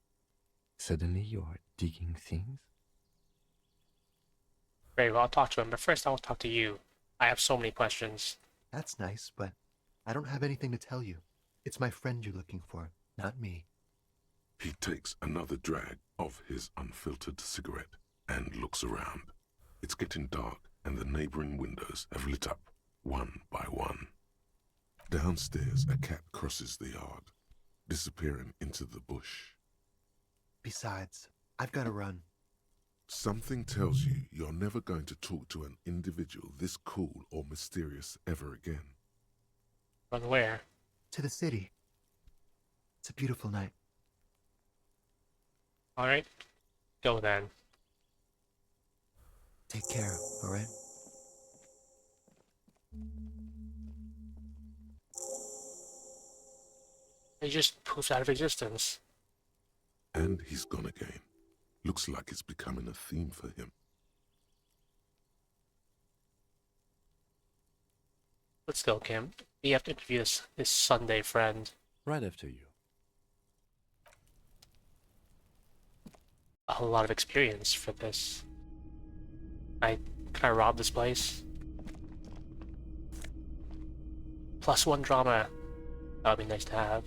Suddenly you are digging things? Very well, I'll talk to him, but first I will talk to you. I have so many questions. That's nice, but I don't have anything to tell you. It's my friend you're looking for, not me. He takes another drag of his unfiltered cigarette and looks around. It's getting dark and the neighboring windows have lit up, one by one. Downstairs, a cat crosses the yard, disappearing into the bush. Besides, I've got to run. Something tells you you're never going to talk to an individual this cool or mysterious ever again. Run where? To the city. It's a beautiful night. Alright, go then. Take care, alright? He just poofs out of existence. And he's gone again. Looks like it's becoming a theme for him. Let's go, Kim. We have to interview this Sunday friend. Right after you. A lot of experience for this. Can I rob this place? +1 drama. That would be nice to have.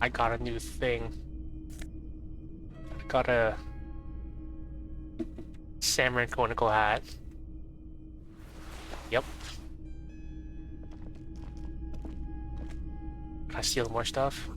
I got a new thing. I got a Samurai conical hat. Yep. Can I steal more stuff?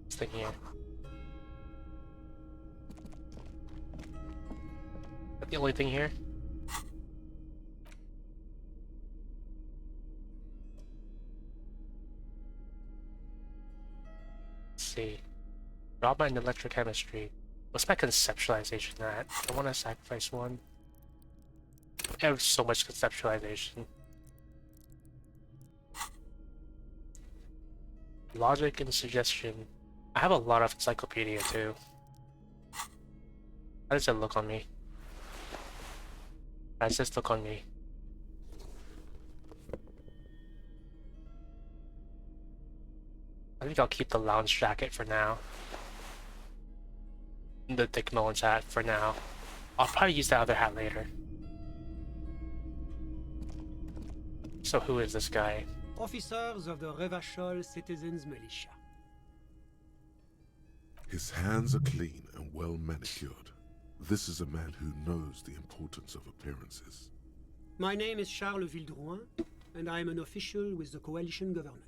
This thing here. Is that the only thing here? See. Drama in electrochemistry. What's my conceptualization at? I want to sacrifice one. I have so much conceptualization. Logic and suggestion. I have a lot of encyclopedia too. How does it look on me? How does this look on me? I think I'll keep the lounge jacket for now. The Dick Nolan's hat for now. I'll probably use that other hat later. So who is this guy? Officers of the Revachol Citizens Militia. His hands are clean and well manicured. This is a man who knows the importance of appearances. My name is Charles Vildrouin, and I am an official with the coalition government.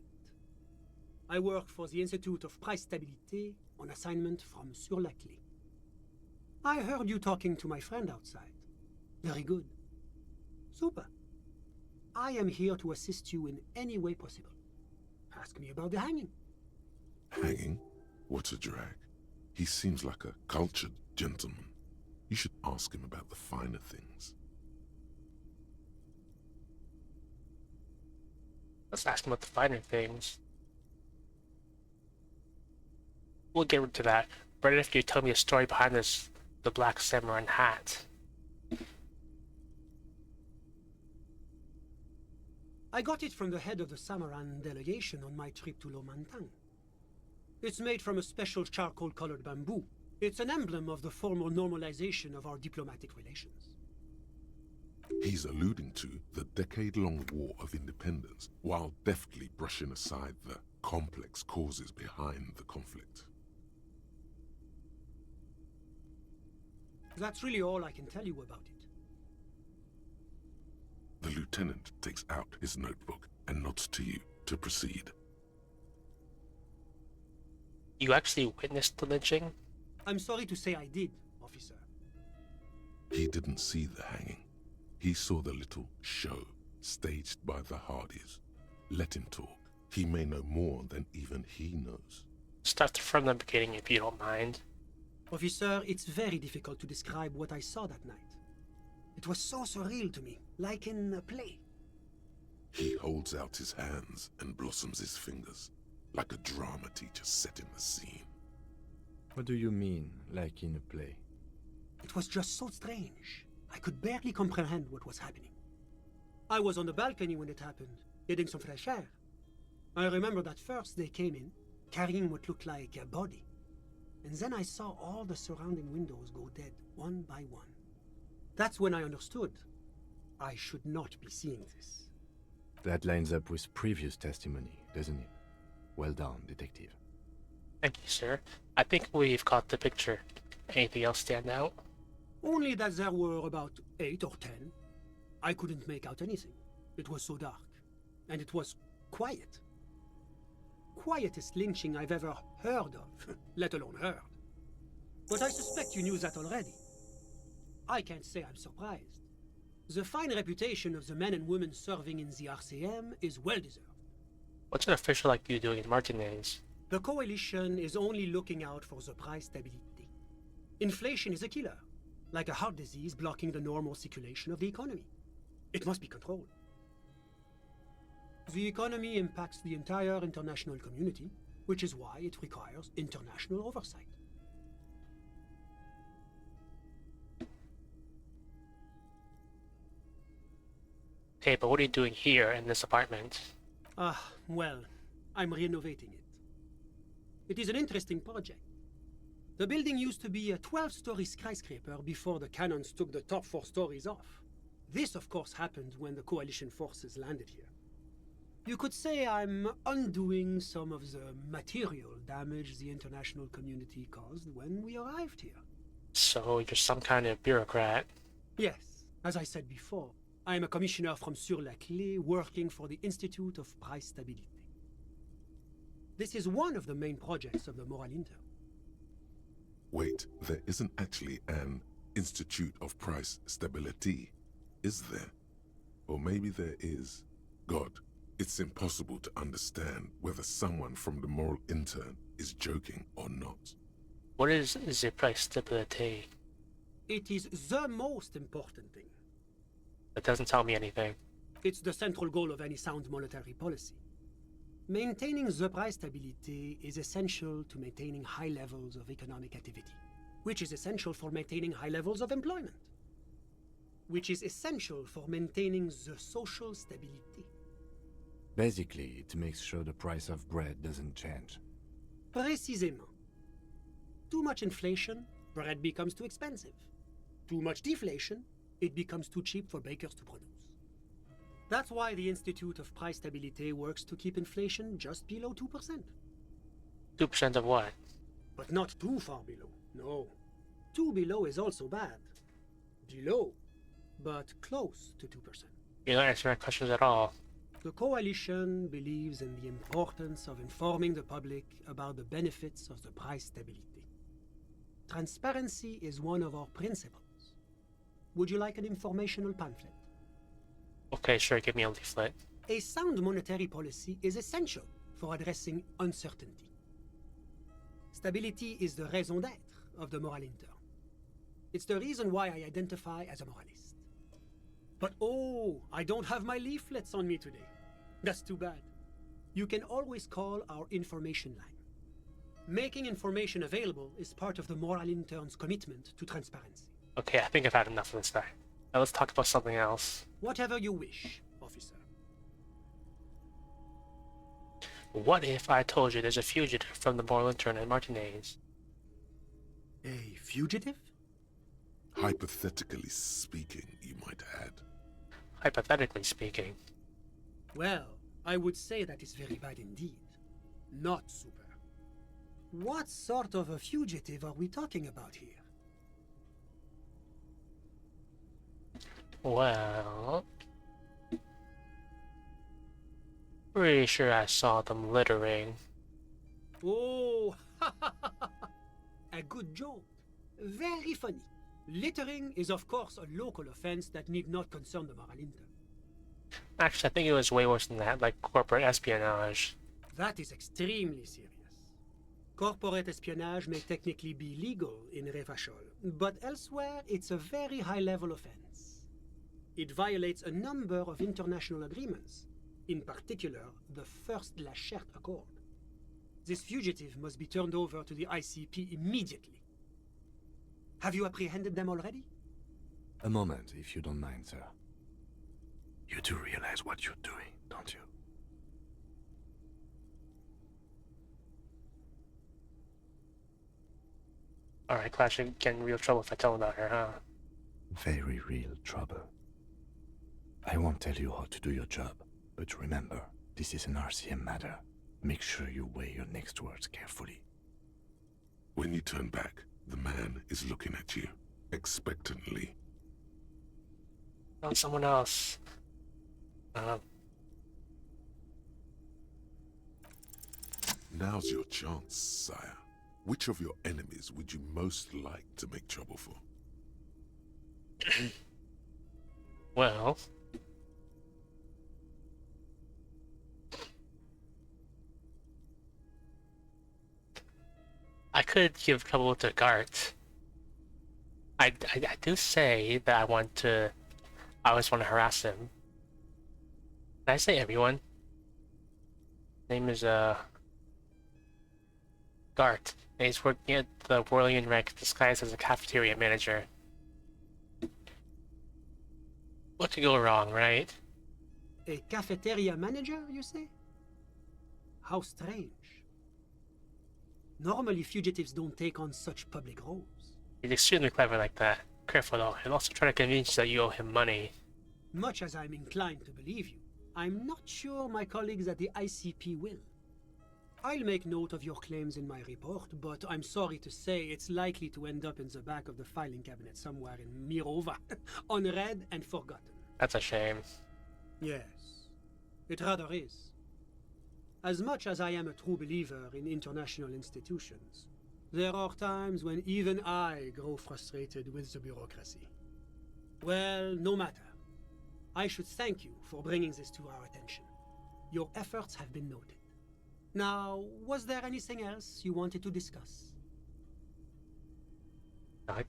I work for the Institute of Price Stabilité on assignment from Sur-la-Clé. I heard you talking to my friend outside. Very good. Super. I am here to assist you in any way possible. Ask me about the hanging. Hanging? What a drag. He seems like a cultured gentleman. You should ask him about the finer things. Let's ask him about the finer things. We'll get into that right after you tell me a story behind the Black Samurai hat. I got it from the head of the Samaran delegation on my trip to Lomantang. It's made from a special charcoal-colored bamboo. It's an emblem of the formal normalization of our diplomatic relations. He's alluding to the decade-long War of Independence, while deftly brushing aside the complex causes behind the conflict. That's really all I can tell you about it. The lieutenant takes out his notebook and nods to you to proceed. You actually witnessed the lynching? I'm sorry to say I did, officer. He didn't see the hanging. He saw the little show staged by the Hardies. Let him talk. He may know more than even he knows. Start from the beginning if you don't mind. Officer, it's very difficult to describe what I saw that night. It was so surreal to me, like in a play. He holds out his hands and blossoms his fingers, like a drama teacher setting the scene. What do you mean, like in a play? It was just so strange. I could barely comprehend what was happening. I was on the balcony when it happened, getting some fresh air. I remember that first they came in, carrying what looked like a body. And then I saw all the surrounding windows go dead, one by one. That's when I understood. I should not be seeing this. That lines up with previous testimony, doesn't it? Well done, detective. Thank you, sir. I think we've got the picture. Anything else stand out? Only that there were about 8 or 10. I couldn't make out anything. It was so dark. And it was quiet. Quietest lynching I've ever heard of, let alone heard. But I suspect you knew that already. I can't say I'm surprised. The fine reputation of the men and women serving in the RCM is well deserved. What's an official like you doing in Martinez? The coalition is only looking out for the price stability. Inflation is a killer, like a heart disease blocking the normal circulation of the economy. It must be controlled. The economy impacts the entire international community, which is why it requires international oversight. Okay, but what are you doing here in this apartment? Well, I'm renovating it. It is an interesting project. The building used to be a 12-story skyscraper before the cannons took the top 4 stories off. This, of course, happened when the coalition forces landed here. You could say I'm undoing some of the material damage the international community caused when we arrived here. So you're some kind of bureaucrat? Yes, as I said before, I am a commissioner from Sur-la-Clé working for the Institute of Price Stability. This is one of the main projects of the Moral Inter. Wait, there isn't actually an Institute of Price Stability, is there? Or maybe there is. God, it's impossible to understand whether someone from the Moral Intern is joking or not. What is the price stability? It is the most important thing. That doesn't tell me anything. It's the central goal of any sound monetary policy. Maintaining the price stability is essential to maintaining high levels of economic activity, which is essential for maintaining high levels of employment, which is essential for maintaining the social stability. Basically, it makes sure the price of bread doesn't change. Précisément. Too much inflation, bread becomes too expensive. Too much deflation, it becomes too cheap for bakers to produce. That's why the Institute of Price Stability works to keep inflation just below 2%. 2% of what? But not too far below, no. 2 below is also bad. Below, but close to 2%. You're not answering my questions at all. The coalition believes in the importance of informing the public about the benefits of the price stability. Transparency is one of our principles. Would you like an informational pamphlet? Okay, sure, give me a leaflet. A sound monetary policy is essential for addressing uncertainty. Stability is the raison d'être of the Moral Inter. It's the reason why I identify as a moralist. But oh, I don't have my leaflets on me today. That's too bad. You can always call our information line. Making information available is part of the Moral Intern's commitment to transparency. Okay, I think I've had enough of this guy. Now let's talk about something else. Whatever you wish, officer. What if I told you there's a fugitive from the Moral Intern at Martinez? A fugitive? Hypothetically speaking, you might add. Hypothetically speaking. Well, I would say that is very bad indeed. Not super. What sort of a fugitive are we talking about here? Well... pretty sure I saw them littering. Oh, A good joke. Very funny. Littering is, of course, a local offense that need not concern the Maralinta. Actually, I think it was way worse than that, like corporate espionage. That is extremely serious. Corporate espionage may technically be legal in Revachol, but elsewhere it's a very high-level offense. It violates a number of international agreements, in particular the First La Charte Accord. This fugitive must be turned over to the ICP immediately. Have you apprehended them already? A moment, if you don't mind, sir. You do realize what you're doing, don't you? Alright, Clash should get in real trouble if I tell about her, huh? Very real trouble. I won't tell you how to do your job, but remember, this is an RCM matter. Make sure you weigh your next words carefully. When you turn back, the man is looking at you, expectantly. Not someone else. Now's your chance, sire. Which of your enemies would you most like to make trouble for? Well... I could give trouble to Gart. I do say that I always want to harass him. Did I say everyone? Name is, Gart, and he's working at the Whirlian Wreck disguised as a cafeteria manager. What could go wrong, right? A cafeteria manager, you say? How strange. Normally fugitives don't take on such public roles. He's extremely clever like that. Careful though, he'll also try to convince you that you owe him money. Much as I'm inclined to believe you, I'm not sure my colleagues at the ICP will. I'll make note of your claims in my report, but I'm sorry to say it's likely to end up in the back of the filing cabinet somewhere in Mirova, unread and forgotten. That's a shame. Yes, it rather is. As much as I am a true believer in international institutions, there are times when even I grow frustrated with the bureaucracy. Well, no matter. I should thank you for bringing this to our attention. Your efforts have been noted. Now, was there anything else you wanted to discuss?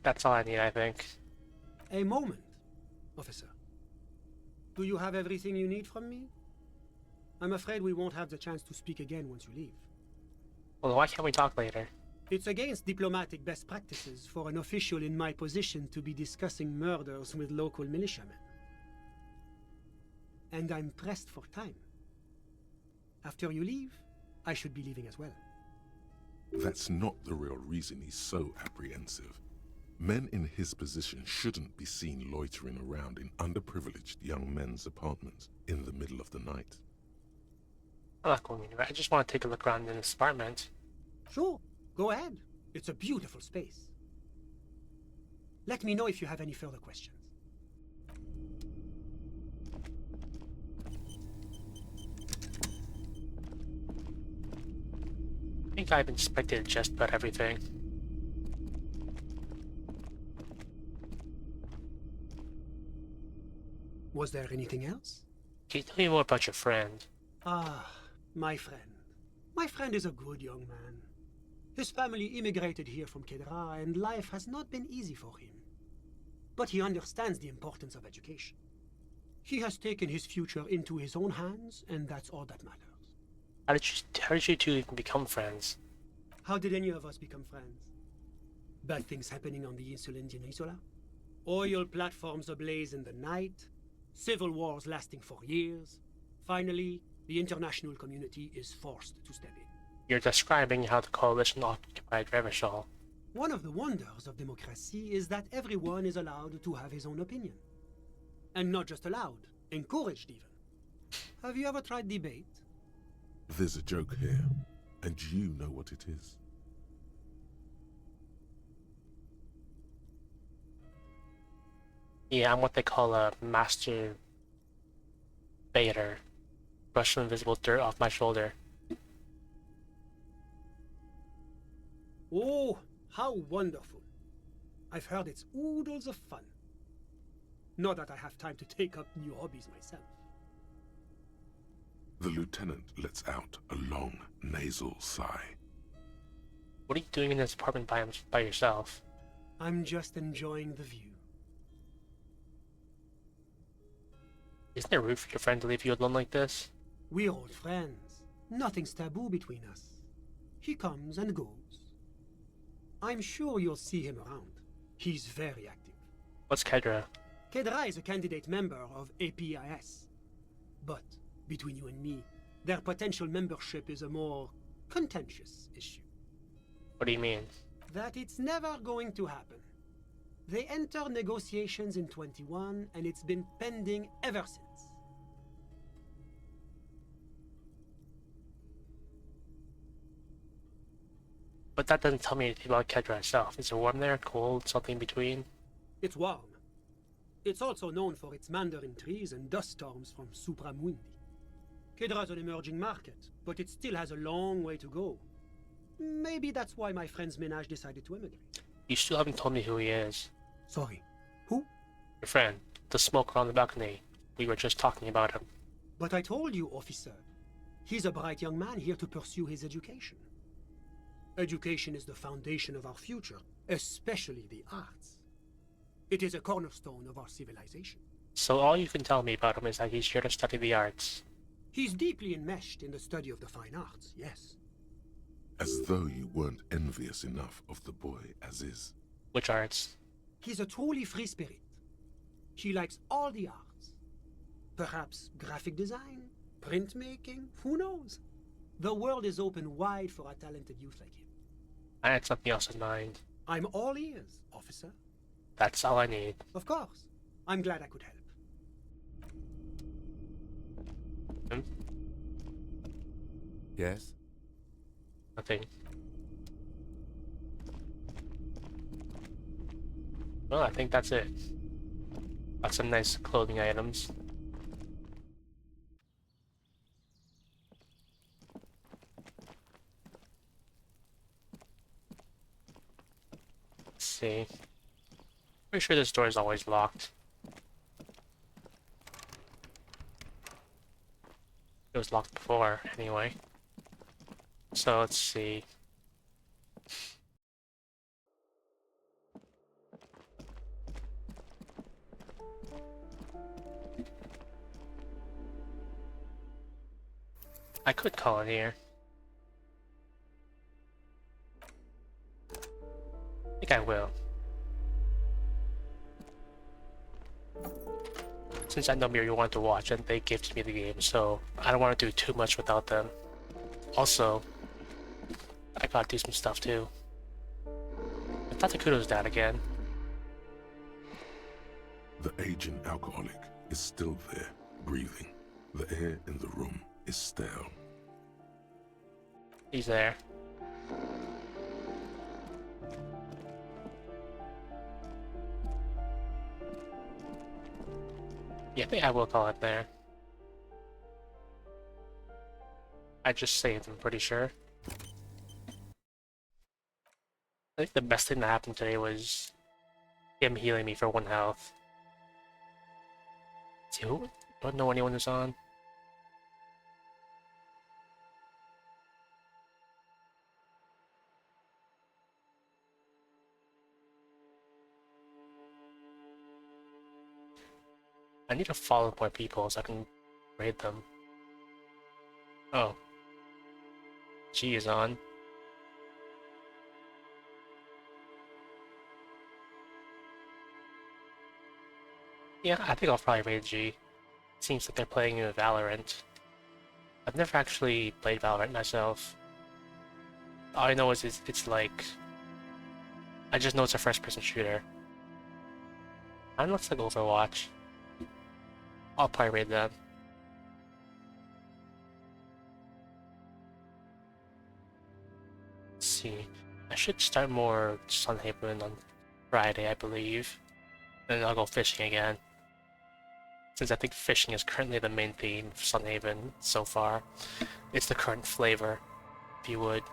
That's all I need, I think. A moment, officer. Do you have everything you need from me? I'm afraid we won't have the chance to speak again once you leave. Well, why can't we talk later? It's against diplomatic best practices for an official in my position to be discussing murders with local militiamen. And I'm pressed for time. After you leave, I should be leaving as well. That's not the real reason he's so apprehensive. Men in his position shouldn't be seen loitering around in underprivileged young men's apartments in the middle of the night. I'm not going anywhere. I just want to take a look around in this apartment. Sure, go ahead. It's a beautiful space. Let me know if you have any further questions. I think I've inspected just about everything. Was there anything else? Can you tell me more about your friend? Ah, my friend. My friend is a good young man. His family immigrated here from Kedra, and life has not been easy for him. But he understands the importance of education. He has taken his future into his own hands, and that's all that matters. How did you two even become friends? How did any of us become friends? Bad things happening on the Insulindian Peninsula? Oil platforms ablaze in the night? Civil wars lasting for years? Finally, the international community is forced to step in. You're describing how the coalition occupied Revachol. One of the wonders of democracy is that everyone is allowed to have his own opinion. And not just allowed, encouraged even. Have you ever tried debate? There's a joke here, and you know what it is. Yeah, I'm what they call a master baiter. Brush some invisible dirt off my shoulder. Oh, how wonderful. I've heard it's oodles of fun. Not that I have time to take up new hobbies myself. The lieutenant lets out a long, nasal sigh. What are you doing in this apartment by yourself? I'm just enjoying the view. Isn't it rude for your friend to leave you alone like this? We're old friends. Nothing's taboo between us. He comes and goes. I'm sure you'll see him around. He's very active. What's Kedra? Kedra is a candidate member of APIS. But, between you and me, their potential membership is a more contentious issue. What do you mean? That it's never going to happen. They entered negotiations in 21, and it's been pending ever since. But that doesn't tell me anything about Kedra itself. Is it warm there, cold, something in between? It's warm. It's also known for its mandarin trees and dust storms from Supramundi. Kedra's an emerging market, but it still has a long way to go. Maybe that's why my friend's menage decided to emigrate. You still haven't told me who he is. Sorry. Who? Your friend, the smoker on the balcony. We were just talking about him. But I told you, officer. He's a bright young man here to pursue his education. Education is the foundation of our future, especially the arts. It is a cornerstone of our civilization. So all you can tell me about him is that he's here to study the arts. He's deeply enmeshed in the study of the fine arts, yes. As though you weren't envious enough of the boy as is. Which arts? He's a truly free spirit. He likes all the arts. Perhaps graphic design, printmaking, who knows? The world is open wide for a talented youth like him. I had something else in mind. I'm all ears, officer. That's all I need. Of course. I'm glad I could help. Yes? Nothing. Well, I think that's it. Got some nice clothing items. Let's see. Pretty sure this door is always locked. It was locked before, anyway. So let's see. I could call it here. I think I will. Since I know Miri wanted to watch and they gifted me the game, so I don't want to do too much without them. Also, I gotta do some stuff too. I thought the kudos died again. The aging alcoholic is still there, breathing. The air in the room is stale. He's there. Yeah, I think I will call it there. I just saved, I'm pretty sure. I think the best thing that happened today was him healing me for 1 health. Let's see, who? Don't know anyone is on. I need to follow more people so I can raid them. Oh. G is on. Yeah, I think I'll probably raid G. Seems like they're playing with Valorant. I've never actually played Valorant myself. All I know is it's like... I just know it's a first-person shooter. I know it's like Overwatch. I'll probably raid them. Let's see. I should start more Sunhaven on Friday, I believe. And then I'll go fishing again. Since I think fishing is currently the main theme of Sunhaven so far. It's the current flavor, if you would.